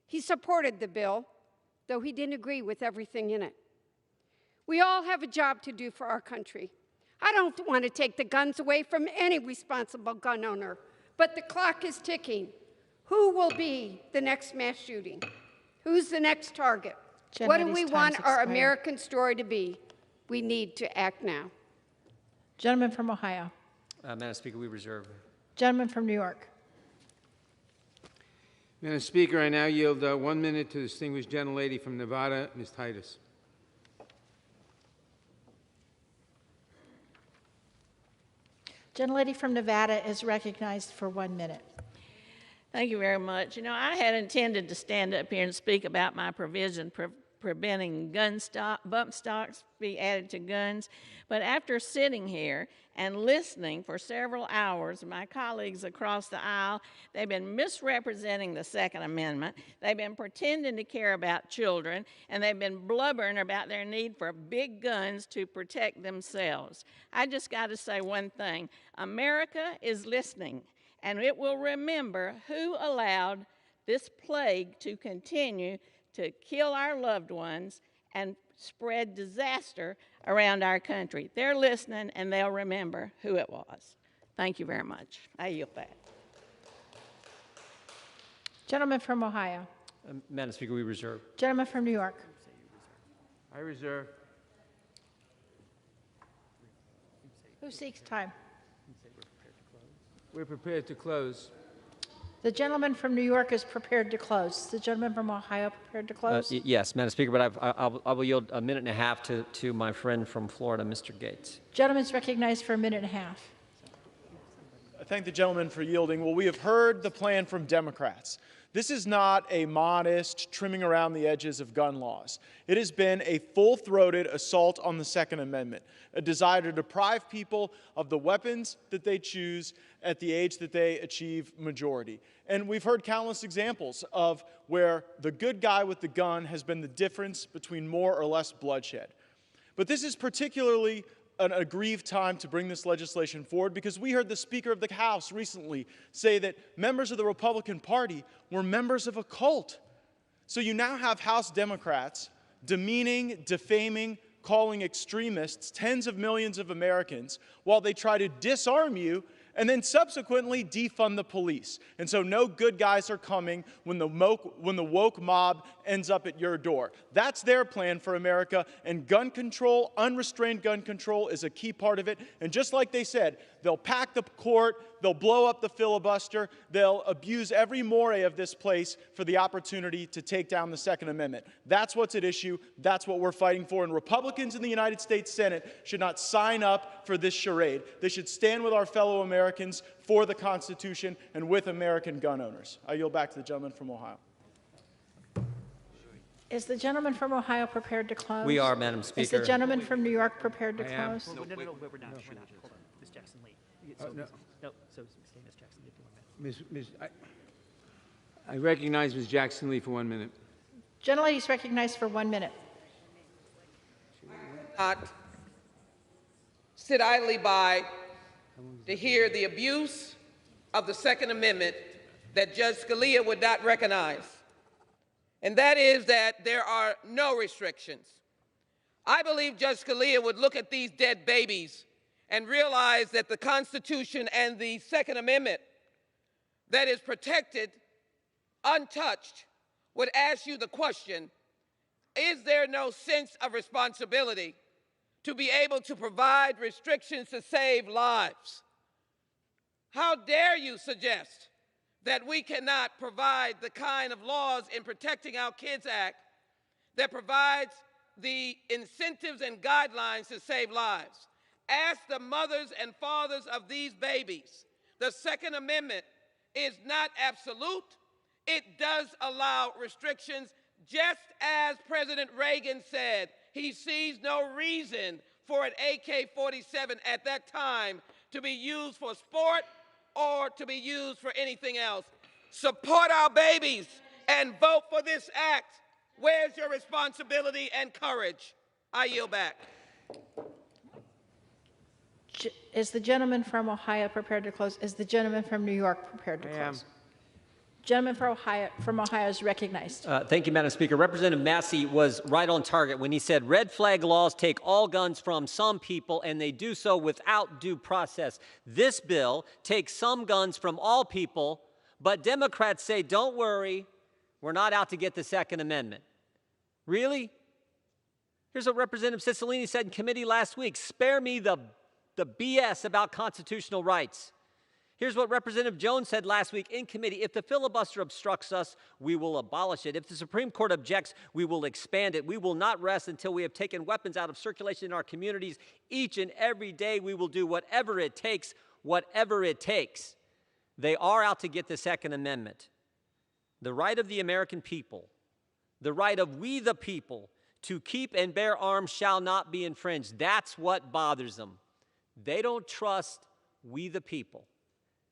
He supported the bill, though he didn't agree with everything in it. We all have a job to do for our country. I don't want to take the guns away from any responsible gun owner, but the clock is ticking. Who will be the next mass shooting? Who's the next target? What do we want our American story to be? We need to act now. Gentleman from Ohio. Madam Speaker, we reserve. Gentleman from New York. Madam Speaker, I now yield 1 minute to the distinguished gentlelady from Nevada, Ms. Titus. Gentlelady from Nevada is recognized for 1 minute. Thank you very much. You know, I had intended to stand up here and speak about my provision preventing bump stocks be added to guns, but after sitting here and listening for several hours, my colleagues across the aisle, they've been misrepresenting the Second Amendment, they've been pretending to care about children, and they've been blubbering about their need for big guns to protect themselves. I just got to say one thing. America is listening, and it will remember who allowed this plague to continue to kill our loved ones and spread disaster around our country. They're listening, and they'll remember who it was. Thank you very much. I yield back. Gentleman from Ohio. Madam Speaker, we reserve. Gentleman from New York. I reserve. Who seeks time? We're prepared to close. The gentleman from New York is prepared to close. The gentleman from Ohio prepared to close? Yes, Madam Speaker, but I will yield a minute and a half to my friend from Florida, Mr. Gates. Gentleman's recognized for a minute and a half. I thank the gentleman for yielding. Well, we have heard the plan from Democrats. This is not a modest trimming around the edges of gun laws. It has been a full-throated assault on the Second Amendment, a desire to deprive people of the weapons that they choose at the age that they achieve majority. And we've heard countless examples of where the good guy with the gun has been the difference between more or less bloodshed. But this is particularly an aggrieved time to bring this legislation forward because we heard the Speaker of the House recently say that members of the Republican Party were members of a cult. So you now have House Democrats demeaning, defaming, calling extremists tens of millions of Americans while they try to disarm you and then subsequently defund the police. And so no good guys are coming when the woke mob ends up at your door. That's their plan for America, and gun control, unrestrained gun control, is a key part of it. And just like they said, they'll pack the court, they'll blow up the filibuster, they'll abuse every moray of this place for the opportunity to take down the Second Amendment. That's what's at issue. That's what we're fighting for. And Republicans in the United States Senate should not sign up for this charade. They should stand with our fellow Americans for the Constitution and with American gun owners. I yield back to the gentleman from Ohio. Is the gentleman from Ohio prepared to close? We are, Madam Speaker. Is the gentleman from New York prepared to close? No, we're not. Hold on. Ms. Jackson Lee. No, so Ms. Jackson Lee for 1 minute. I recognize Ms. Jackson Lee for 1 minute. Gentlelady is recognized for 1 minute. Not sit idly by to hear the abuse of the Second Amendment that Judge Scalia would not recognize. And that is that there are no restrictions I believe Judge Scalia would look at these dead babies and realize that the Constitution and the Second Amendment that is protected, untouched, would ask you the question, is there no sense of responsibility to be able to provide restrictions to save lives? How dare you suggest that we cannot provide the kind of laws in Protecting Our Kids Act that provides the incentives and guidelines to save lives? Ask the mothers and fathers of these babies. The Second Amendment is not absolute. It does allow restrictions, just as President Reagan said he sees no reason for an AK-47 at that time to be used for sport or to be used for anything else. Support our babies and vote for this act. Where's your responsibility and courage? I yield back. Is the gentleman from Ohio prepared to close? Is the gentleman from New York prepared to close? Gentleman from Ohio is recognized. Thank you, Madam Speaker. Representative Massey was right on target when he said red flag laws take all guns from some people and they do so without due process. This bill takes some guns from all people, but Democrats say, don't worry, we're not out to get the Second Amendment. Really? Here's what Representative Cicilline said in committee last week. Spare me the BS about constitutional rights. Here's what Representative Jones said last week in committee. If the filibuster obstructs us, we will abolish it. If the Supreme Court objects, we will expand it. We will not rest until we have taken weapons out of circulation in our communities. Each and every day we will do whatever it takes, whatever it takes. They are out to get the Second Amendment. The right of the American people, the right of we the people to keep and bear arms shall not be infringed. That's what bothers them. They don't trust we the people.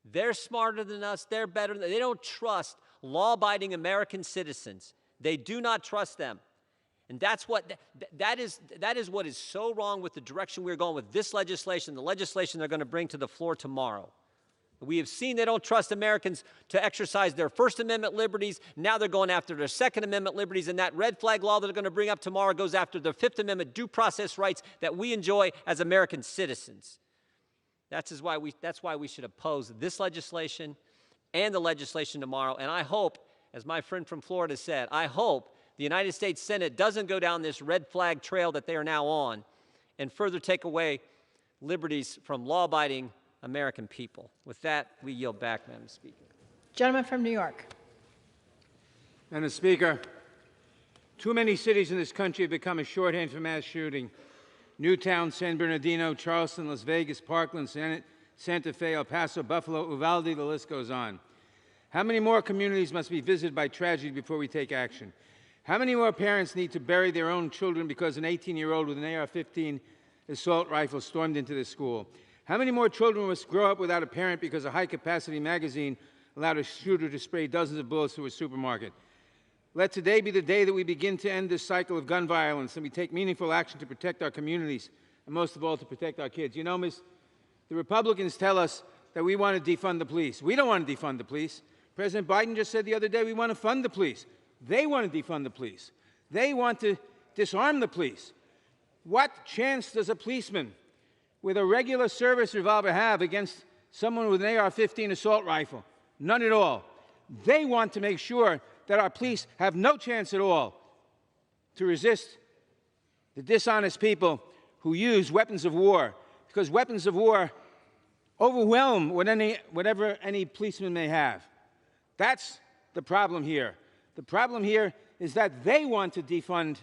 They're smarter than us. They're better. They don't trust law-abiding American citizens. They do not trust them. And that's what, that is what is so wrong with the direction we're going with this legislation, the legislation they're going to bring to the floor tomorrow. We have seen they don't trust Americans to exercise their First Amendment liberties. Now they're going after their Second Amendment liberties, and that red flag law that they're going to bring up tomorrow goes after their Fifth Amendment due process rights that we enjoy as American citizens. That's why we should oppose this legislation and the legislation tomorrow. And I hope, as my friend from Florida said, I hope the United States Senate doesn't go down this red flag trail that they are now on and further take away liberties from law-abiding American people. With that, we yield back, Madam Speaker. Gentleman from New York. Madam Speaker, too many cities in this country have become a shorthand for mass shooting. Newtown, San Bernardino, Charleston, Las Vegas, Parkland, Santa Fe, El Paso, Buffalo, Uvalde, the list goes on. How many more communities must be visited by tragedy before we take action? How many more parents need to bury their own children because an 18-year-old with an AR-15 assault rifle stormed into the school? How many more children must grow up without a parent because a high-capacity magazine allowed a shooter to spray dozens of bullets through a supermarket? Let today be the day that we begin to end this cycle of gun violence and we take meaningful action to protect our communities and most of all to protect our kids. You know, the Republicans tell us that we want to defund the police. We don't want to defund the police. President Biden just said the other day we want to fund the police. They want to defund the police. They want to disarm the police. What chance does a policeman with a regular service revolver have against someone with an AR-15 assault rifle? None at all. They want to make sure that our police have no chance at all to resist the dishonest people who use weapons of war, because weapons of war overwhelm whatever any policeman may have. That's the problem here. The problem here is that they want to defund,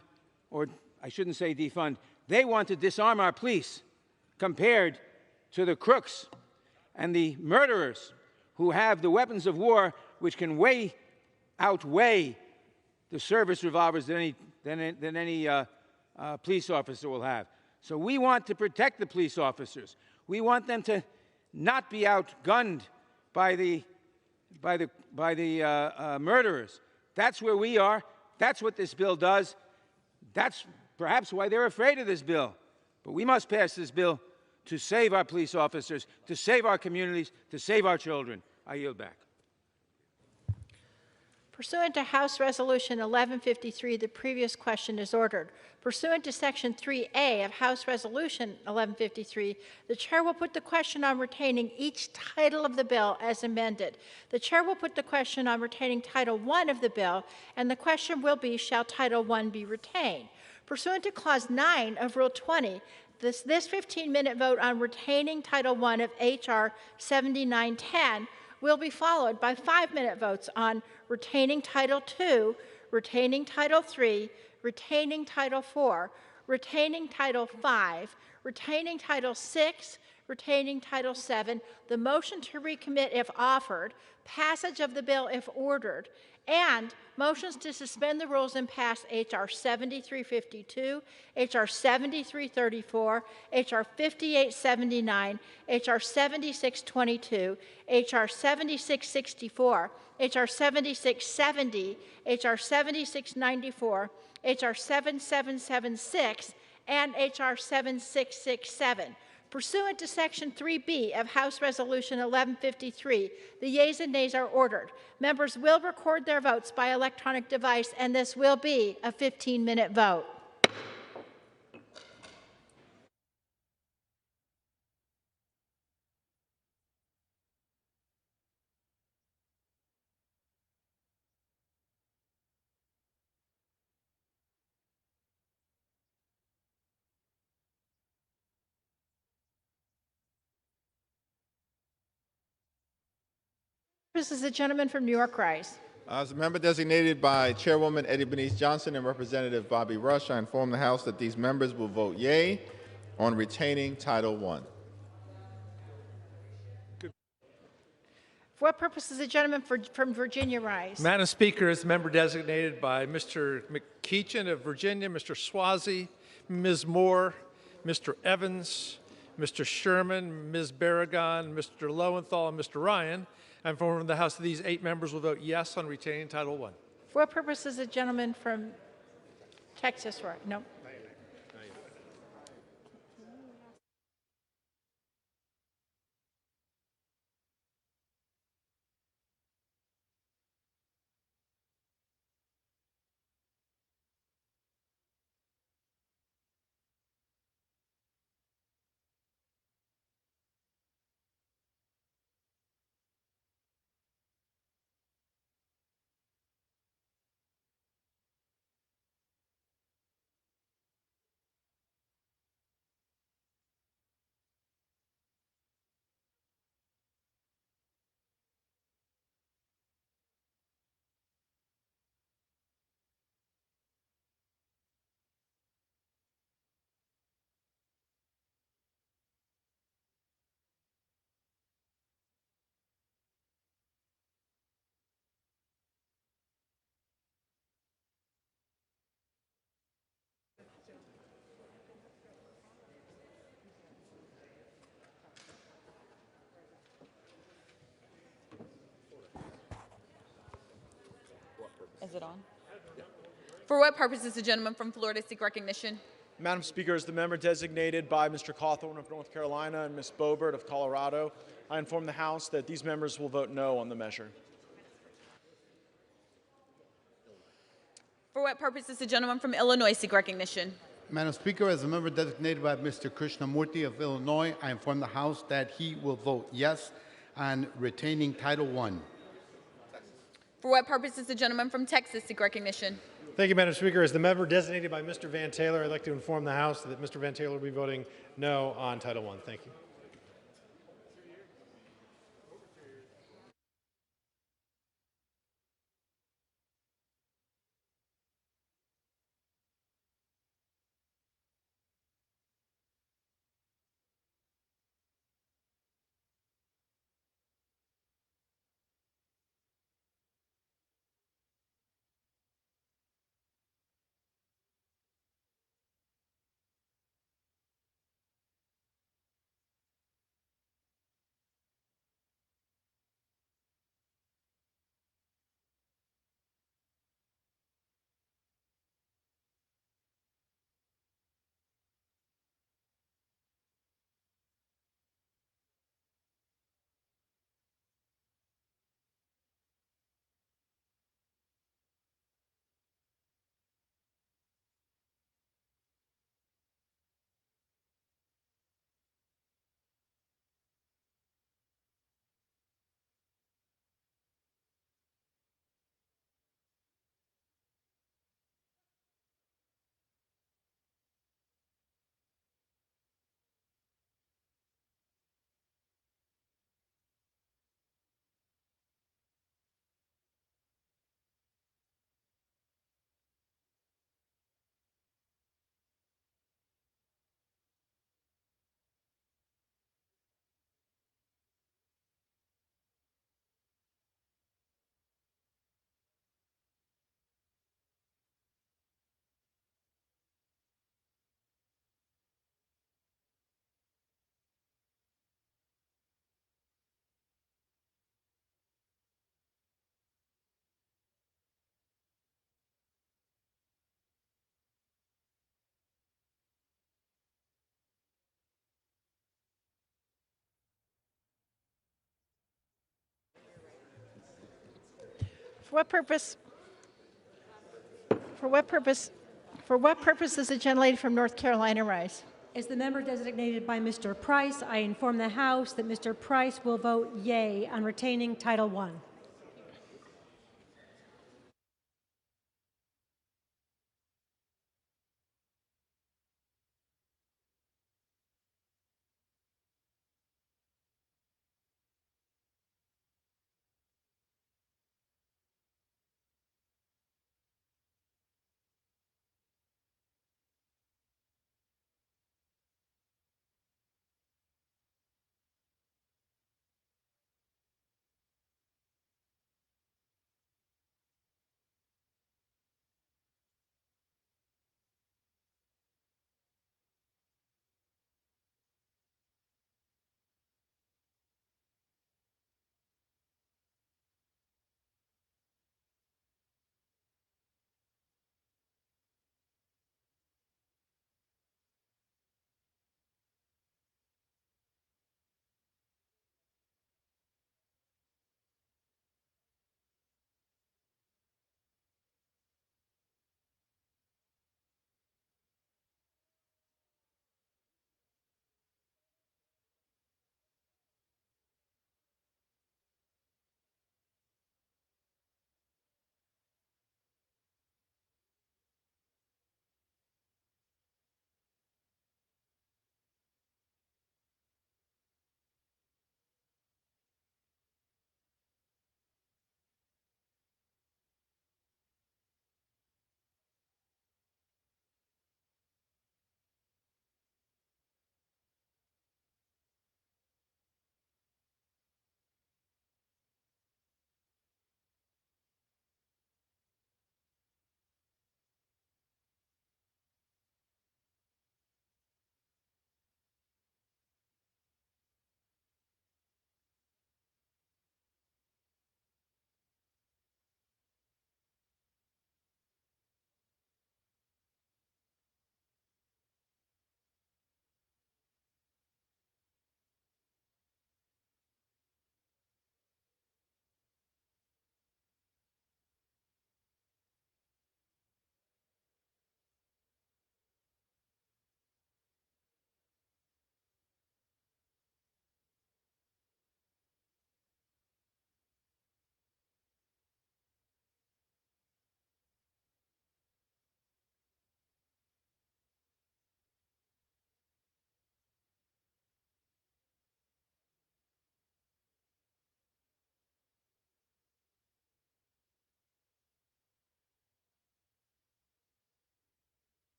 or I shouldn't say defund, they want to disarm our police compared to the crooks and the murderers who have the weapons of war which can outweigh the service revolvers than any police officer will have. So we want to protect the police officers. We want them to not be outgunned by the murderers. That's where we are. That's what this bill does. That's perhaps why they're afraid of this bill. But we must pass this bill to save our police officers, to save our communities, to save our children. I yield back. Pursuant to House Resolution 1153, the previous question is ordered. Pursuant to Section 3A of House Resolution 1153, the Chair will put the question on retaining each title of the bill as amended. The Chair will put the question on retaining Title I of the bill, and the question will be, shall Title I be retained? Pursuant to Clause 9 of Rule 20, this 15-minute vote on retaining Title I of H.R. 7910 will be followed by 5-minute votes on retaining Title II, retaining Title III, retaining Title IV, retaining Title V, retaining Title VI, retaining Title VII, the motion to recommit if offered, passage of the bill if ordered, and motions to suspend the rules and pass H.R. 7352, H.R. 7334, H.R. 5879, H.R. 7622, H.R. 7664, H.R. 7670, H.R. 7694, H.R. 7776, and H.R. 7667. Pursuant to Section 3B of House Resolution 1153, the yeas and nays are ordered. Members will record their votes by electronic device, and this will be a 15-minute vote. This is the gentleman from New York rise. As a member designated by Chairwoman Eddie Benice Johnson and Representative Bobby Rush, I inform the House that these members will vote yea on retaining Title I. For what purpose is the gentleman from Virginia rise? Madam Speaker, as member designated by Mr. McKeechan of Virginia, Mr. Swazi, Ms. Moore, Mr. Evans, Mr. Sherman, Ms. Barragan, Mr. Lowenthal, and Mr. Ryan, I inform the House that these 8 members will vote yes on retaining Title I. For what purpose is the gentleman from Texas rise? No. Is it on? For what purpose does the gentleman from Florida seek recognition? Madam Speaker, as the member designated by Mr. Cawthorn of North Carolina and Ms. Boebert of Colorado, I inform the House that these members will vote no on the measure. For what purpose does the gentleman from Illinois seek recognition? Madam Speaker, as a member designated by Mr. Krishnamurti of Illinois, I inform the House that he will vote yes on retaining Title I. For what purpose does the gentleman from Texas seek recognition? Thank you, Madam Speaker. As the member designated by Mr. Van Taylor, I'd like to inform the House that Mr. Van Taylor will be voting no on Title I. Thank you. For what purpose? For what purpose? For what purpose does the gentlelady from North Carolina rise? As the member designated by Mr. Price, I inform the House that Mr. Price will vote yea on retaining Title I.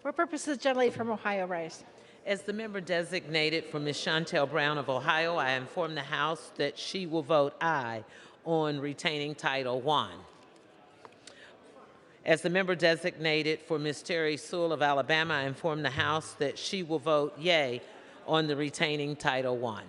For what purpose does the gentlelady from Ohio rise? As the member designated for Ms. Chantel Brown of Ohio, I inform the House that she will vote aye on retaining Title I. As the member designated for Ms. Terry Sewell of Alabama, I inform the House that she will vote yea on the retaining Title I.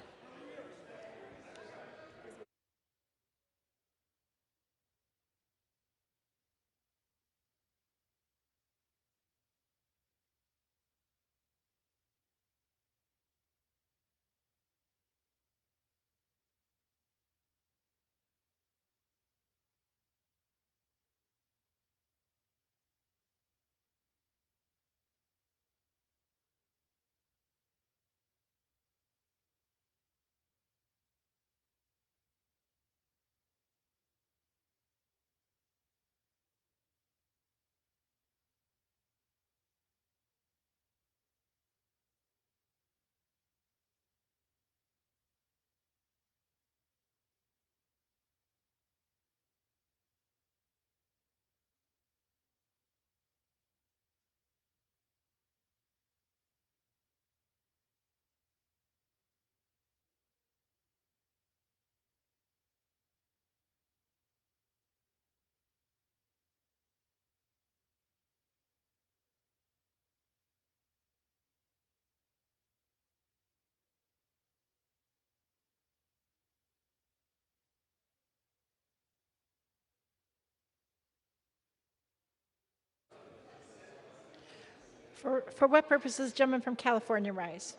For what purposes, gentleman from California rise?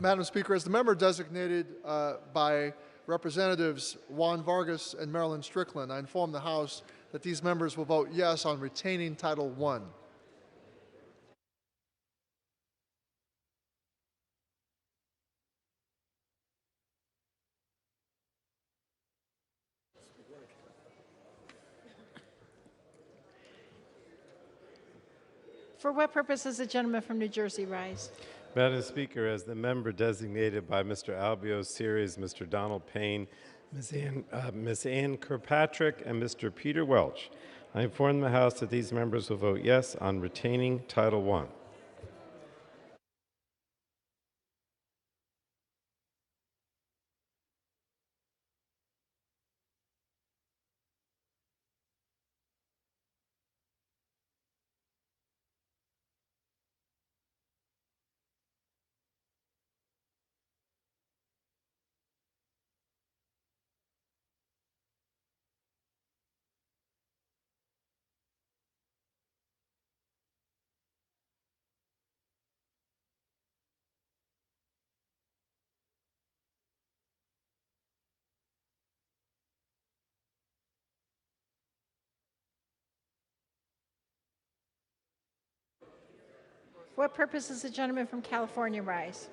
Madam Speaker, as the member designated by Representatives Juan Vargas and Marilyn Strickland, I inform the House that these members will vote yes on retaining Title I. For what purposes, the gentleman from New Jersey rise? Madam Speaker, as the member designated by Mr. Albio Series, Mr. Donald Payne, Ms. Ann Kirkpatrick, and Mr. Peter Welch, I inform the House that these members will vote yes on retaining Title I. For what purposes, the gentleman from California rise?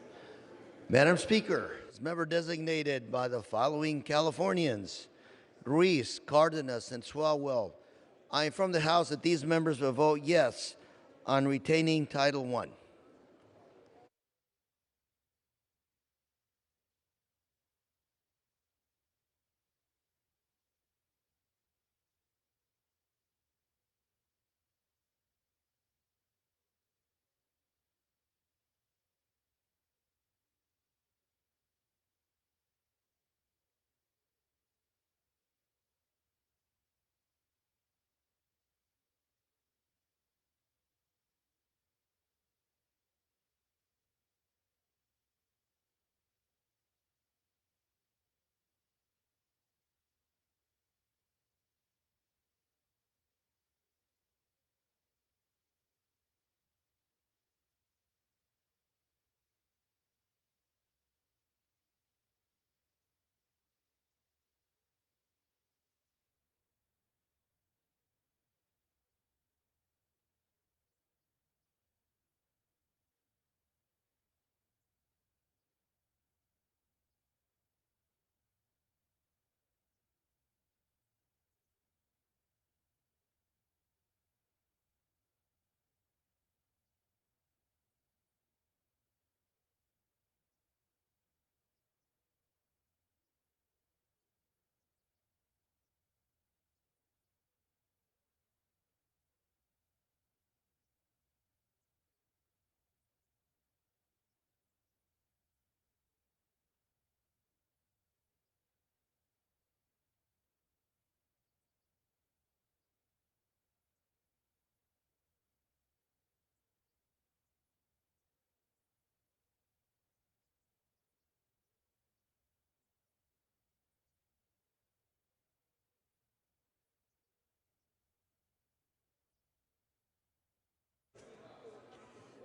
Madam Speaker, as member designated by the following Californians, Ruiz, Cardenas, and Swalwell, I inform the House that these members will vote yes on retaining Title I.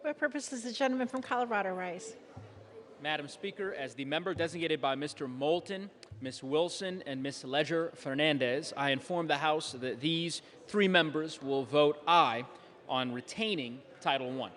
For what purposes, the gentleman from Colorado rise? Madam Speaker, as the member designated by Mr. Moulton, Ms. Wilson, and Ms. Ledger Fernandez, I inform the House that these three members will vote aye on retaining Title I.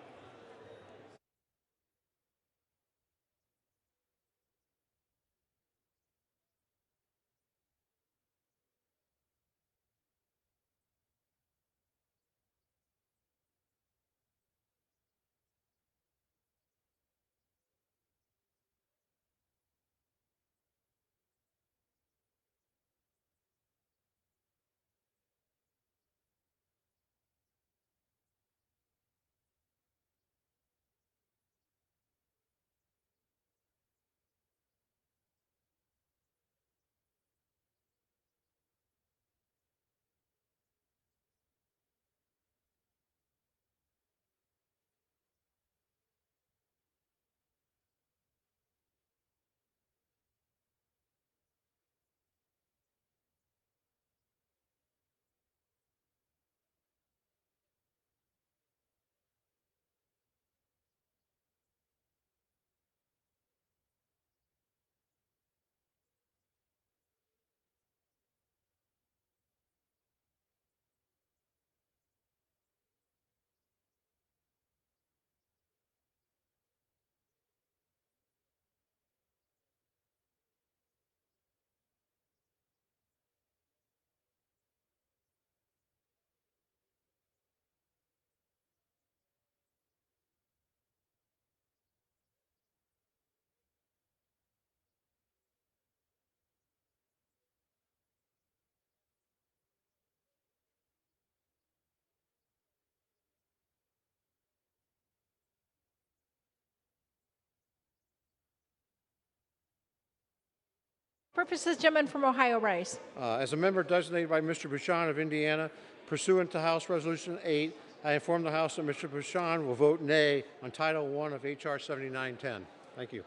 purposes, gentleman from Ohio Rise. As a member designated by Mr. Bouchon of Indiana, pursuant to House Resolution 8, I inform the House that Mr. Bouchon will vote nay on Title I of H.R. 7910. Thank you.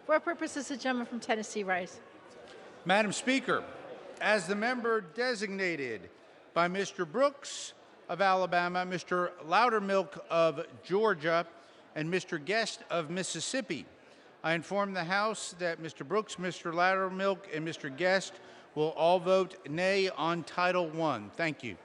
For what purposes, the gentleman from Tennessee Rise. Madam Speaker, as the member designated by Mr. Brooks of Alabama, Mr. Loudermilk of Georgia, and Mr. Guest of Mississippi, I inform the House that Mr. Brooks, Mr. Loudermilk, and Mr. Guest will all vote nay on Title I. Thank you.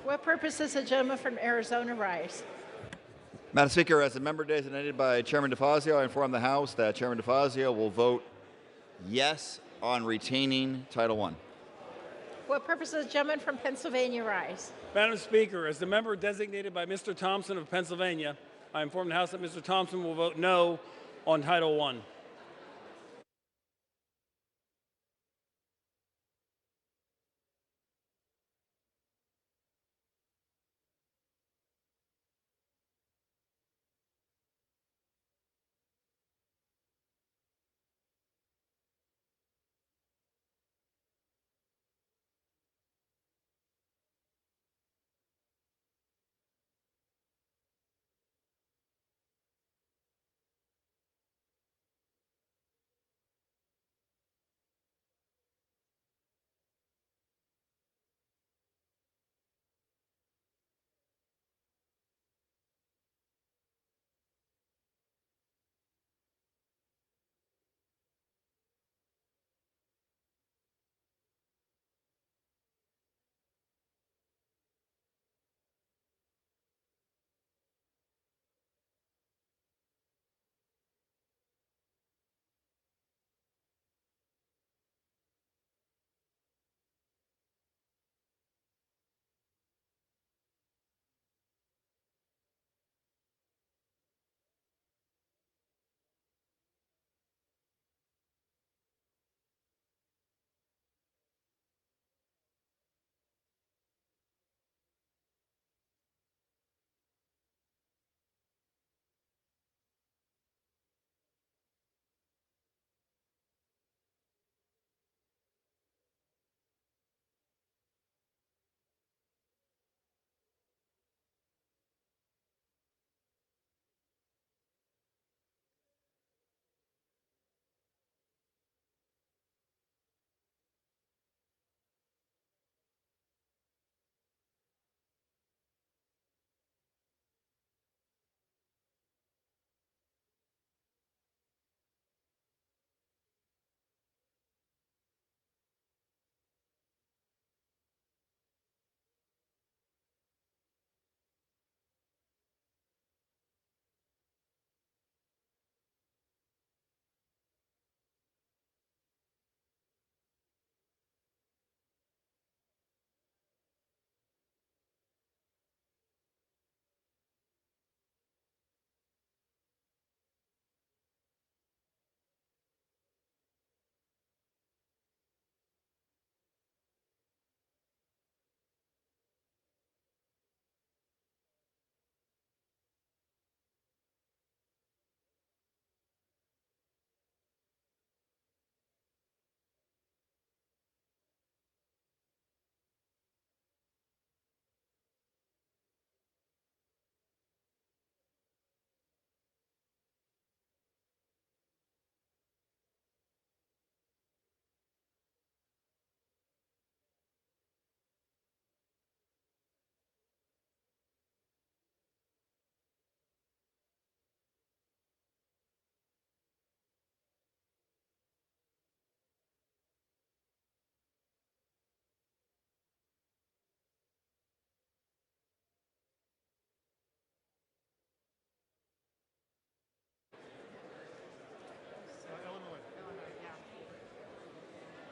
For what purposes, the gentleman from Arizona Rise. Madam Speaker, as a member designated by Chairman DeFazio, I inform the House that Chairman DeFazio will vote yes on retaining Title I. For what purposes, the gentleman from Pennsylvania Rise. Madam Speaker, as the member designated by Mr. Thompson of Pennsylvania, I inform the House that Mr. Thompson will vote no on Title I.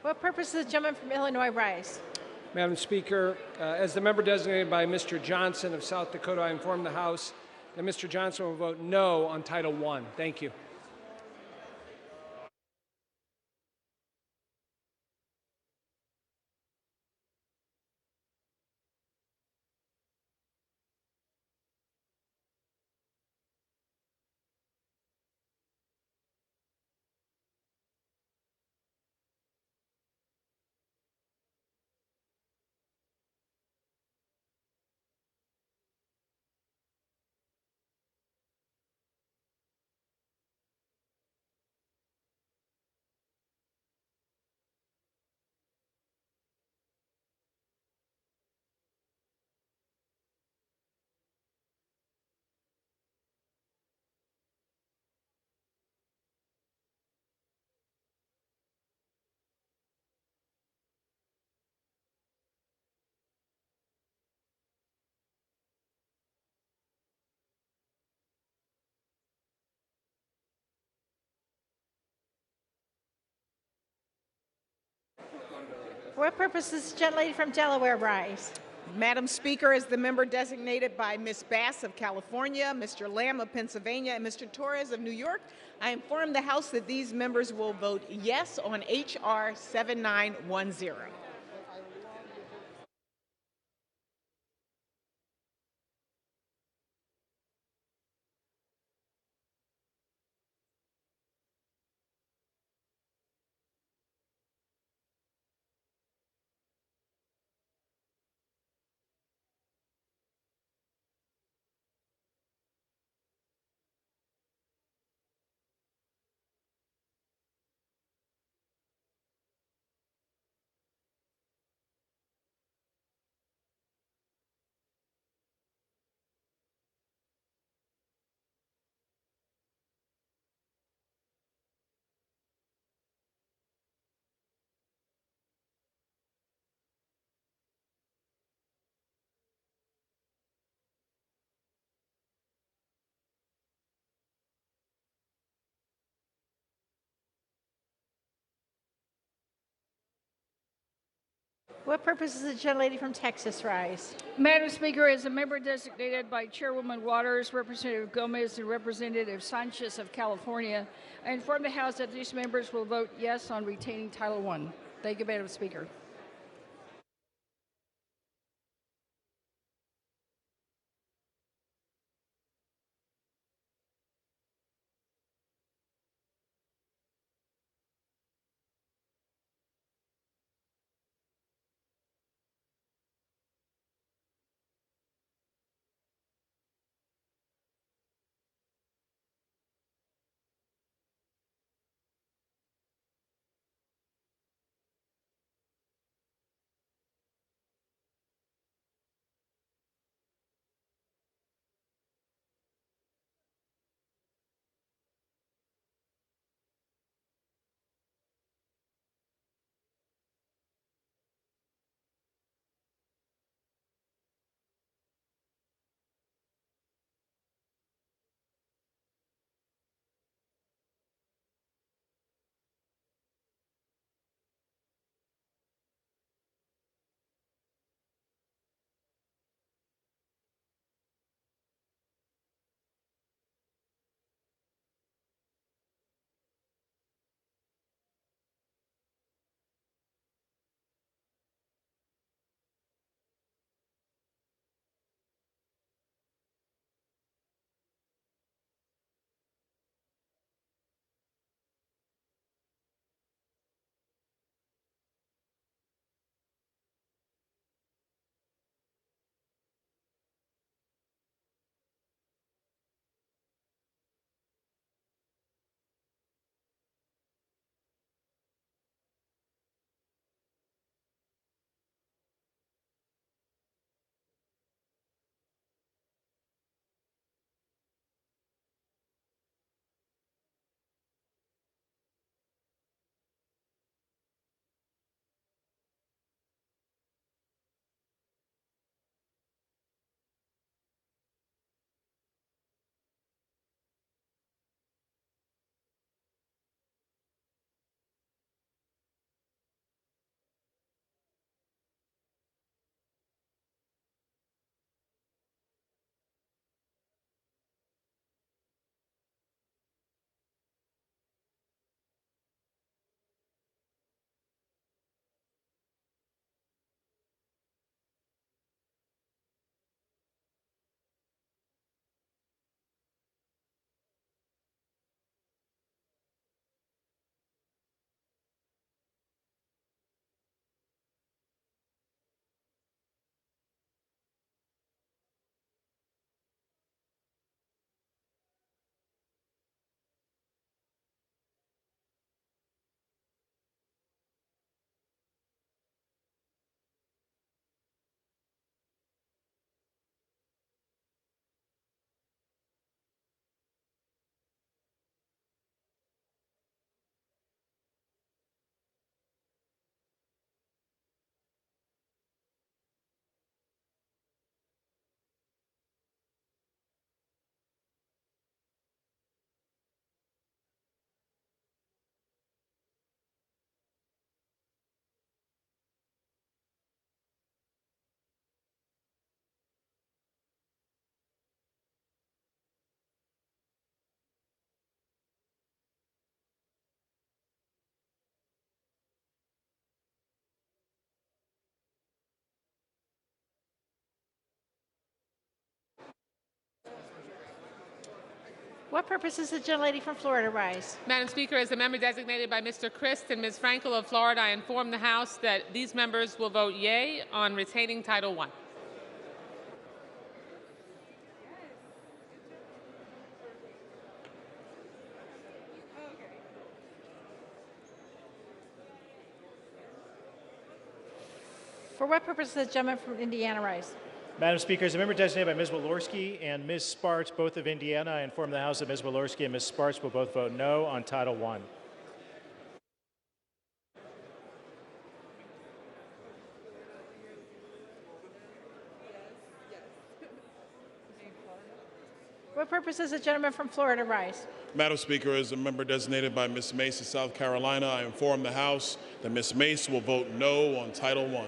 What purpose does the gentleman from Illinois rise? Madam Speaker, as the member designated by Mr. Johnson of South Dakota, I inform the House that Mr. Johnson will vote no on Title I. Thank you. What purpose does the gentlelady from Delaware rise? Madam Speaker, as the member designated by Ms. Bass of California, Mr. Lamb of Pennsylvania, and Mr. Torres of New York, I inform the House that these members will vote yes on H.R. 7910. What purpose does the gentlelady from Texas rise? Madam Speaker, as a member designated by Chairwoman Waters, Representative Gomez, and Representative Sanchez of California, I inform the House that these members will vote yes on retaining Title I. Thank you, Madam Speaker. what purpose does the gentlelady from Florida rise? Madam Speaker, as a member designated by Mr. Christ and Ms. Frankel of Florida, I inform the House that these members will vote yea on retaining Title I. For what purpose does the gentleman from Indiana rise? Madam Speaker, as a member designated by Ms. Walorski and Ms. Sparks, both of Indiana, I inform the House that Ms. Walorski and Ms. Sparks will both vote no on Title I. What purpose does the gentleman from Florida rise? Madam Speaker, as a member designated by Ms. Mace of South Carolina, I inform the House that Ms. Mace will vote no on Title I.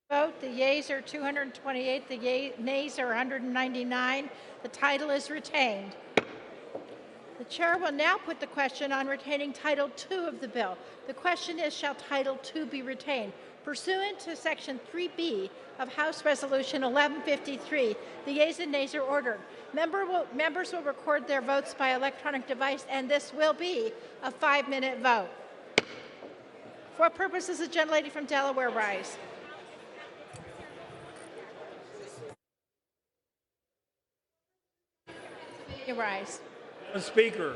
Vote. The yeas are 228, the nays are 199. The title is retained. The chair will now put the question on retaining Title II of the bill. The question is, shall Title II be retained? Pursuant to Section 3B of House Resolution 1153, the yeas and nays are ordered. Members will record their votes by electronic device, and this will be a 5-minute vote. For what purposes, the gentlelady from Delaware rise? You rise. Madam Speaker,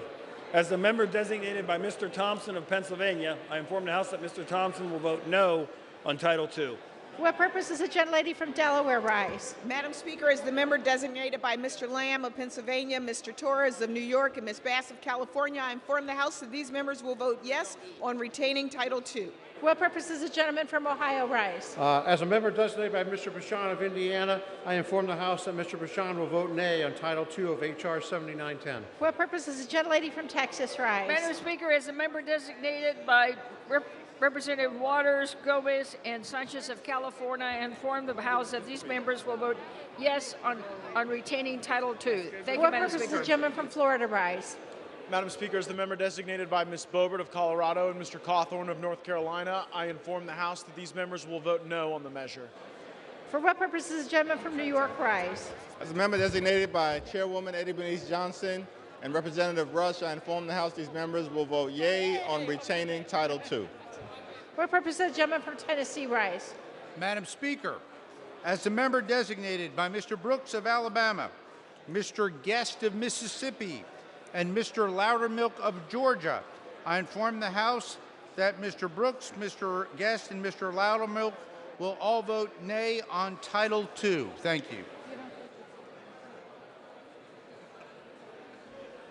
as the member designated by Mr. Thompson of Pennsylvania, I inform the House that Mr. Thompson will vote no on Title II. For what purposes, the gentlelady from Delaware rise? Madam Speaker, as the member designated by Mr. Lamb of Pennsylvania, Mr. Torres of New York, and Ms. Bass of California, I inform the House that these members will vote yes on retaining Title II. For what purposes, the gentleman from Ohio rise? As a member designated by Mr. Bashan of Indiana, I inform the House that Mr. Bashan will vote nay on Title II of H.R. 7910. For what purposes, the gentlelady from Texas rise? Madam Speaker, as a member designated by Representative Waters, Gomez, and Sanchez of California, I inform the House that these members will vote yes on retaining Title II. Thank you, Madam Speaker. The gentleman from Florida rise? Madam Speaker, as the member designated by Ms. Boebert of Colorado and Mr. Cawthorn of North Carolina, I inform the House that these members will vote no on the measure. For what purposes, the gentleman from New York rise? As a member designated by Chairwoman Eddie Bernice Johnson and Representative Rush, I inform the House these members will vote yea on retaining Title II. For what purposes, the gentleman from Tennessee rise? Madam Speaker, as the member designated by Mr. Brooks of Alabama, Mr. Guest of Mississippi, and Mr. Loudermilk of Georgia, I inform the House that Mr. Brooks, Mr. Guest, and Mr. Loudermilk will all vote nay on Title II. Thank you.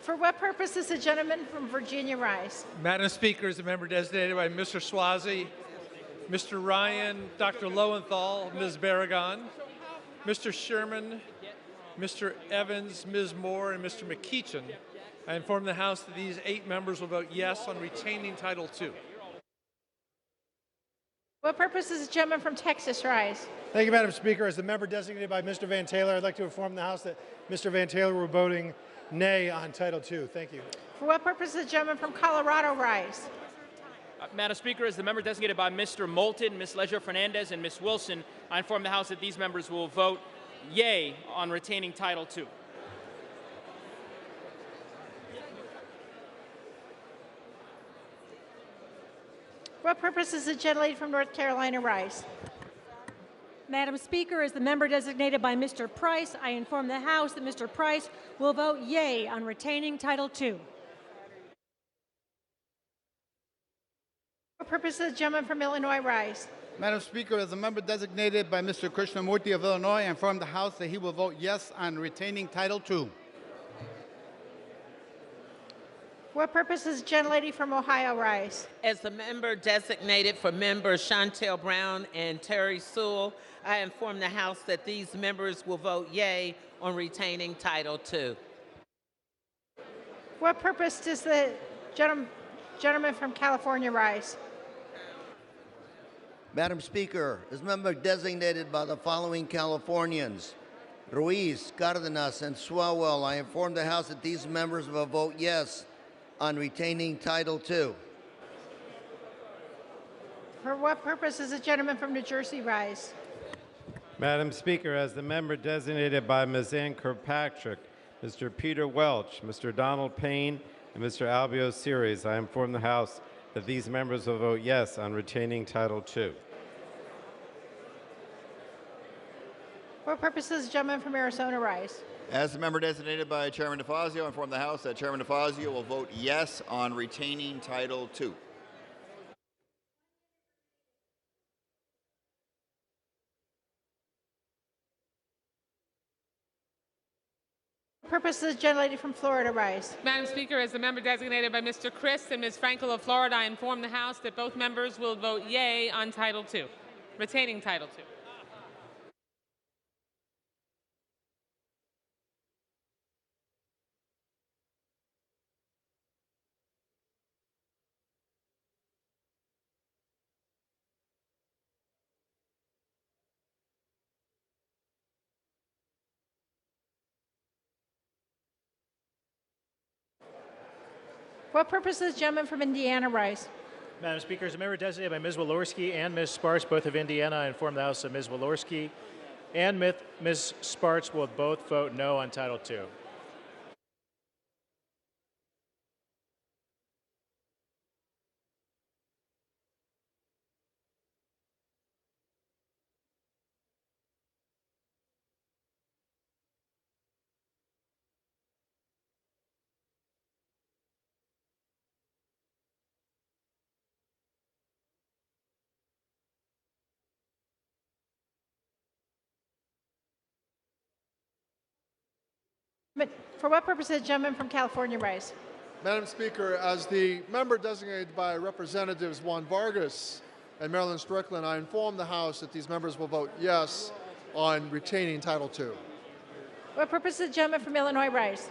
For what purposes, the gentleman from Virginia rise? Madam Speaker, as a member designated by Mr. Swazi, Mr. Ryan, Dr. Lowenthal, Ms. Barragan, Mr. Sherman, Mr. Evans, Ms. Moore, and Mr. McKeechan, I inform the House that these 8 members will vote yes on retaining Title II. What purposes, the gentleman from Texas rise? Thank you, Madam Speaker. As the member designated by Mr. Van Taylor, I'd like to inform the House that Mr. Van Taylor will be voting nay on Title II. Thank you. For what purposes, the gentleman from Colorado rise? Madam Speaker, as the member designated by Mr. Moulton, Ms. Leger Fernandez, and Ms. Wilson, I inform the House that these members will vote yea on retaining Title II. For what purposes, the gentlelady from North Carolina rise? Madam Speaker, as the member designated by Mr. Price, I inform the House that Mr. Price will vote yea on retaining Title II. For what purposes, the gentleman from Illinois rise? Madam Speaker, as a member designated by Mr. Krishnamurti of Illinois, I inform the House that he will vote yes on retaining Title II. For what purposes, the gentlelady from Ohio rise? As the member designated for members Chantel Brown and Terry Sewell, I inform the House that these members will vote yea on retaining Title II. For what purpose does the gentleman from California rise? Madam Speaker, as member designated by the following Californians, Ruiz, Cardenas, and Swalwell, I inform the House that these members will vote yes on retaining Title II. For what purpose does the gentleman from New Jersey rise? Madam Speaker, as the member designated by Ms. Ann Kirkpatrick, Mr. Peter Welch, Mr. Donald Payne, and Mr. Albio Series, I inform the House that these members will vote yes on retaining Title II. For what purpose does the gentleman from Arizona rise? As the member designated by Chairman DeFazio, I inform the House that Chairman DeFazio will vote yes on retaining Title II. Purpose does the gentlelady from Florida rise? Madam Speaker, as the member designated by Mr. Christ and Ms. Frankel of Florida, I inform the House that both members will vote yea on Title II, retaining Title II. For what purpose does the gentleman from Indiana rise? Madam Speaker, as a member designated by Ms. Walorski and Ms. Sparks, both of Indiana, I inform the House that Ms. Walorski and Ms. Sparks will both vote no on Title II. But for what purpose does the gentleman from California rise? Madam Speaker, as the member designated by Representatives Juan Vargas and Marilyn Strickland, I inform the House that these members will vote yes on retaining Title II. What purpose does the gentleman from Illinois rise?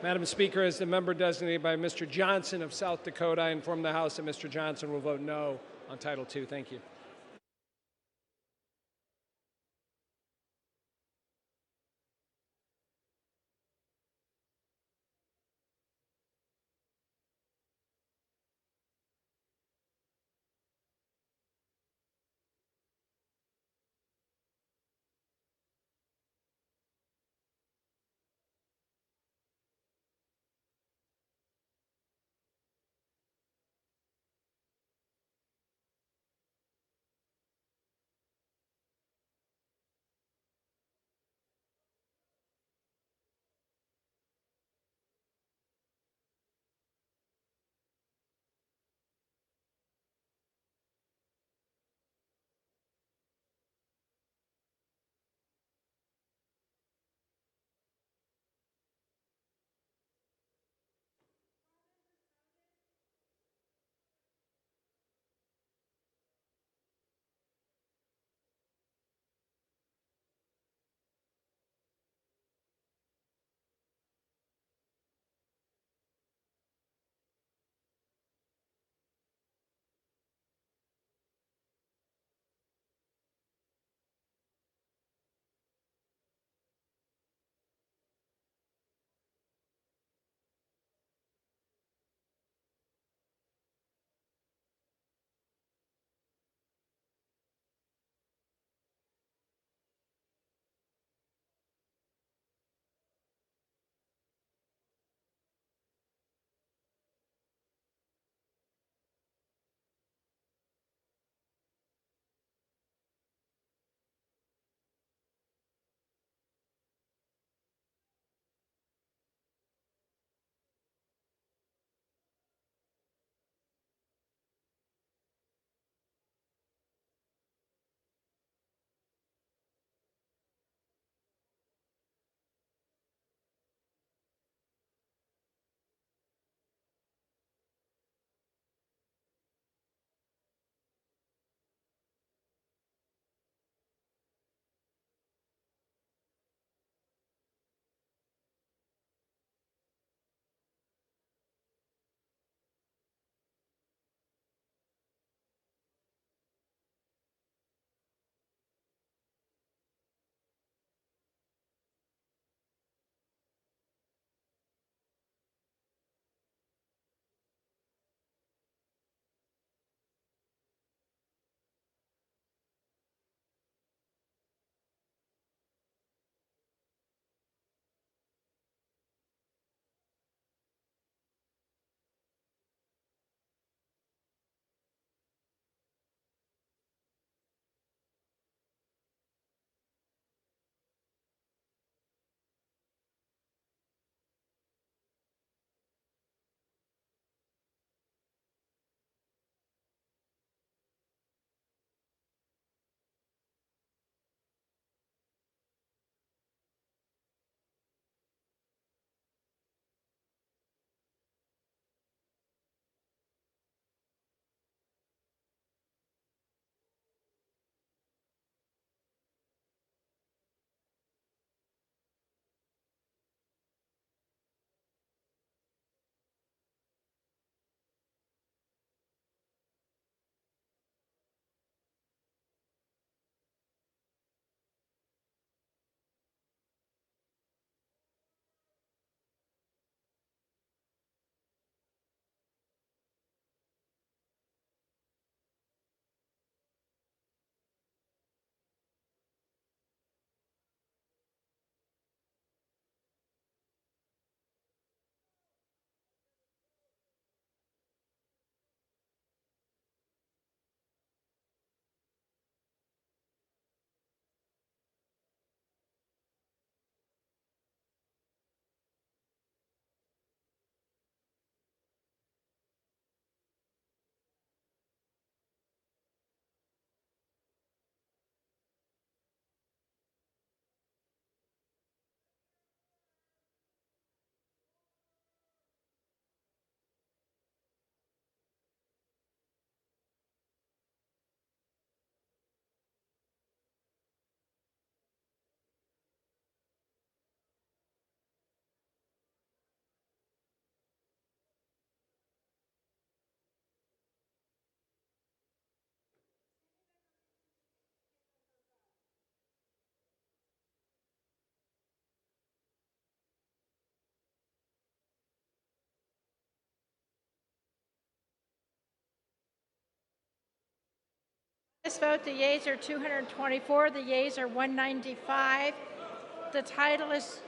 Madam Speaker, as the member designated by Mr. Johnson of South Dakota, I inform the House that Mr. Johnson will vote no on Title II. Thank you. This vote, the yeas are 224, the yeas are 195. The title is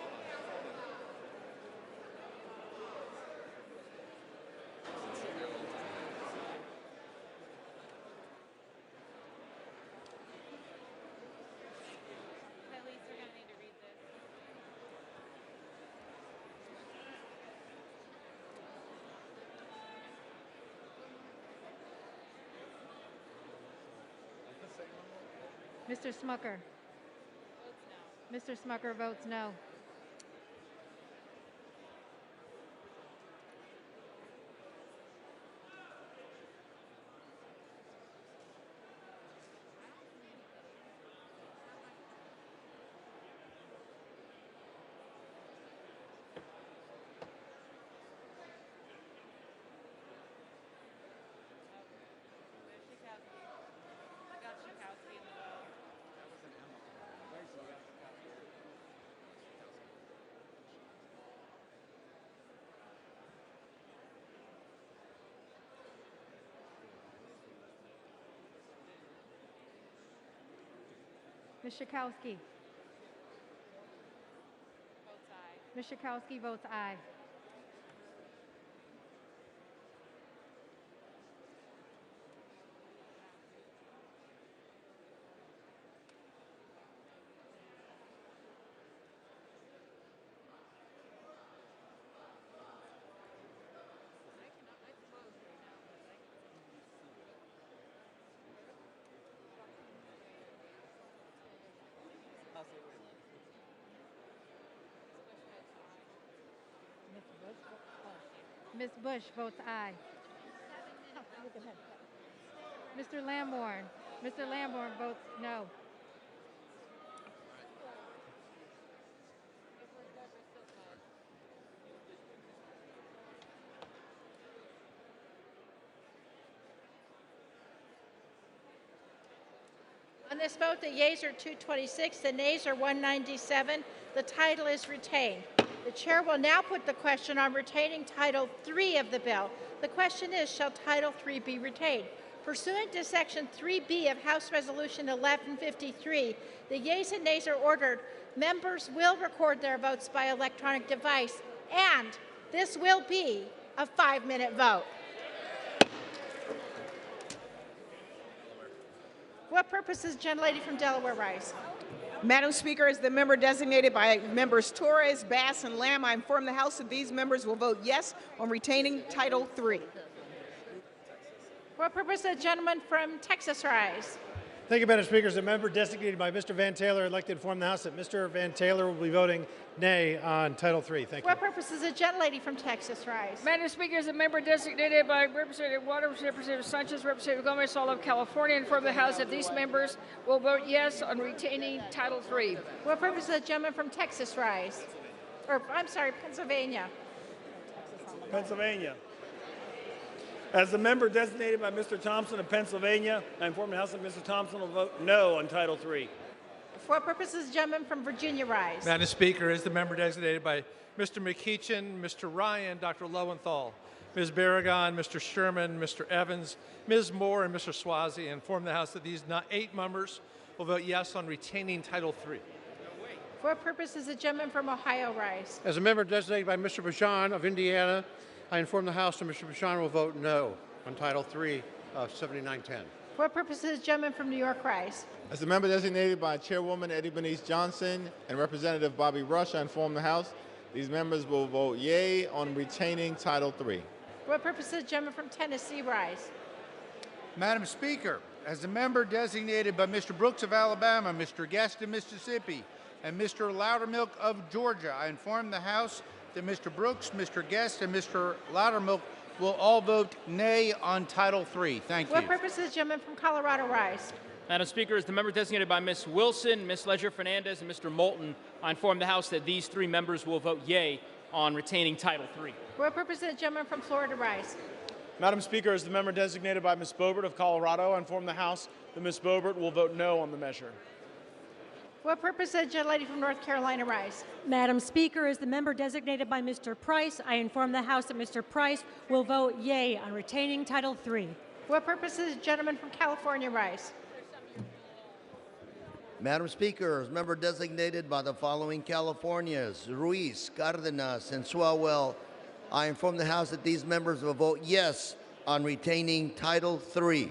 Mr. Smucker. Mr. Smucker votes no. Ms. Schakowsky. Ms. Schakowsky votes aye. Ms. Bush votes aye. Mr. Lamborn. Mr. Lamborn votes no. On this vote, the yeas are 226, the nays are 197. The title is retained. The chair will now put the question on retaining Title III of the bill. The question is, shall Title III be retained? Pursuant to Section 3B of House Resolution 1153, the yeas and nays are ordered. Members will record their votes by electronic device, and this will be a 5-minute vote. What purpose does the gentlelady from Delaware rise? Madam Speaker, as the member designated by members Torres, Bass, and Lamb, I inform the House that these members will vote yes on retaining Title III. What purpose does the gentleman from Texas rise? Thank you, Madam Speaker. As a member designated by Mr. Van Taylor, I'd like to inform the House that Mr. Van Taylor will be voting nay on Title III. Thank you. What purpose does the gentlelady from Texas rise? Madam Speaker, as a member designated by Representative Waters, Representative Sanchez, Representative Gomez, all of California, inform the House that these members will vote yes on retaining Title III. What purpose does the gentleman from Texas rise? Or, I'm sorry, Pennsylvania. Pennsylvania. As the member designated by Mr. Thompson of Pennsylvania, I inform the House that Mr. Thompson will vote no on Title III. For what purpose does the gentleman from Virginia rise? Madam Speaker, as the member designated by Mr. McEachin, Mr. Ryan, Dr. Lowenthal, Ms. Barragan, Mr. Sherman, Mr. Evans, Ms. Moore, and Mr. Swazi, I inform the House that these 8 members will vote yes on retaining Title III. For what purpose does the gentleman from Ohio rise? As a member designated by Mr. Bashan of Indiana, I inform the House that Mr. Bashan will vote no on Title III of 7910. For what purpose does the gentleman from New York rise? As a member designated by Chairwoman Eddie Bernice Johnson and Representative Bobby Rush, I inform the House these members will vote yea on retaining Title III. For what purpose does the gentleman from Tennessee rise? Madam Speaker, as a member designated by Mr. Brooks of Alabama, Mr. Guest of Mississippi, and Mr. Loudermilk of Georgia, I inform the House that Mr. Brooks, Mr. Guest, and Mr. Loudermilk will all vote nay on Title III. Thank you. What purpose does the gentleman from Colorado rise? Madam Speaker, as the member designated by Ms. Wilson, Ms. Ledger-Fernandez, and Mr. Moulton, I inform the House that these 3 members will vote yea on retaining Title III. For what purpose does the gentleman from Florida rise? Madam Speaker, as the member designated by Ms. Boebert of Colorado, I inform the House that Ms. Boebert will vote no on the measure. For what purpose does the gentlelady from North Carolina rise? Madam Speaker, as the member designated by Mr. Price, I inform the House that Mr. Price will vote yea on retaining Title III. For what purpose does the gentleman from California rise? Madam Speaker, as member designated by the following Californias, Ruiz, Cardenas, and Swalwell, I inform the House that these members will vote yes on retaining Title III.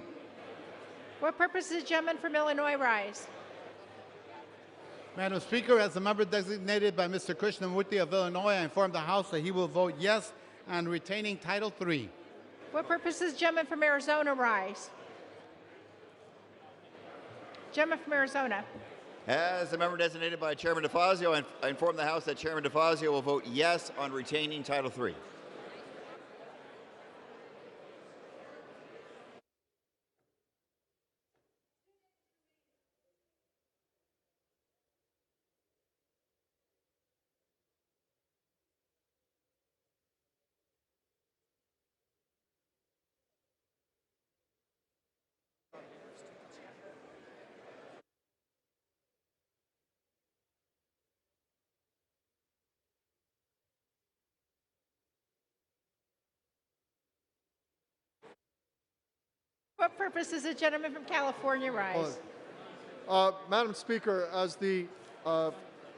What purpose does the gentleman from Illinois rise? Madam Speaker, as a member designated by Mr. Krishnamurti of Illinois, I inform the House that he will vote yes on retaining Title III. What purpose does the gentleman from Arizona rise? Gentleman from Arizona. As a member designated by Chairman DeFazio, I inform the House that Chairman DeFazio will vote yes on retaining Title III. What purpose does the gentleman from California rise? Madam Speaker, as the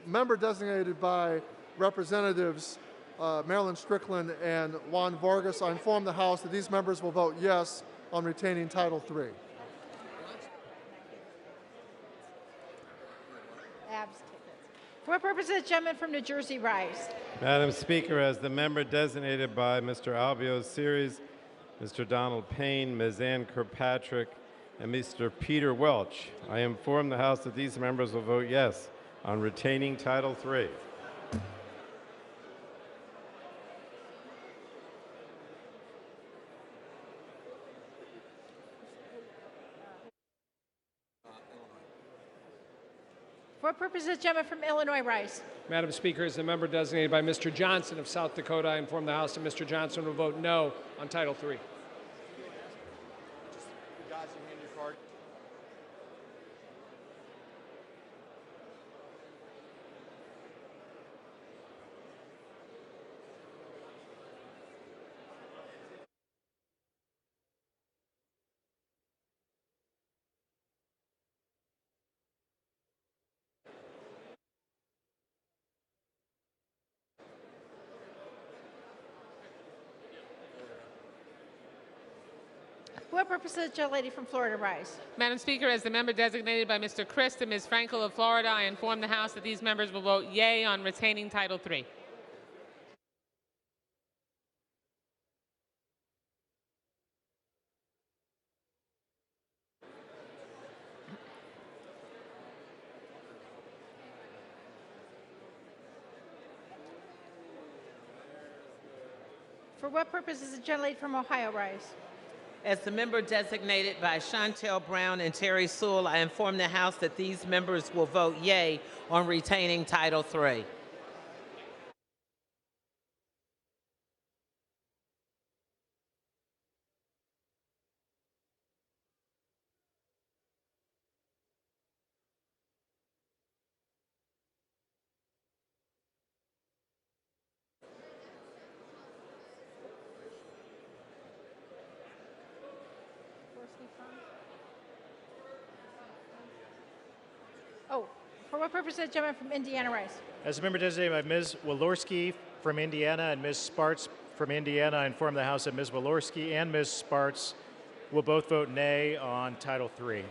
member designated by Representatives Marilyn Strickland and Juan Vargas, I inform the House that these members will vote yes on retaining Title III. For what purpose does the gentleman from New Jersey rise? Madam Speaker, as the member designated by Mr. Albio Series, Mr. Donald Payne, Ms. Ann Kirkpatrick, and Mr. Peter Welch, I inform the House that these members will vote yes on retaining Title III. For what purpose does the gentleman from Illinois rise? Madam Speaker, as the member designated by Mr. Johnson of South Dakota, I inform the House that Mr. Johnson will vote no on Title III. For what purpose does the gentlelady from Florida rise? Madam Speaker, as the member designated by Mr. Christ and Ms. Frankel of Florida, I inform the House that these members will vote yea on retaining Title III. For what purpose does the gentlelady from Ohio rise? As the member designated by Chantel Brown and Terry Sewell, I inform the House that these members will vote yea on retaining Title III. Oh, for what purpose does the gentleman from Indiana rise? As a member designated by Ms. Walorski from Indiana and Ms. Sparts from Indiana, I inform the House that Ms. Walorski and Ms. Sparts will both vote nay on Title III.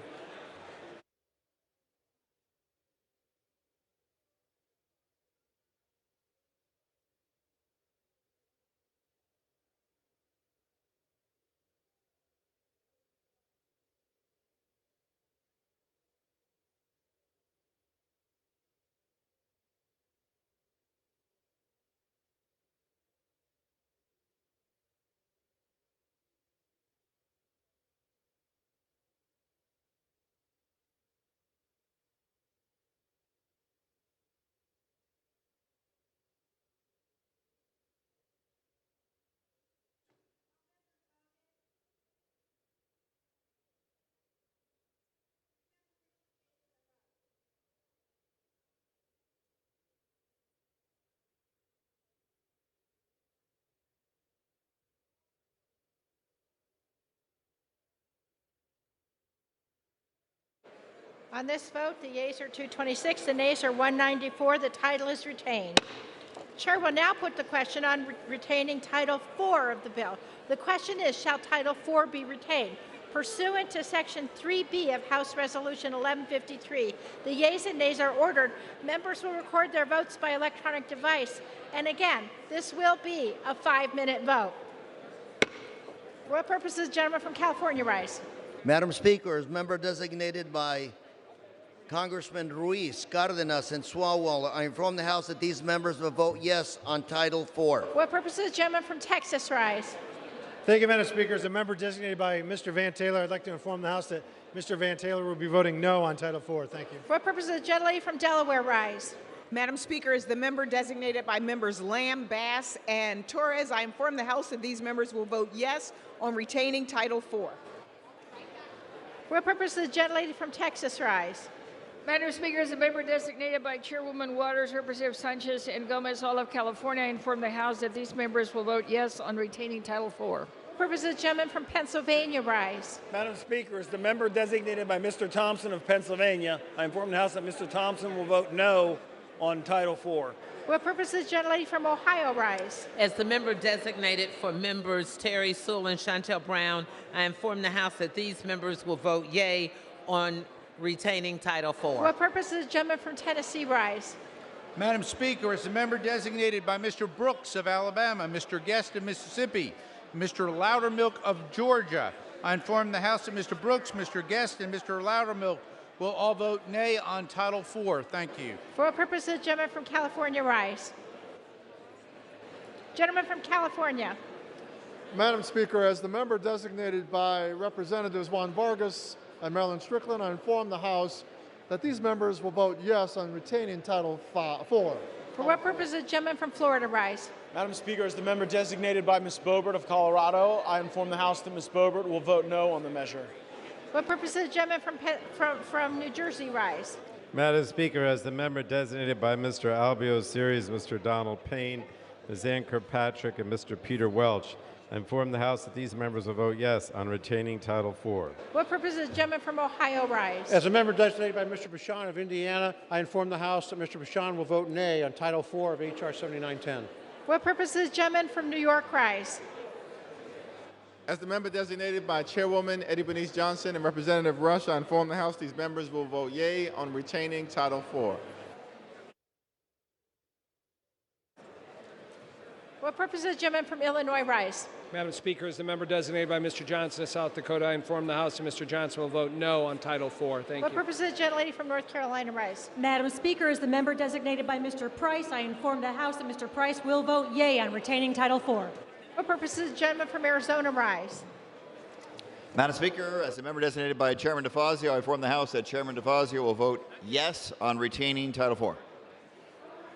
On this vote, the yeas are 226, the nays are 194. The title is retained. Chair will now put the question on retaining Title IV of the bill. The question is, shall Title IV be retained? Pursuant to Section 3B of House Resolution 1153, the yeas and nays are ordered. Members will record their votes by electronic device. And again, this will be a 5-minute vote. For what purposes, gentleman from California rise? Madam Speaker, as member designated by Congressman Ruiz, Cardenas, and Swalwell, I inform the House that these members will vote yes on Title IV. For what purposes, gentleman from Texas rise? Thank you, Madam Speaker. As a member designated by Mr. Van Taylor, I'd like to inform the House that Mr. Van Taylor will be voting no on Title IV. Thank you. For what purposes, the gentlelady from Delaware rise? Madam Speaker, as the member designated by members Lamb, Bass, and Torres, I inform the House that these members will vote yes on retaining Title IV. For what purposes, the gentlelady from Texas rise? Madam Speaker, as a member designated by Chairwoman Waters, Representative Sanchez, and Gomez, all of California, I inform the House that these members will vote yes on retaining Title IV. Purposes, gentleman from Pennsylvania rise. Madam Speaker, as the member designated by Mr. Thompson of Pennsylvania, I inform the House that Mr. Thompson will vote no on Title IV. What purposes, gentlelady from Ohio rise? As the member designated for members Terry Sewell and Chantel Brown, I inform the House that these members will vote yea on retaining Title IV. What purposes, gentleman from Tennessee rise? Madam Speaker, as the member designated by Mr. Brooks of Alabama, Mr. Guest of Mississippi, Mr. Loudermilk of Georgia, I inform the House that Mr. Brooks, Mr. Guest, and Mr. Loudermilk will all vote nay on Title IV. Thank you. For what purposes, gentleman from California rise? Gentleman from California. Madam Speaker, as the member designated by Representatives Juan Vargas and Marilyn Strickland, I inform the House that these members will vote yes on retaining Title IV. For what purposes, gentleman from Florida rise? Madam Speaker, as the member designated by Ms. Boebert of Colorado, I inform the House that Ms. Boebert will vote no on the measure. What purposes, gentleman from New Jersey rise? Madam Speaker, as the member designated by Mr. Albio Series, Mr. Donald Payne, Ms. Ann Kirkpatrick, and Mr. Peter Welch, I inform the House that these members will vote yes on retaining Title IV. What purposes, gentleman from Ohio rise? As a member designated by Mr. Bashan of Indiana, I inform the House that Mr. Bashan will vote nay on Title IV of H.R. 7910. What purposes, gentleman from New York rise? As the member designated by Chairwoman Eddie Bernice Johnson and Representative Rush, I inform the House these members will vote yea on retaining Title IV. What purposes, gentleman from Illinois rise? Madam Speaker, as the member designated by Mr. Johnson of South Dakota, I inform the House that Mr. Johnson will vote no on Title IV. Thank What you. purposes, gentlelady from North Carolina rise? Madam Speaker, as the member designated by Mr. Price, I inform the House that Mr. Price will vote yea on retaining Title IV. What purposes, gentleman from Arizona rise? Madam Speaker, as the member designated by Chairman DeFazio, I inform the House that Chairman DeFazio will vote yes on retaining Title IV.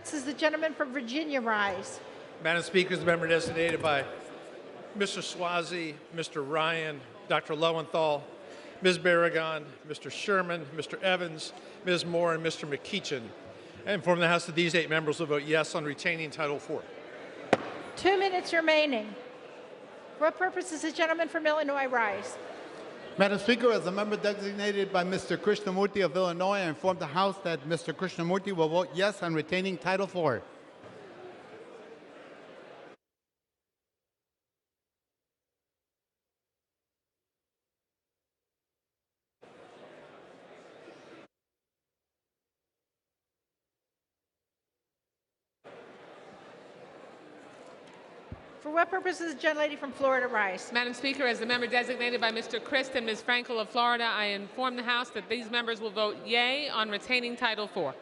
This is the gentleman from Virginia rise. Madam Speaker, as the member designated by Mr. Swazi, Mr. Ryan, Dr. Lowenthal, Ms. Barragan, Mr. Sherman, Mr. Evans, Ms. Moore, and Mr. McEachin. I inform the House that these 8 members will vote yes on retaining Title IV. 2 minutes remaining. For what purposes, the gentleman from Illinois rise? Madam Speaker, as a member designated by Mr. Krishnamurti of Illinois, I inform the House that Mr. Krishnamurti will vote yes on retaining Title IV. For what purposes, the gentlelady from Florida rise? Madam Speaker, as the member designated by Mr. Christ and Ms. Frankel of Florida, I inform the House that these members will vote yea on retaining Title IV.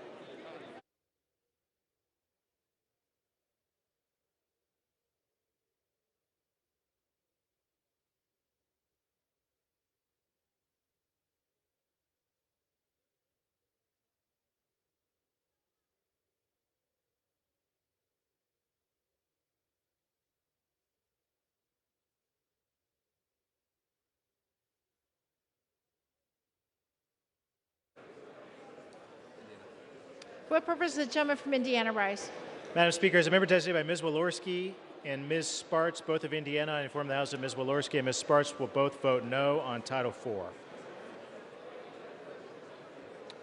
For what purposes, the gentleman from Indiana rise? Madam Speaker, as a member designated by Ms. Walorski and Ms. Sparts, both of Indiana, I inform the House that Ms. Walorski and Ms. Sparts will both vote no on Title IV.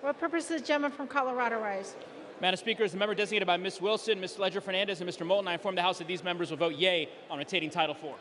For what purpose does the gentleman from Colorado rise? Madam Speaker, as the member designated by Ms. Wilson, Ms. Ledger-Fernandez, and Mr. Moulton, I inform the House that these members will vote yea on retaining Title IV.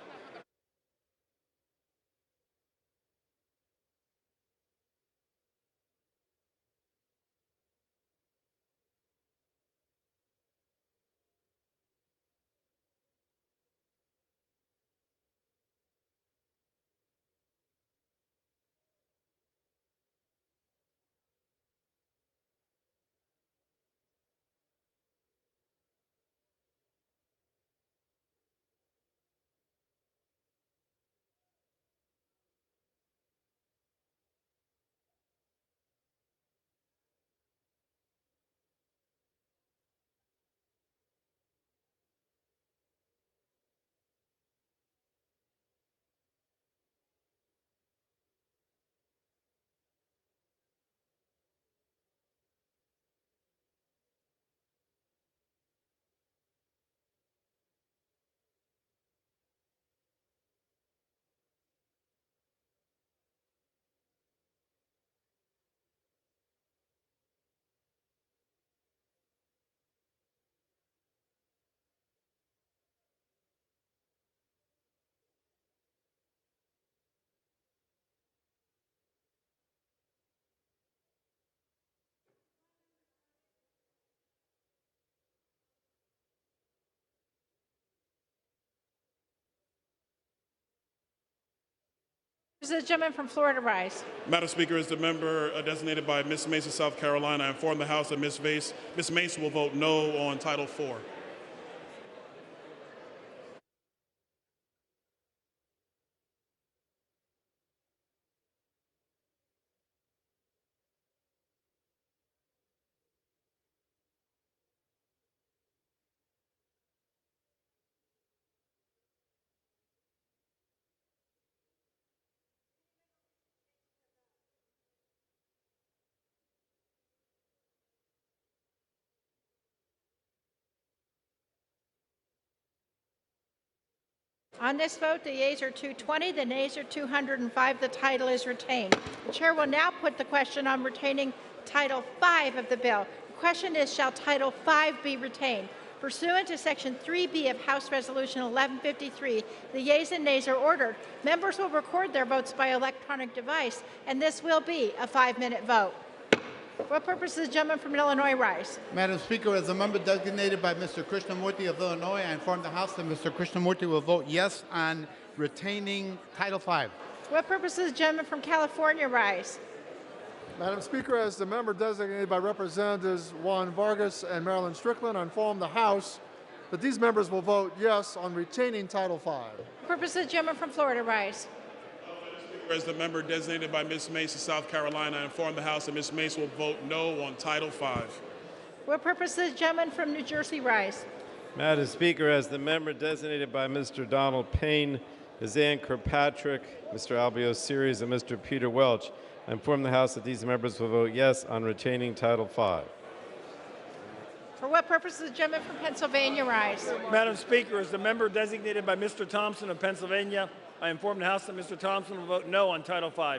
Does the gentleman from Florida rise? Madam Speaker, as the member designated by Ms. Mace of South Carolina, I inform the House that Ms. Mace will vote no on Title IV. On this vote, the yeas are 220, the nays are 205. The title is retained. The chair will now put the question on retaining Title V of the bill. The question is, shall Title V be retained? Pursuant to Section 3B of House Resolution 1153, the yeas and nays are ordered. Members will record their votes by electronic device, and this will be a 5-minute vote. For what purpose does the gentleman from Illinois rise? Madam Speaker, as a member designated by Mr. Krishnamurti of Illinois, I inform the House that Mr. Krishnamurti will vote yes on retaining Title V. For what purpose does the gentleman from California rise? Madam Speaker, as the member designated by Representatives Juan Vargas and Marilyn Strickland, I inform the House that these members will vote yes on retaining Title V. For purpose does the gentleman from Florida rise? As the member designated by Ms. Mace of South Carolina, I inform the House that Ms. Mace will vote no on Title V. For what purpose does the gentleman from New Jersey rise? Madam Speaker, as the member designated by Mr. Donald Payne, Ms. Ann Kirkpatrick, Mr. Albio Series, and Mr. Peter Welch, I inform the House that these members will vote yes on retaining Title V. For what purpose does the gentleman from Pennsylvania rise? Madam Speaker, as the member designated by Mr. Thompson of Pennsylvania, I inform the House that Mr. Thompson will vote no on Title V.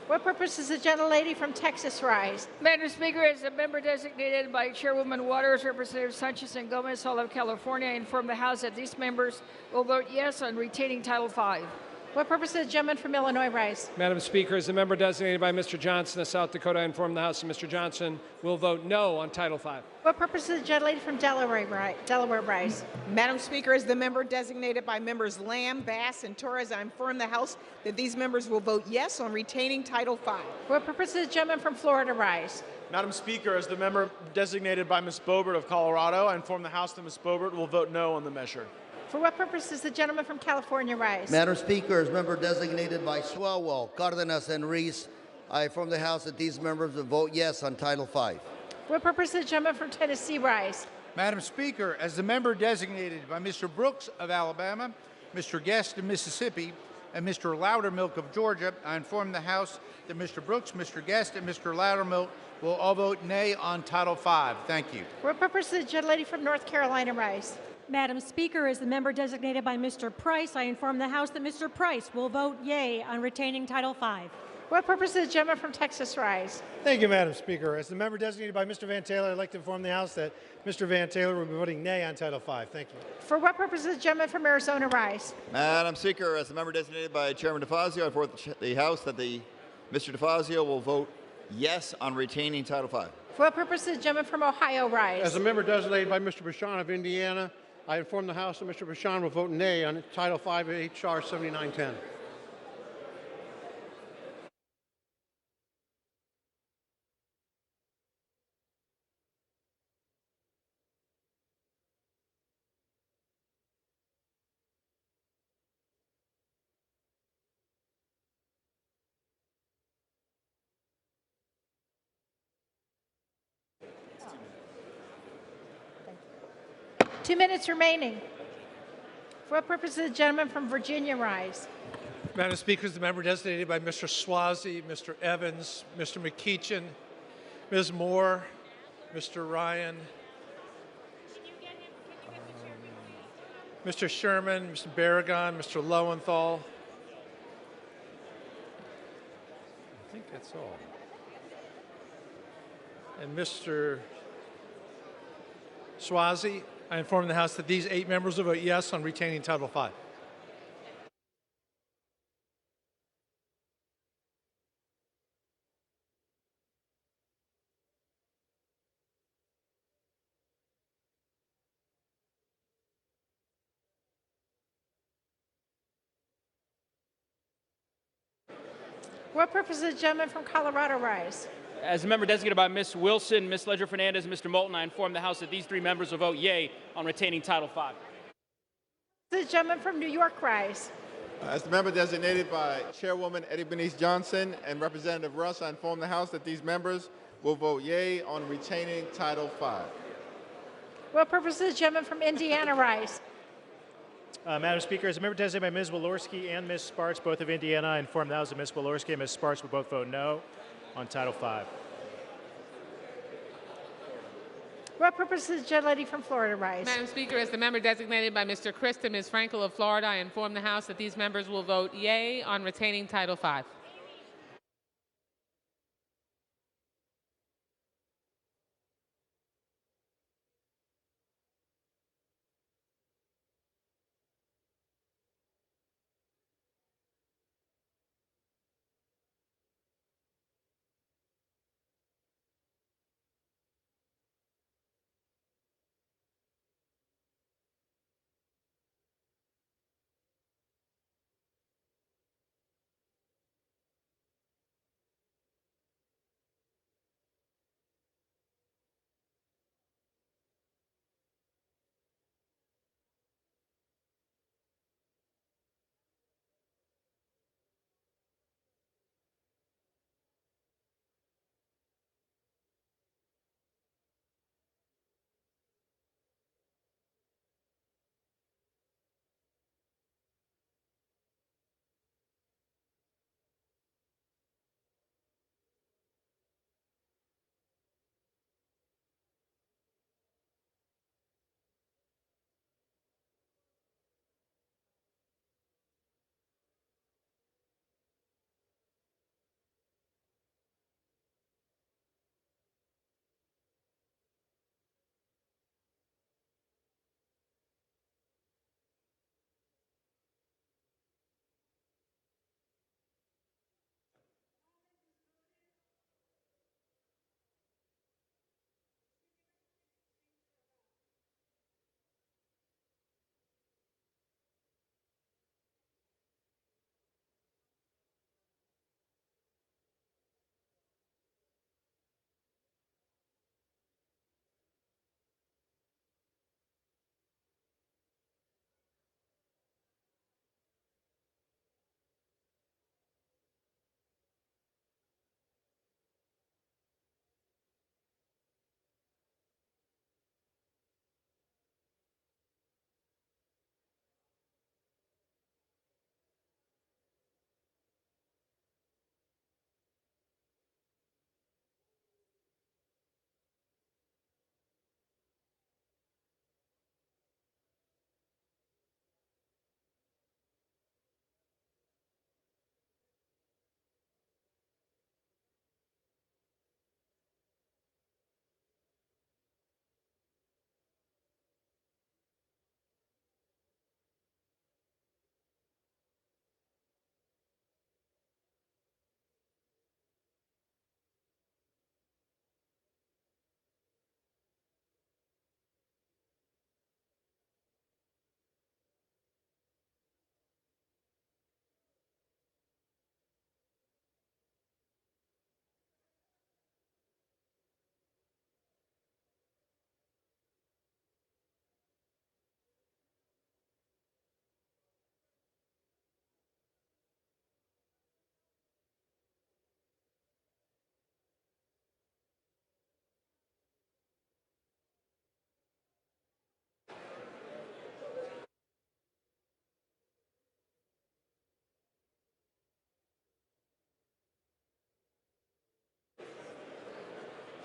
What purpose does the gentlelady from Texas rise? Madam Speaker, as a member designated by Chairwoman Waters, Representative Sanchez and Gomez, all of California, I inform the House that these members will vote yes on retaining Title V. What purpose does the gentleman from Illinois rise? Madam Speaker, as a member designated by Mr. Johnson of South Dakota, I inform the House that Mr. Johnson will vote no on Title V. What purpose does the gentlelady from Delaware rise? Madam Speaker, as the member designated by members Lamb, Bass, and Torres, I inform the House that these members will vote yes on retaining Title V. What purpose does the gentleman from Florida rise? Madam Speaker, as the member designated by Ms. Boebert of Colorado, I inform the House that Ms. Boebert will vote no on the measure. For what purpose does the gentleman from California rise? Madam Speaker, as member designated by Swalwell, Cardenas, and Reese, I inform the House that these members will vote yes on Title V. For what purpose does the gentleman from Tennessee rise? Madam Speaker, as the member designated by Mr. Brooks of Alabama, Mr. Guest of Mississippi, and Mr. Loudermilk of Georgia, I inform the House that Mr. Brooks, Mr. Guest, and Mr. Loudermilk will all vote nay on Title V. Thank you. For what purpose does the gentlelady from North Carolina rise? Madam Speaker, as the member designated by Mr. Price, I inform the House that Mr. Price will vote yea on retaining Title V. For what purpose does the gentleman from Texas rise? Thank you, Madam Speaker. As the member designated by Mr. Van Taylor, I'd like to inform the House that Mr. Van Taylor will be voting nay on Title V. Thank you. For what purpose does the gentleman from Arizona rise? Madam Speaker, as the member designated by Chairman DeFazio, I inform the House that Mr. DeFazio will vote yes on retaining Title V. For what purpose does the gentleman from Ohio rise? As a member designated by Mr. Bashan of Indiana, I inform the House that Mr. Bashan will vote nay on Title V of H.R. 7910. Two minutes remaining. For what purpose does the gentleman from Virginia rise? Madam Speaker, the member designated by Mr. Swazi, Mr. Evans, Mr. McKeechin, Ms. Moore, Mr. Ryan, Mr. Sherman, Mr. Barragan, Mr. Lowenthal. I think that's all. And Mr. Swazi, I inform the House that these 8 members will vote yes on retaining Title V. For what purpose does the gentleman from Colorado rise? As a member designated by Ms. Wilson, Ms. Ledger Fernandez, and Mr. Moulton, I inform the House that these 3 members will vote yea on retaining Title V. Does the gentleman from New York rise? As the member designated by Chairwoman Eddie Bernice Johnson and Representative Rush, I inform the House that these members will vote yea on retaining Title V. For what purpose does the gentleman from Indiana rise? Madam Speaker, as a member designated by Ms. Walorski and Ms. Sparks, both of Indiana, I inform the House that Ms. Walorski and Ms. Sparks will both vote no on Title V. For what purpose does the gentlelady from Florida rise? Madam Speaker, as the member designated by Mr. Christ and Ms. Frankel of Florida, I inform the House that these members will vote yea on retaining Title V.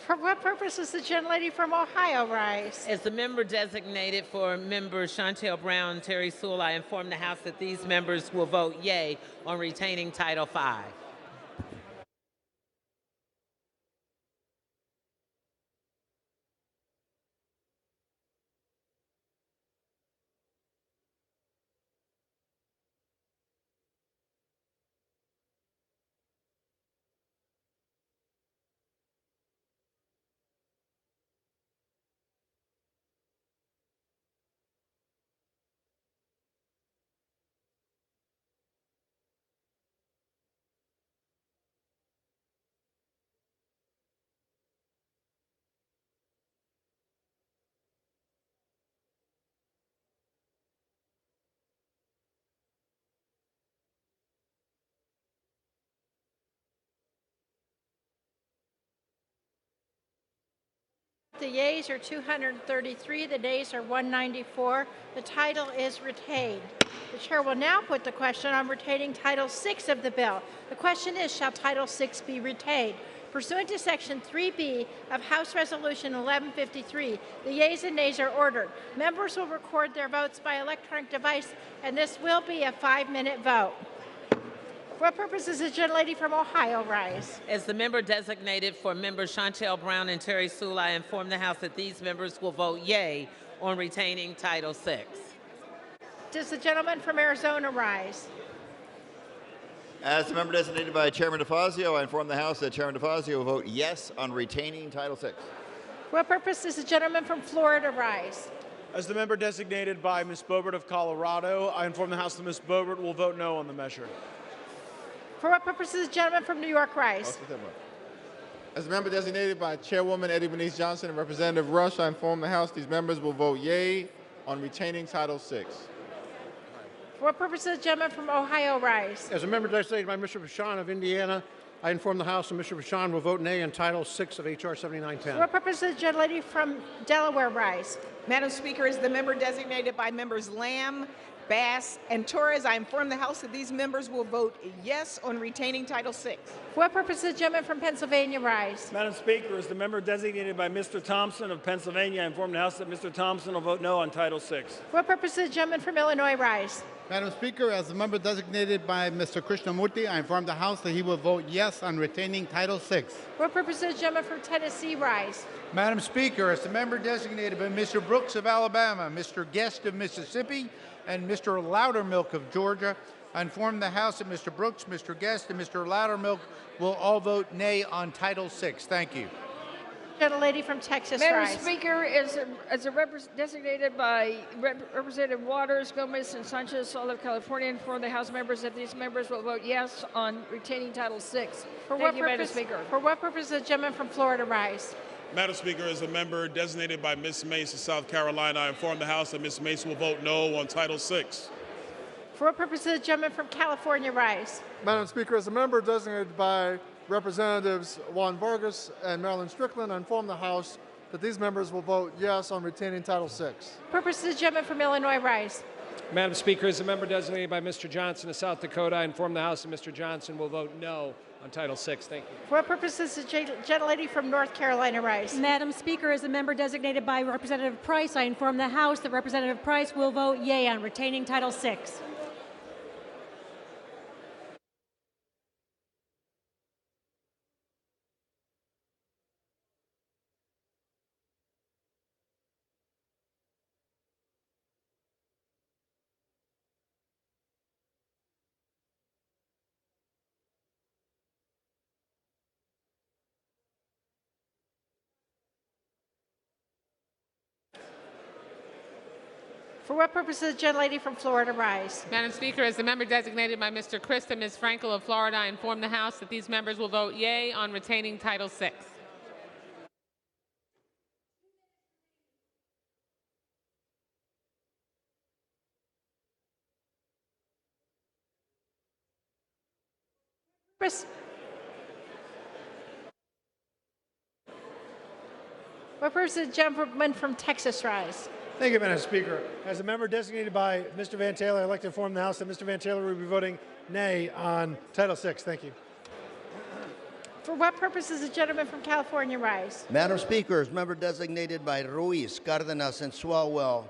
For what purpose does the gentlelady from Ohio rise? As the member designated for members Chantel Brown and Terry Sewell, I inform the House that these members will vote yea on retaining Title V. The yeas are 233, the nays are 194. The title is retained. The chair will now put the question on retaining Title VI of the bill. The question is, shall Title VI be retained? Pursuant to Section 3B of House Resolution 1153, the yeas and nays are ordered. Members will record their votes by electronic device, and this will be a 5-minute vote. For what purpose does the gentlelady from Ohio rise? As the member designated for members Chantel Brown and Terry Sewell, I inform the House that these members will vote yea on retaining Title VI. Does the gentleman from Arizona rise? As the member designated by Chairman DeFazio, I inform the House that Chairman DeFazio will vote yes on retaining Title VI. For what purpose does the gentleman from Florida rise? As the member designated by Ms. Boebert of Colorado, I inform the House that Ms. Boebert will vote no on the measure. For what purpose does the gentleman from New York rise? As a member designated by Chairwoman Eddie Bernice Johnson and Representative Rush, I inform the House these members will vote yea on retaining Title VI. For what purpose does the gentleman from Ohio rise? As a member designated by Mr. Bashan of Indiana, I inform the House that Mr. Bashan will vote nay on Title VI of H.R. 7910. For what purpose does the gentlelady from Delaware rise? Madam Speaker, as the member designated by members Lamb, Bass, and Torres, I inform the House that these members will vote yes on retaining Title VI. For what purpose does the gentleman from Pennsylvania rise? Madam Speaker, as the member designated by Mr. Thompson of Pennsylvania, I inform the House that Mr. Thompson will vote no on Title VI. For what purpose does the gentleman from Illinois rise? Madam Speaker, as the member designated by Mr. Krishnamurti, I inform the House that he will vote yes on retaining Title VI. For what purpose does the gentleman from Tennessee rise? Madam Speaker, as the member designated by Mr. Brooks of Alabama, Mr. Guest of Mississippi, and Mr. Loudermilk of Georgia, I inform the House that Mr. Brooks, Mr. Guest, and Mr. Loudermilk will all vote nay on Title VI. Thank you. Gentlelady from Texas Madam rise. Speaker, designated by Representative Waters, Gomez, and Sanchez, all of California, inform the House members that these members will vote yes on retaining Title VI. Thank you, Madam Speaker. For what purpose does the gentleman from Florida rise? Madam Speaker, as a member designated by Ms. Mace of South Carolina, I inform the House that Ms. Mace will vote no on Title VI. For what purpose does the gentleman from California rise? Madam Speaker, as a member designated by Representatives Juan Vargas and Marilyn Strickland, I inform the House that these members will vote yes on retaining Title VI. Purpose does the gentleman from Illinois rise? Madam Speaker, as a member designated by Mr. Johnson of South Dakota, I inform the House that Mr. Johnson will vote no on Title VI. Thank you. For what purpose does the gentlelady from North Carolina rise? Madam Speaker, as a member designated by Representative Price, I inform the House that Representative Price will vote yea on retaining Title VI. For what purpose does the gentlelady from Florida rise? Madam Speaker, as the member designated by Mr. Christ and Ms. Frankel of Florida, I inform the House that these members will vote yea on retaining Title VI. What purpose does the gentleman from Texas rise? Thank you, Madam Speaker. As a member designated by Mr. Van Taylor, I'd like to inform the House that Mr. Van Taylor will be voting nay on Title VI. Thank you. For what purpose does the gentleman from California rise? Madam Speaker, as member designated by Ruiz, Cardenas, and Swalwell,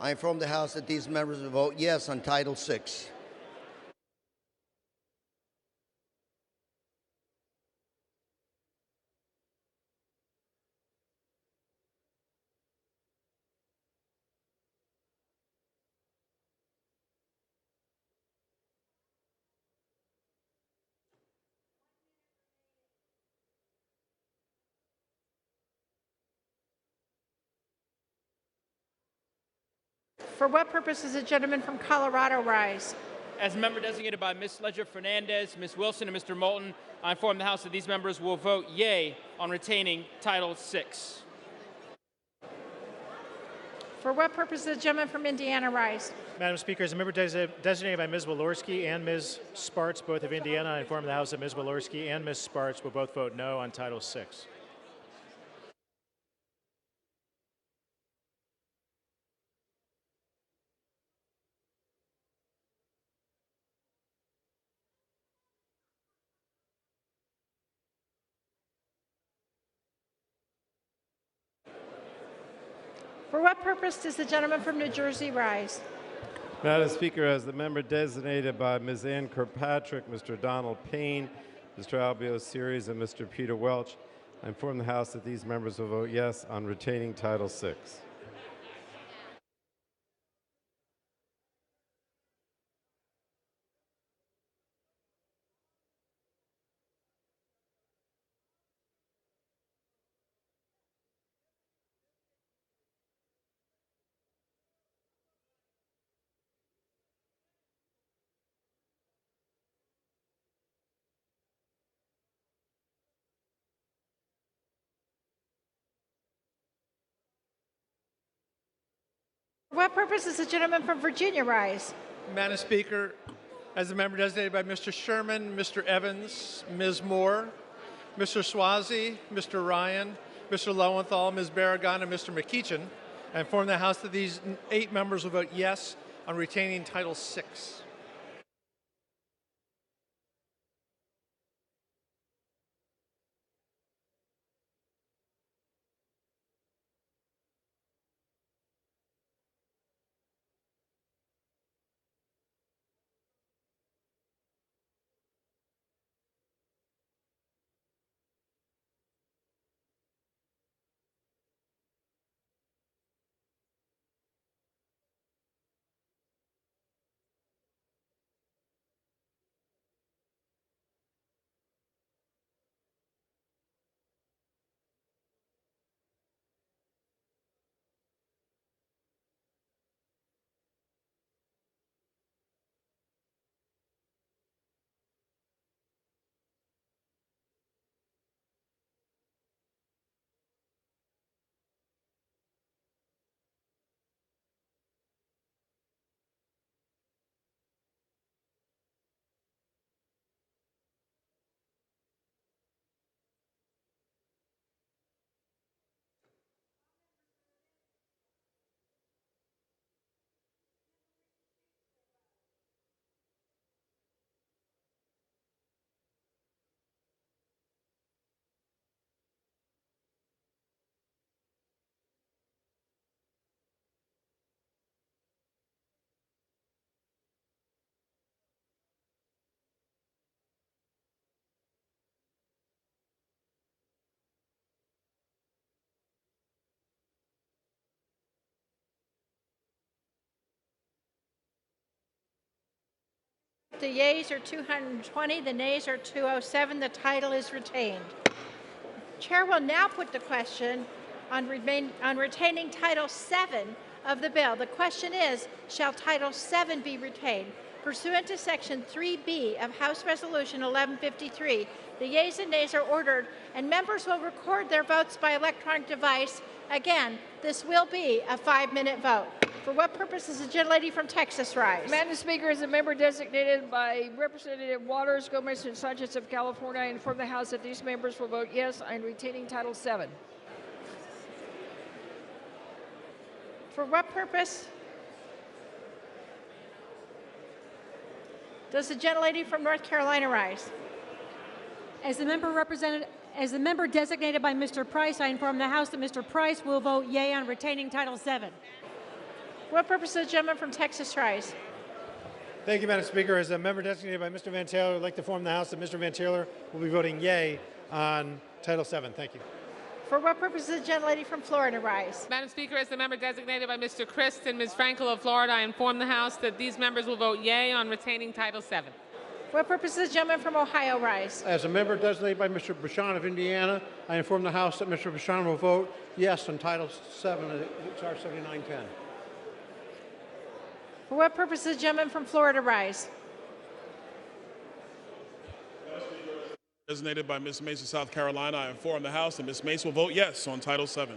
I inform the House that these members will vote yes on Title VI. For what purpose does the gentleman from Colorado rise? As a member designated by Ms. Ledger-Fernandez, Ms. Wilson, and Mr. Moulton, I inform the House that these members will vote yea on retaining Title VI. For what purpose does the gentleman from Indiana rise? Madam Speaker, as a member designated by Ms. Walorski and Ms. Sparts, both of Indiana, I inform the House that Ms. Walorski and Ms. Sparts will both vote no on Title VI. For what purpose does the gentleman from New Jersey rise? Madam Speaker, as the member designated by Ms. Ann Kirkpatrick, Mr. Donald Payne, Mr. Albio Series, and Mr. Peter Welch, I inform the House that these members will vote yes on retaining Title VI. For what purpose does the gentleman from Virginia rise? Madam Speaker, as a member designated by Mr. Sherman, Mr. Evans, Ms. Moore, Mr. Swazi, Mr. Ryan, Mr. Lowenthal, Ms. Barragan, and Mr. McEachin, I inform the House that these 8 members will vote yes on retaining Title VI. The yeas are 220, the nays are 207. The title is retained. Chair will now put the question on retaining Title VII of the bill. The question is, shall Title VII be retained? Pursuant to Section 3B of House Resolution 1153, the yeas and nays are ordered, and members will record their votes by electronic device. Again, this will be a 5-minute vote. For what purpose does the gentlelady from Texas rise? Madam Speaker, as a member designated by Representative Waters, Gomez, and Sanchez of California, I inform the House that these members will vote yes on retaining Title VII. For what purpose does the gentlelady from North Carolina rise? As the member designated by Mr. Price, I inform the House that Mr. Price will vote yea on retaining Title VII. For what purpose does the gentleman from Texas rise? Thank you, Madam Speaker. As a member designated by Mr. Van Taylor, I'd like to inform the House that Mr. Van Taylor will be voting yea on Title VII. Thank you. For what purpose does the gentlelady from Florida rise? Madam Speaker, as the member designated by Mr. Christ and Ms. Frankel of Florida, I inform the House that these members will vote yea on retaining Title VII. For what purpose does the gentleman from Ohio rise? As a member designated by Mr. Bashan of Indiana, I inform the House that Mr. Bashan will vote yes on Title VII of H.R. 7910. For what purpose does the gentleman from Florida rise? Designated by Ms. Mace of South Carolina, I inform the House that Ms. Mace will vote yes on Title VII.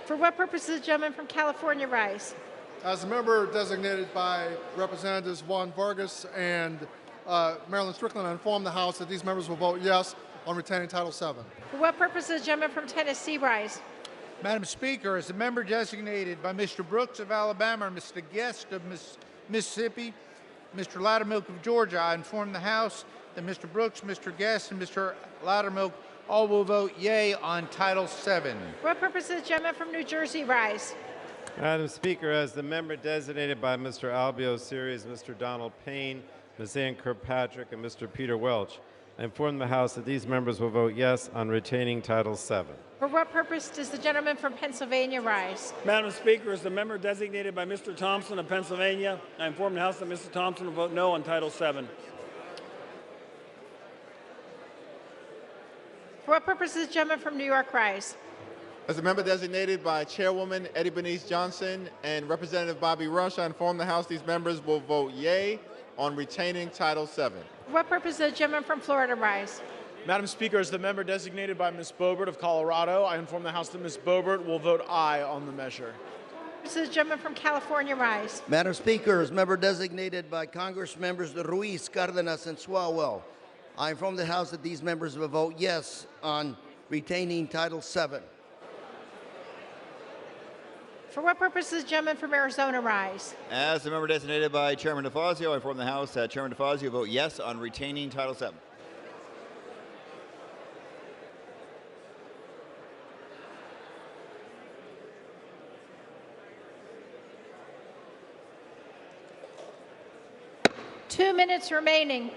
For what purpose does the gentleman from California rise? As a member designated by Representatives Juan Vargas and Marilyn Strickland, I inform the House that these members will vote yes on retaining Title VII. For what purpose does the gentleman from Tennessee rise? Madam Speaker, as a member designated by Mr. Brooks of Alabama and Mr. Guest of Mississippi, Mr. Loudermilk of Georgia, I inform the House that Mr. Brooks, Mr. Guest, and Mr. Loudermilk all will vote yea on Title VII. For what purpose does the gentleman from New Jersey rise? Madam Speaker, as the member designated by Mr. Albio Series, Mr. Donald Payne, Ms. Ann Kirkpatrick, and Mr. Peter Welch, I inform the House that these members will vote yes on retaining Title VII. For what purpose does the gentleman from Pennsylvania rise? Madam Speaker, as the member designated by Mr. Thompson of Pennsylvania, I inform the House that Mr. Thompson will vote no on Title VII. For what purpose does the gentleman from New York rise? As a member designated by Chairwoman Eddie Bernice Johnson and Representative Bobby Rush, I inform the House these members will vote yea on retaining Title VII. For what purpose does the gentleman from Florida rise? Madam Speaker, as the member designated by Ms. Boebert of Colorado, I inform the House that Ms. Boebert will vote aye on the measure. Does the gentleman from California rise? Madam Speaker, as member designated by Congress members Ruiz, Cardenas, and Swalwell, I inform the House that these members will vote yes on retaining Title VII. For what purpose does the gentleman from Arizona rise? As the member designated by Chairman DeFazio, I inform the House that Chairman DeFazio vote yes on retaining Title VII. Two minutes remaining.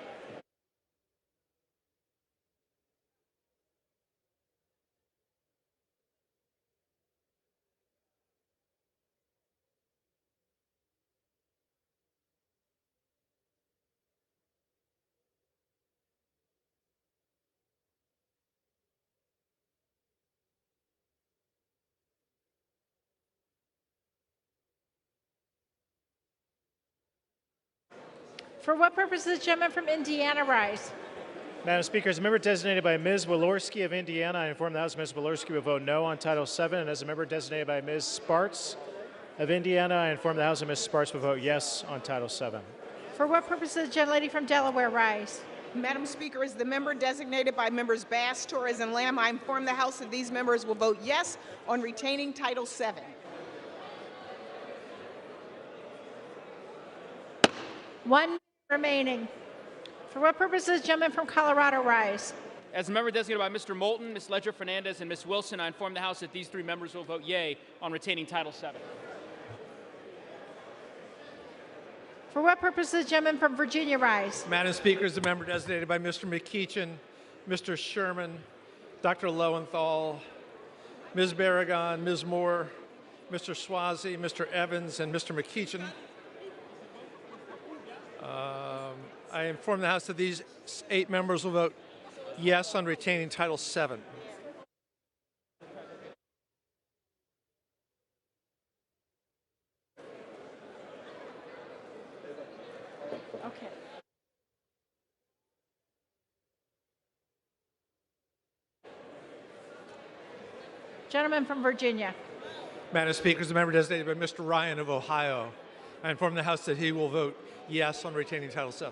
For what purpose does the gentleman from Indiana rise? Madam Speaker, as a member designated by Ms. Walorski of Indiana, I inform the House Ms. Walorski will vote no on Title VII, and as a member designated by Ms. Sparts of Indiana, I inform the House that Ms. Sparts will vote yes on Title VII. For what purpose does the gentlelady from Delaware rise? Madam Speaker, as the member designated by members Bass, Torres, and Lamb, I inform the House that these members will vote yes on retaining Title VII. One remaining. For what purpose does the gentleman from Colorado rise? As a member designated by Mr. Moulton, Ms. Ledger Fernandez, and Ms. Wilson, I inform the House that these three members will vote yea on retaining Title VII. For what purpose does the gentleman from Virginia rise? Madam Speaker, as the member designated by Mr. McKeechin, Mr. Sherman, Dr. Lowenthal, Ms. Barragan, Ms. Moore, Mr. Swazi, Mr. Evans, and Mr. McKeechin, I inform the House that these 8 members will vote yes on retaining Title VII. Okay. Gentleman from Virginia. Madam Speaker, as the member designated by Mr. Ryan of Ohio, I inform the House that he will vote yes on retaining Title VII.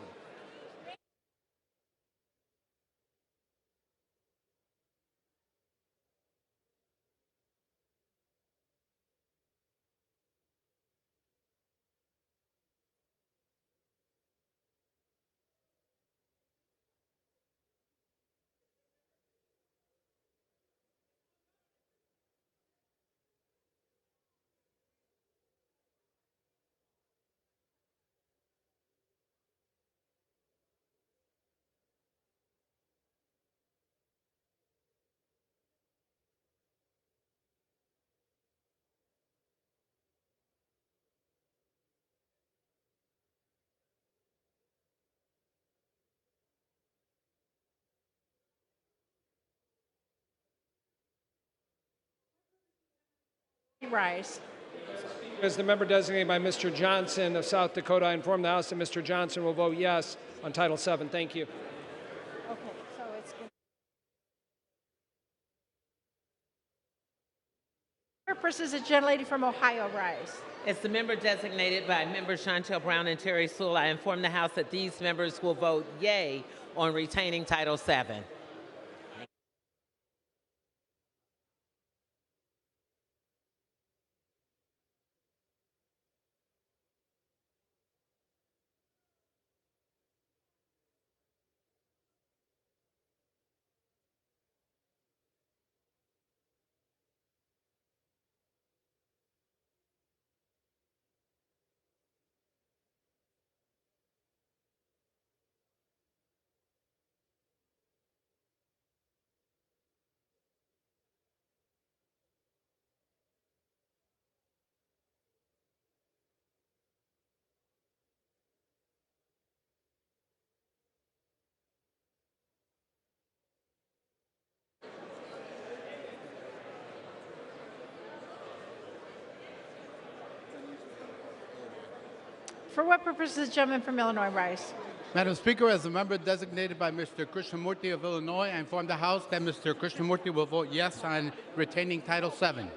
Rise. As the member designated by Mr. Johnson of South Dakota, I inform the House that Mr. Johnson will vote yes on Title VII. Thank you. Okay, so it's purposes the gentlelady from Ohio rise. As the member designated by Members Chantel Brown and Terry Sewell, I inform the House that these members will vote yea on retaining Title VII. For what purpose does the gentleman from Illinois rise? Madam Speaker, as a member designated by Mr. Krishnamurti of Illinois, I inform the House that Mr. Krishnamurti will vote yes on retaining Title VII.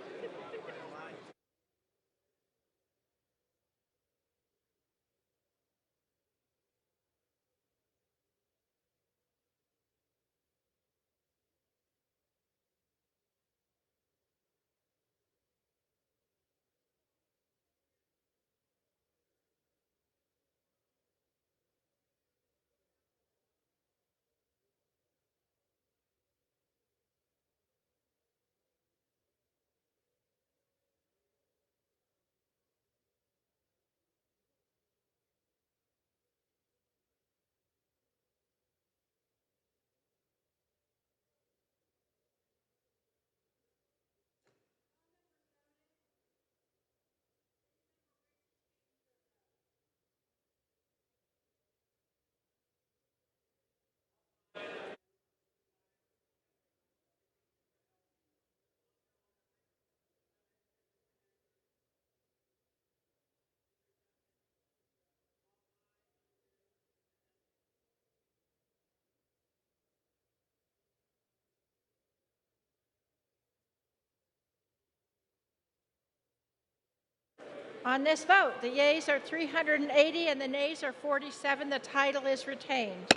On this vote, the yeas are 380 and the nays are 47. The title is retained.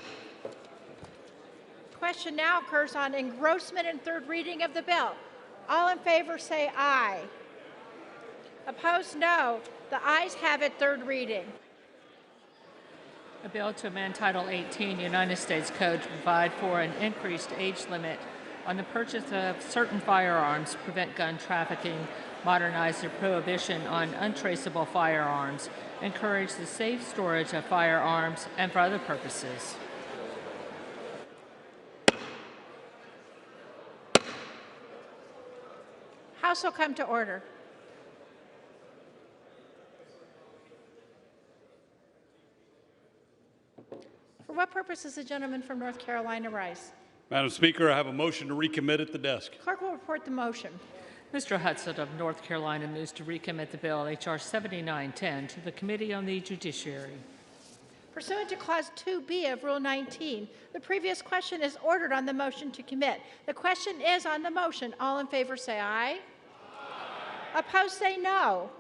Question now occurs on engrossment and third reading of the bill. All in favor say aye. Opposed, no. The ayes have it, third reading. A bill to amend Title 18 United States Code to provide for an increased age limit on the purchase of certain firearms, prevent gun trafficking, modernize the prohibition on untraceable firearms, encourage the safe storage of firearms, and for other purposes. House will come to order. For what purpose does the gentleman from North Carolina rise? Madam Speaker, I have a motion to recommit at the desk. Clerk will report the motion. Mr. Hudson of North Carolina moves to recommit the bill H.R. 7910 to the Committee on the Judiciary. Pursuant to Clause 2B of Rule 19, the previous question is ordered on the motion to commit. The question is on the motion. All in favor say aye. Opposed say no.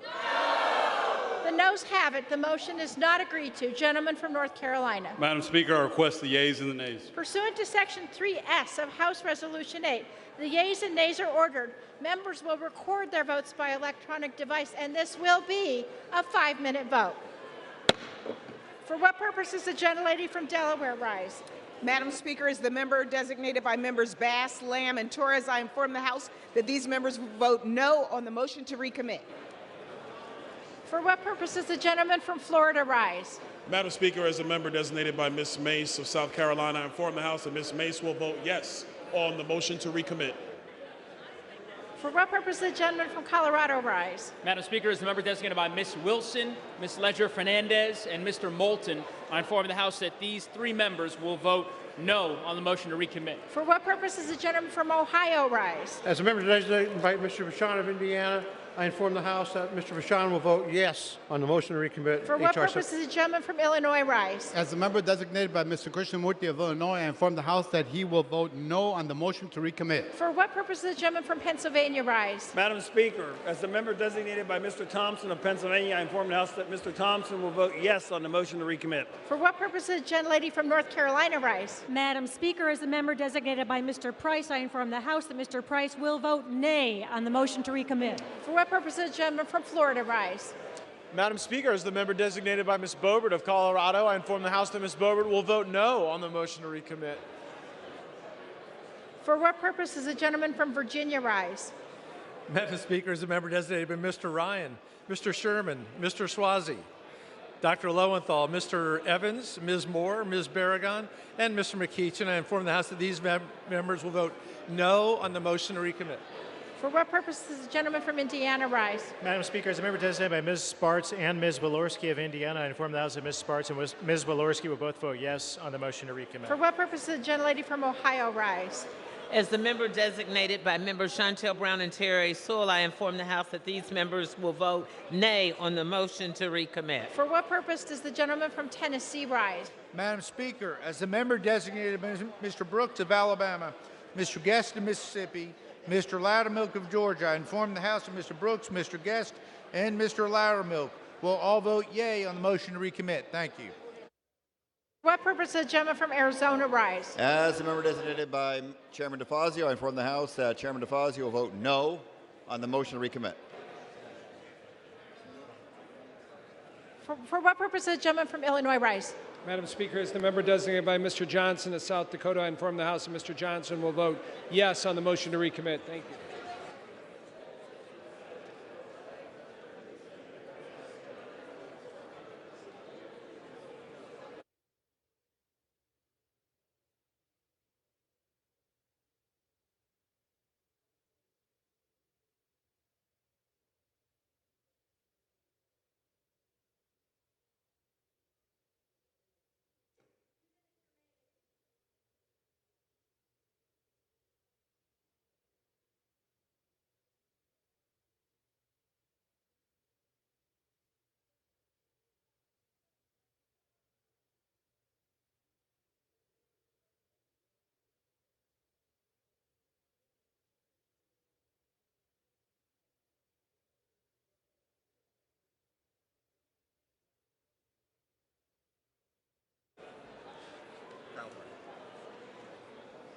The noes have it. The motion is not agreed to. Gentleman from North Carolina. Madam Speaker, I request the yeas and the nays. Pursuant to Section 3S of House Resolution 8, the yeas and nays are ordered. Members will record their votes by electronic device, and this will be a 5-minute vote. For what purpose does the gentlelady from Delaware rise? Madam Speaker, as the member designated by members Bass, Lamb, and Torres, I inform the House that these members will vote no on the motion to recommit. For what purpose does the gentleman from Florida rise? Madam Speaker, as a member designated by Ms. Mace of South Carolina, I inform the House that Ms. Mace will vote yes on the motion to recommit. For what purpose does the gentleman from Colorado rise? Madam Speaker, as the member designated by Ms. Wilson, Ms. Ledger-Fernandez, and Mr. Moulton, I inform the House that these three members will vote no on the motion to recommit. For what purpose does the gentleman from Ohio rise? As a member designated by Mr. Bashan of Indiana, I inform the House that Mr. Vachon will vote yes on the motion to recommit For what HR purpose does the gentleman from Illinois rise? As the member designated by Mr. Krishnamurti of Illinois, I inform the House that he will vote no on the motion to recommit. For what purpose does the gentleman from Pennsylvania rise? Madam Speaker, as the member designated by Mr. Thompson of Pennsylvania, I inform the House that Mr. Thompson will vote yes on the motion to recommit. For what purpose does the gentlelady from North Carolina rise? Madam Speaker, as the member designated by Mr. Price, I inform the House that Mr. Price will vote nay on the motion to recommit. For what purpose does the gentleman from Florida rise? Madam Speaker, as the member designated by Ms. Boebert of Colorado, I inform the House that Ms. Boebert will vote no on the motion to recommit. For what purpose does the gentleman from Virginia rise? Madam Speaker, as a member designated by Mr. Ryan, Mr. Sherman, Mr. Swazi, Dr. Lowenthal, Mr. Evans, Ms. Moore, Ms. Barragan, and Mr. McEachin, I inform the House that these members will vote no on the motion to recommit. For what purpose does the gentleman from Indiana rise? Madam Speaker, as a member designated by Ms. Sparts and Ms. Walorski of Indiana, I inform the House that Ms. Sparts and Ms. Walorski will both vote yes on the motion to recommit. For what purpose does the gentlelady from Ohio rise? As the member designated by members Chantel Brown and Terry Sewell, I inform the House that these members will vote nay on the motion to recommit. For what purpose does the gentleman from Tennessee rise? Madam Speaker, as the member designated by Mr. Brooks of Alabama, Mr. Guest of Mississippi, Mr. Loudermilk of Georgia, I inform the House that Mr. Brooks, Mr. Guest, and Mr. Loudermilk will all vote yea on the motion to recommit. Thank you. For what purpose does the gentleman from Arizona rise? As a member designated by Chairman DeFazio, I inform the House that Chairman DeFazio will vote no on the motion to recommit. For what purpose does the gentleman from Illinois rise? Madam Speaker, as the member designated by Mr. Johnson of South Dakota, I inform the House that Mr. Johnson will vote yes on the motion to recommit. Thank you.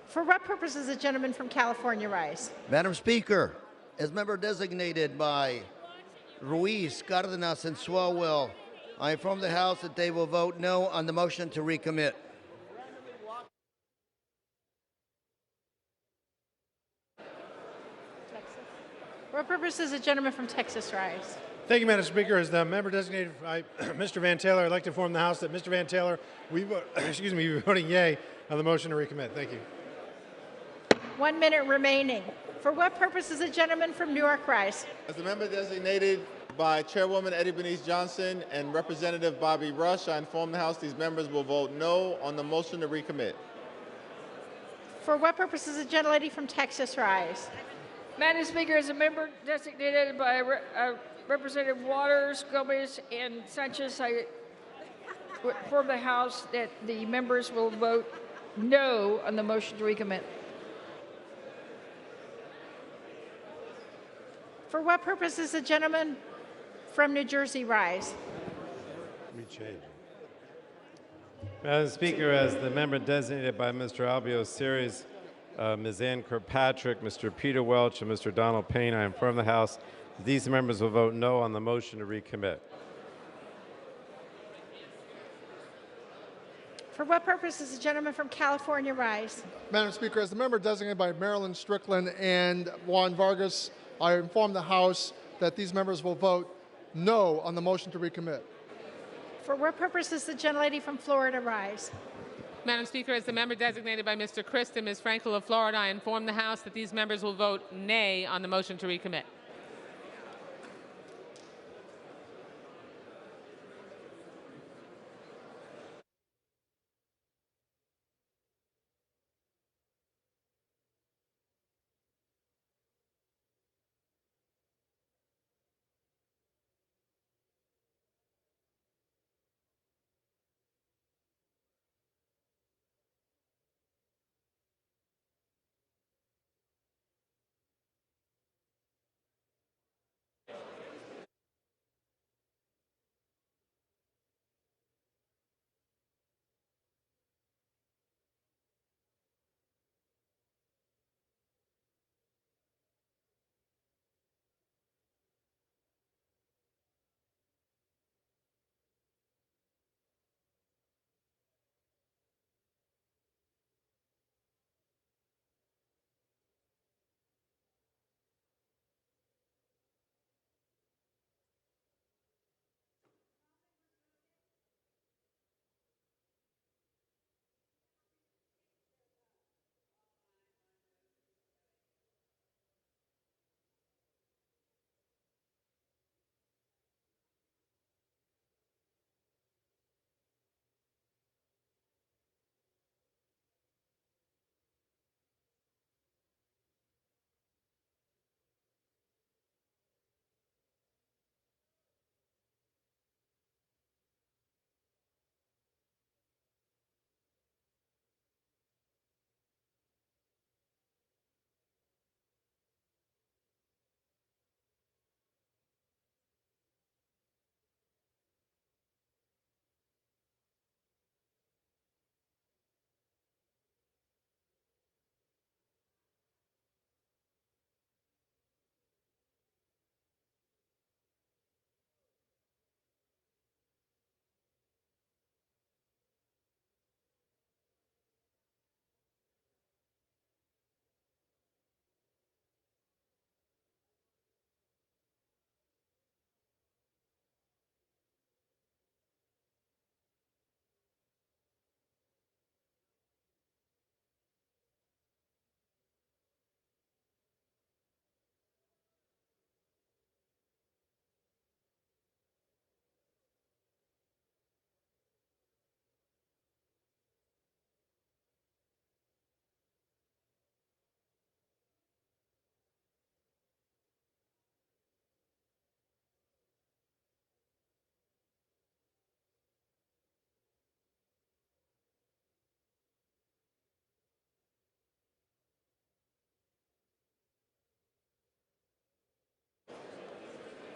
For what purpose does the gentleman from California rise? Madam Speaker, as member designated by Ruiz, Cardenas, and Swalwell, I inform the House that they will vote no on the motion to recommit. For what purpose does the gentleman from Texas rise? Thank you, Madam Speaker. As the member designated by Mr. Van Taylor, I'd like to inform the House that Mr. Van Taylor, we vote, we're voting yea on the motion to recommit. Thank you. 1 minute remaining. For what purpose does the gentleman from Newark rise? As the member designated by Chairwoman Eddie Bernice Johnson and Representative Bobby Rush, I inform the House these members will vote no on the motion to recommit. For what purpose does the gentlelady from Texas rise? Madam Speaker, as a member designated by Representative Waters, Gomez, and Sanchez, I inform the House that the members will vote no on the motion to recommit. For what purpose does the gentleman from New Jersey rise? Madam Speaker, as the member designated by Mr. Albio Series, Ms. Ann Kirkpatrick, Mr. Peter Welch, and Mr. Donald Payne, I inform the House that these members will vote no on the motion to recommit. For what purpose does the gentleman from California rise? Madam Speaker, as the member designated by Marilyn Strickland and Juan Vargas, I inform the House that these members will vote no on the motion to recommit. For what purpose does the gentlelady from Florida rise? Madam Speaker, as the member designated by Mr. Christ and Ms. Frankel of Florida, I inform the House that these members will vote nay on the motion to recommit.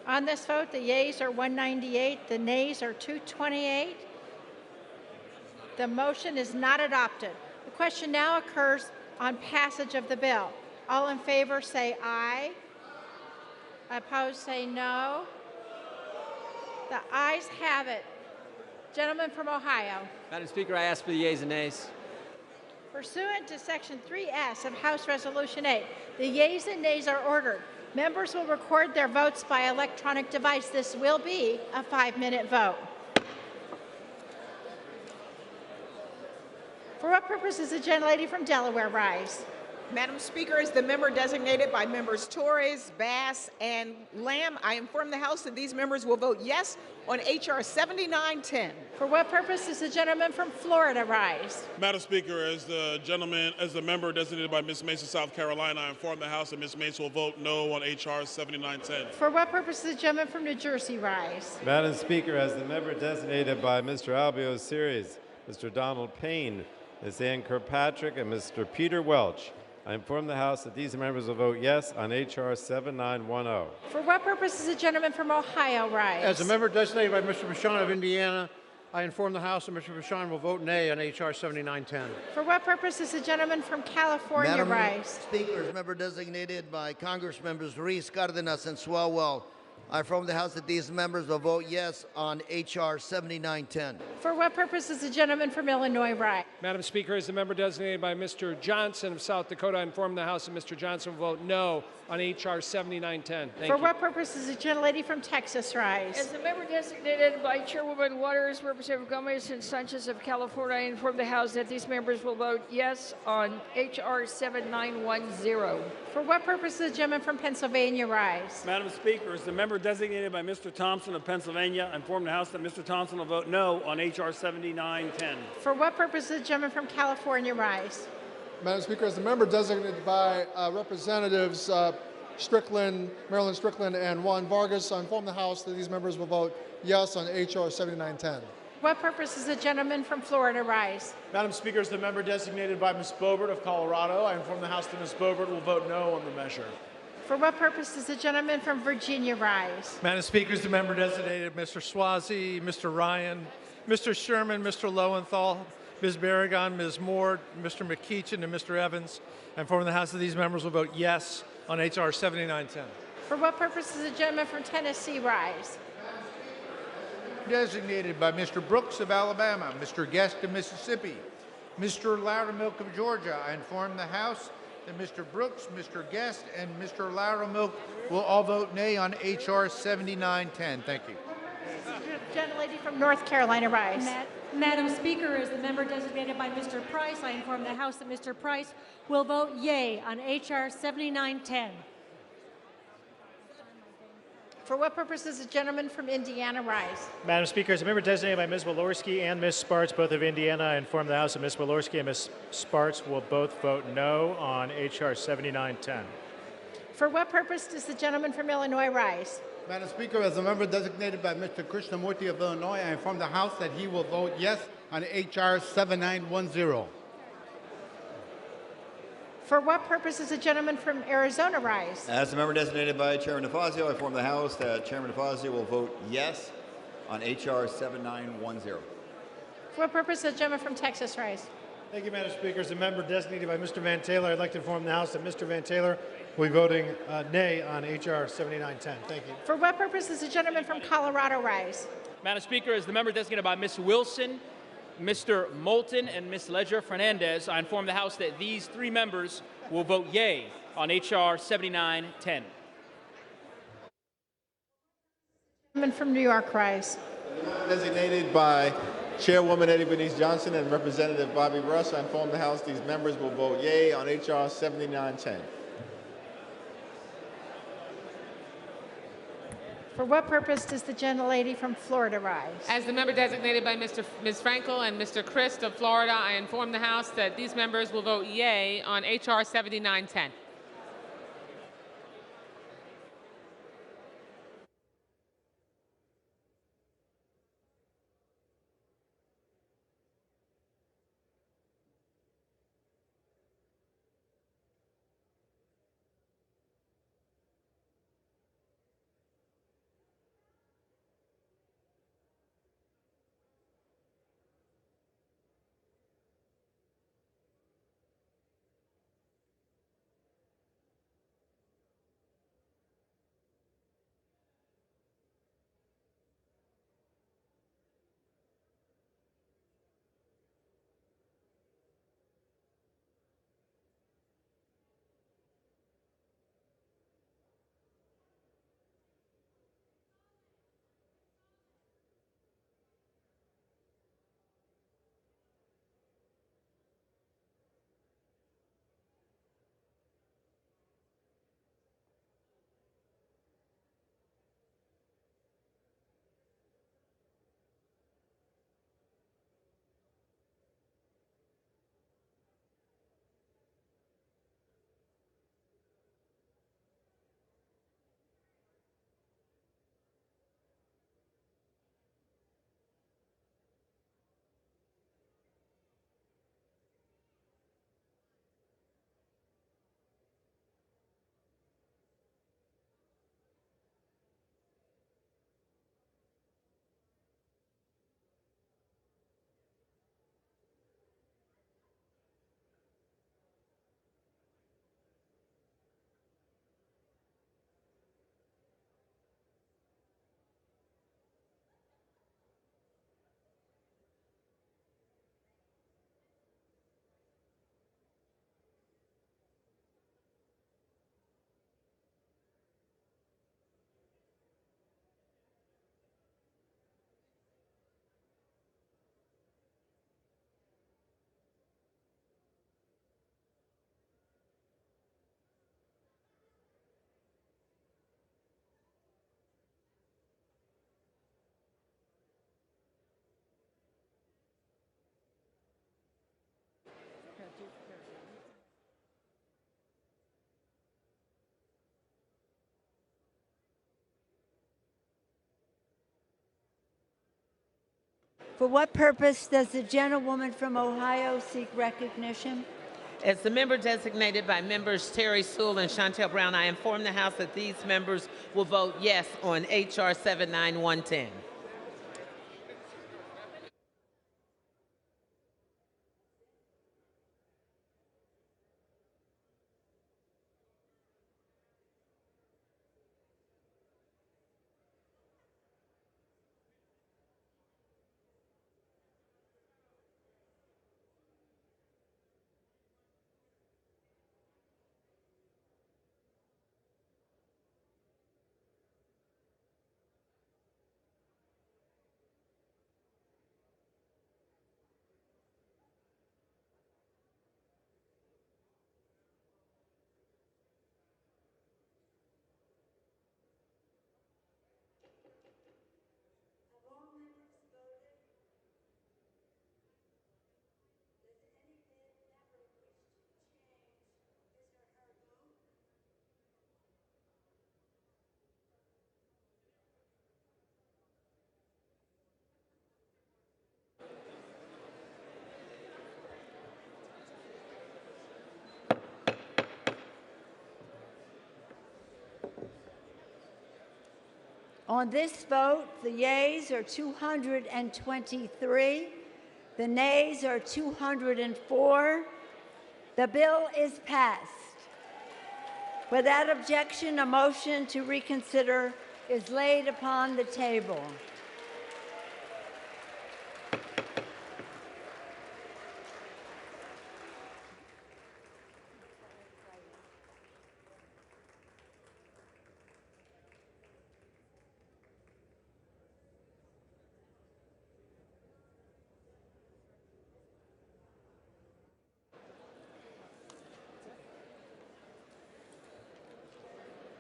On this vote, the yeas are 198, the nays are 228. The motion is not adopted. The question now occurs on passage of the bill. All in favor say aye. Opposed say no. The ayes have it. Gentleman from Ohio. Madam Speaker, I ask for the yeas and nays. Pursuant to Section 3S of House Resolution 8, the yeas and nays are ordered. Members will record their votes by electronic device. This will be a 5-minute vote. For what purpose does the gentlelady from Delaware rise? Madam Speaker, as the member designated by members Torres, Bass, and Lamb, I inform the House that these members will vote yes on H.R. 7910. For what purpose does the gentleman from Florida rise? Madam Speaker, as the member designated by Ms. Mason, South Carolina, I inform the House that Ms. Mason will vote no on H.R. 7910. For what purpose does the gentleman from New Jersey rise? Madam Speaker, as the member designated by Mr. Albio Series, Mr. Donald Payne, Ms. Ann Kirkpatrick, and Mr. Peter Welch, I inform the House that these members will vote yes on H.R. 7910. For what purpose does the gentleman from Ohio rise? As a member designated by Mr. Bashar of Indiana, I inform the House that Mr. Bashar will vote nay on H.R. 7910. For what purpose does the gentleman from California Madam rise? Speaker, as member designated by Congress members Ruiz, Cardenas, and Swalwell, I inform the House that these members will vote yes on H.R. 7910. For what purpose does the gentleman from Illinois rise? Madam Speaker, as the member designated by Mr. Johnson of South Dakota, I inform the House that Mr. Johnson will vote no on H.R. 7910. Thank For you. what purpose does the gentlelady from Texas rise? As the member designated by Chairwoman Waters, Representative Gomez, and Sanchez of California, I inform the House that these members will vote yes on H.R. 7910. For what purpose does the gentleman from Pennsylvania rise? Madam Speaker, as the member designated by Mr. Thompson of Pennsylvania, I inform the House that Mr. Thompson will vote no on H.R. 7910. For what purpose does the gentleman from California rise? Madam Speaker, as the member designated by Representatives Strickland, Marilyn Strickland, and Juan Vargas, I inform the House that these members will vote yes on H.R. 7910. What purpose does the gentleman from Florida rise? Madam Speaker, as the member designated by Ms. Boebert of Colorado, I inform the House that Ms. Boebert will vote no on the measure. For what purpose does the gentleman from Virginia rise? Madam Speaker, as the member designated Mr. Swazi, Mr. Ryan, Mr. Sherman, Mr. Lowenthal, Ms. Barragan, Ms. Moore, Mr. McKeechin, and Mr. Evans, I inform the House that these members will vote yes on H.R. 7910. For what purpose does the gentleman from Tennessee rise? Designated by Mr. Brooks of Alabama, Mr. Guest of Mississippi, Mr. Loudermilk of Georgia, I inform the House that Mr. Brooks, Mr. Guest, and Mr. Loudermilk will all vote nay on H.R. 7910. Thank you. Gentlelady from North Carolina rise. Madam Speaker, as the member designated by Mr. Price, I inform the House that Mr. Price will vote yea on H.R. 7910. For what purpose does the gentleman from Indiana rise? Madam Speaker, as a member designated by Ms. Walorski and Ms. Sparts, both of Indiana, I inform the House that Ms. Walorski and Ms. Sparts will both vote no on H.R. 7910. For what purpose does the gentleman from Illinois rise? Madam Speaker, as a member designated by Mr. Krishnamurti of Illinois, I inform the House that he will vote yes on H.R. 7910. For what purpose does the gentleman from Arizona rise? As the member designated by Chairman DeFazio, I inform the House that Chairman DeFazio will vote yes on H.R. 7910. For what purpose does the gentleman from Texas rise? Thank you, Madam Speaker. As a member designated by Mr. Van Taylor, I'd like to inform the House that Mr. Van Taylor will be voting nay on H.R. 7910. Thank you. For what purpose does the gentleman from Colorado rise? Madam Speaker, as the member designated by Ms. Wilson, Mr. Moulton, and Ms. Ledger Fernandez, I inform the House that these three members will vote yea on H.R. 7910. Gentleman from New York rise. Designated by Chairwoman Eddie Bernice Johnson and Representative Bobby Rush, I inform the House these members will vote yea on H.R. 7910. For what purpose does the gentlelady from Florida rise? As the member designated by Ms. Frankel and Mr. Christ of Florida, I inform the House that these members will vote yea on H.R. 7910. For what purpose does the gentlewoman from Ohio seek recognition? As the member designated by members Terry Sewell and Chantel Brown, I inform the House that these members will vote yes on H.R. 79110. On this vote, the yeas are 223, the nays are 204. The bill is passed. Without objection, a motion to reconsider is laid upon the table.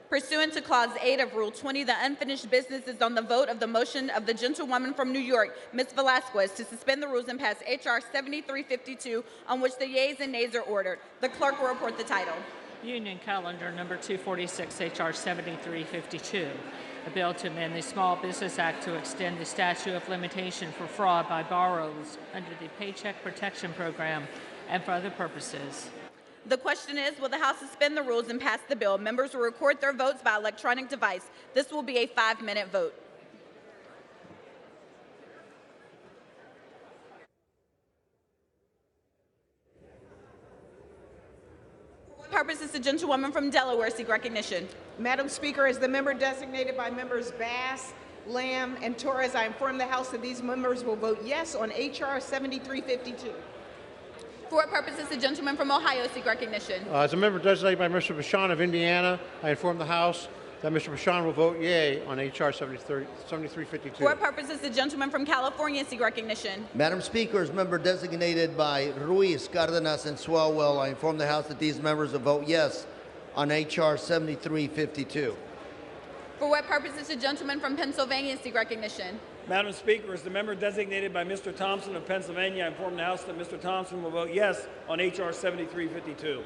Pursuant to Clause 8 of Rule 20, the unfinished business is on the vote of the motion of the gentlewoman from New York, Ms. Velasquez, to suspend the rules and pass H.R. 7352, on which the yeas and nays are ordered. The clerk will report the title. Union Calendar number 246, H.R. 7352, a bill to amend the Small Business Act to extend the statute of limitation for fraud by borrowers under the Paycheck Protection Program and for other purposes. The question is, will the House suspend the rules and pass the bill? Members will record their votes by electronic device. This will be a 5-minute vote. For what purpose does the gentlewoman from Delaware seek recognition? Madam Speaker, as the member designated by members Bass, Lamb, and Torres, I inform the House that these members will vote yes on H.R. 7352. For what purpose does the gentleman from Ohio seek recognition? As a member designated by Mr. Bashan of Indiana, I inform the House that Mr. Bashan will vote yea on H.R. 7352. For what purpose does the gentleman from California seek recognition? Madam Speaker, as member designated by Ruiz, Cardenas, and Swalwell, I inform the House that these members will vote yes on H.R. 7352. For what purpose does the gentleman from Pennsylvania seek recognition? Madam Speaker, as the member designated by Mr. Thompson of Pennsylvania, I inform the House that Mr. Thompson will vote yes on H.R. 7352.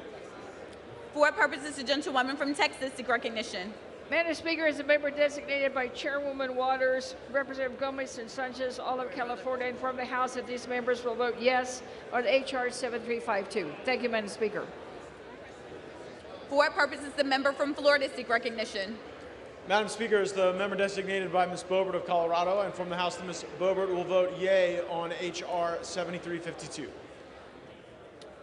For what purpose does the gentlewoman from Texas seek recognition? Madam Speaker, as a member designated by Chairwoman Waters, Representative Gomez, and Sanchez, all of California, I inform the House that these members will vote yes on H.R. 7352. Thank you, Madam Speaker. For what purpose does the member from Florida seek recognition? Madam Speaker, as the member designated by Ms. Boebert of Colorado, I inform the House that Ms. Boebert will vote yea on H.R. 7352.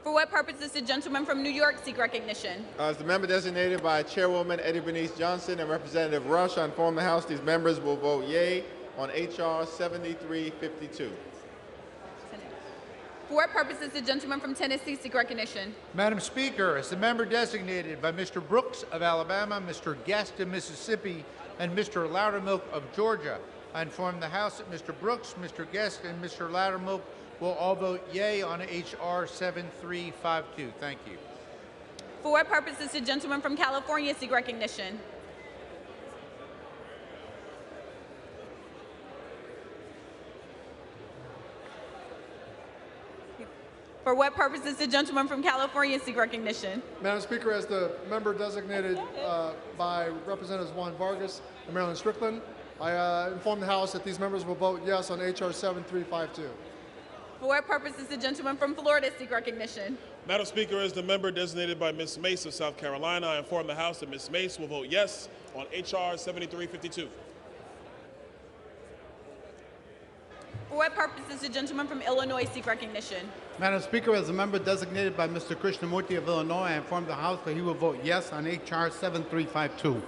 For what purpose does the gentleman from New York seek recognition? As the member designated by Chairwoman Eddie Bernice Johnson and Representative Rush, I inform the House these members will vote yea on H.R. 7352. For what purpose does the gentleman from Tennessee seek recognition? Madam Speaker, as the member designated by Mr. Brooks of Alabama, Mr. Guest of Mississippi, and Mr. Loudermilk of Georgia, I inform the House that Mr. Brooks, Mr. Guest, and Mr. Loudermilk will all vote yea on H.R. 7352. Thank you. For what purpose does the gentleman from California seek recognition? For what purpose does the gentleman from California seek recognition? Madam Speaker, as the member designated by Representatives Juan Vargas and Marilyn Strickland, I inform the House that these members will vote yes on H.R. 7352. For what purpose does the gentleman from Florida seek recognition? Madam Speaker, as the member designated by Ms. Mace of South Carolina, I inform the House that Ms. Mace will vote yes on H.R. 7352. For what purpose does the gentleman from Illinois seek recognition? Madam Speaker, as a member designated by Mr. Krishnamurti of Illinois, I inform the House that he will vote yes on H.R. 7352.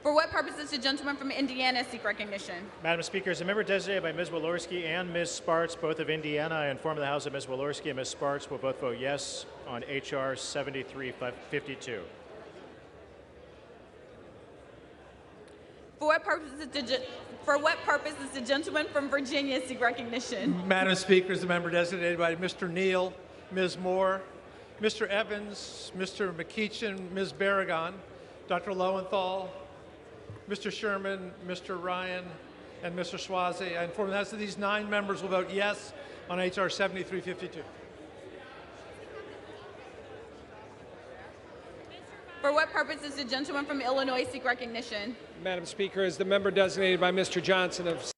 For what purpose does the gentleman from Indiana seek recognition? Madam Speaker, as a member designated by Ms. Walorski and Ms. Sparts, both of Indiana, I inform the House that Ms. Walorski and Ms. Sparts will both vote yes on H.R. 7352. For what purpose does the gentleman from Virginia seek recognition? Madam Speaker, as a member designated by Mr. Neal, Ms. Moore, Mr. Evans, Mr. McEachin, Ms. Barragan, Dr. Lowenthal, Mr. Sherman, Mr. Ryan, and Mr. Swazi. I inform the House that these 9 members will vote yes on H.R. 7352. For what purpose does the gentleman from Illinois seek recognition? Madam Speaker, as the member designated by Mr. Johnson of